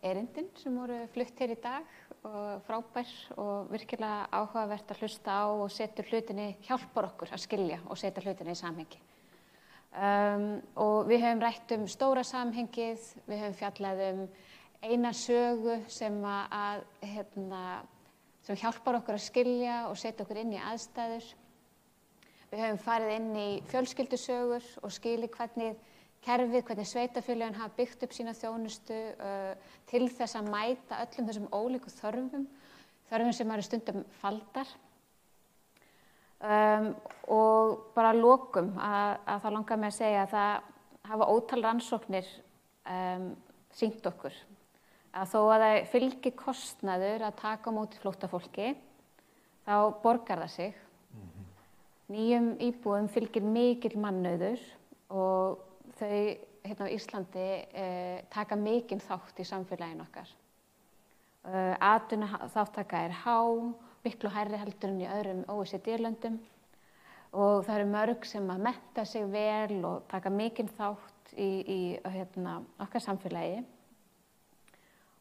S3: erindin sem voru flutt hér í dag og frábær og virkilega áhugavert að hlusta á og setja hlutinni, hjálpar okkur að skilja og setja hlutinni í samhengi. Og við höfum rætt stóra samhengið, við höfum fjallað eina sögu sem sem hjálpar okkur að skilja og setja okkur inn í aðstæður. Við höfum farið inn í fjölskyldusögur og skilið hvernig sveitarfélögin hafa byggt upp sína þjónustu til þess að mæta öllum þessum ólíku þörfum sem eru stundum faldar. Og bara að lokum að það langar mig að segja að það hafa ótal rannsóknir sýnt okkur að þó að það fylgi kostnaður að taka á móti flóttafólki, þá borgar það sig. Nýjum íbúum fylgir mikill mannauður og þau á Íslandi taka mikinn þátt í samfélaginu okkar. Atvinnuþátttaka há, miklu hærri heldur en í öðrum OECD-löndum og það eru mörg sem að mennta sig vel og taka mikinn þátt í okkar samfélagi.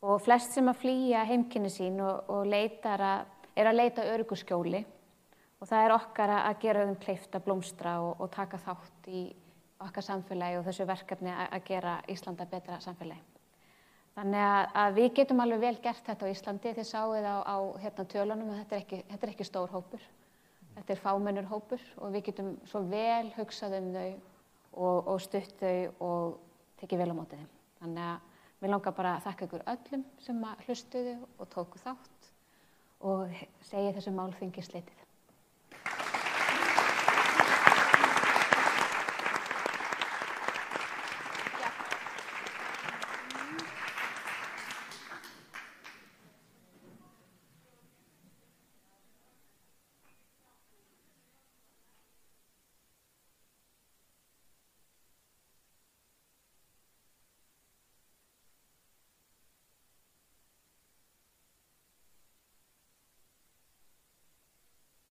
S3: Og flest sem að flýja heimkynni sín og er að leita öruggu skjóli og það er okkar að gera þeim kleift að blómstra og taka þátt í okkar samfélagi og þessu verkefni að gera Íslanda betra samfélagi. Þannig að við getum alveg vel gert þetta á Íslandi. Þið sáuð á tölunum að þetta er ekki stór hópur. Þetta er fámennur hópur og við getum svo vel hugsað þau og stutt þau og tekið vel á móti þeim. Þannig að mér langar bara að þakka ykkur öllum sem hlustuðu og tóku þátt og segi þessu málþingi slitið.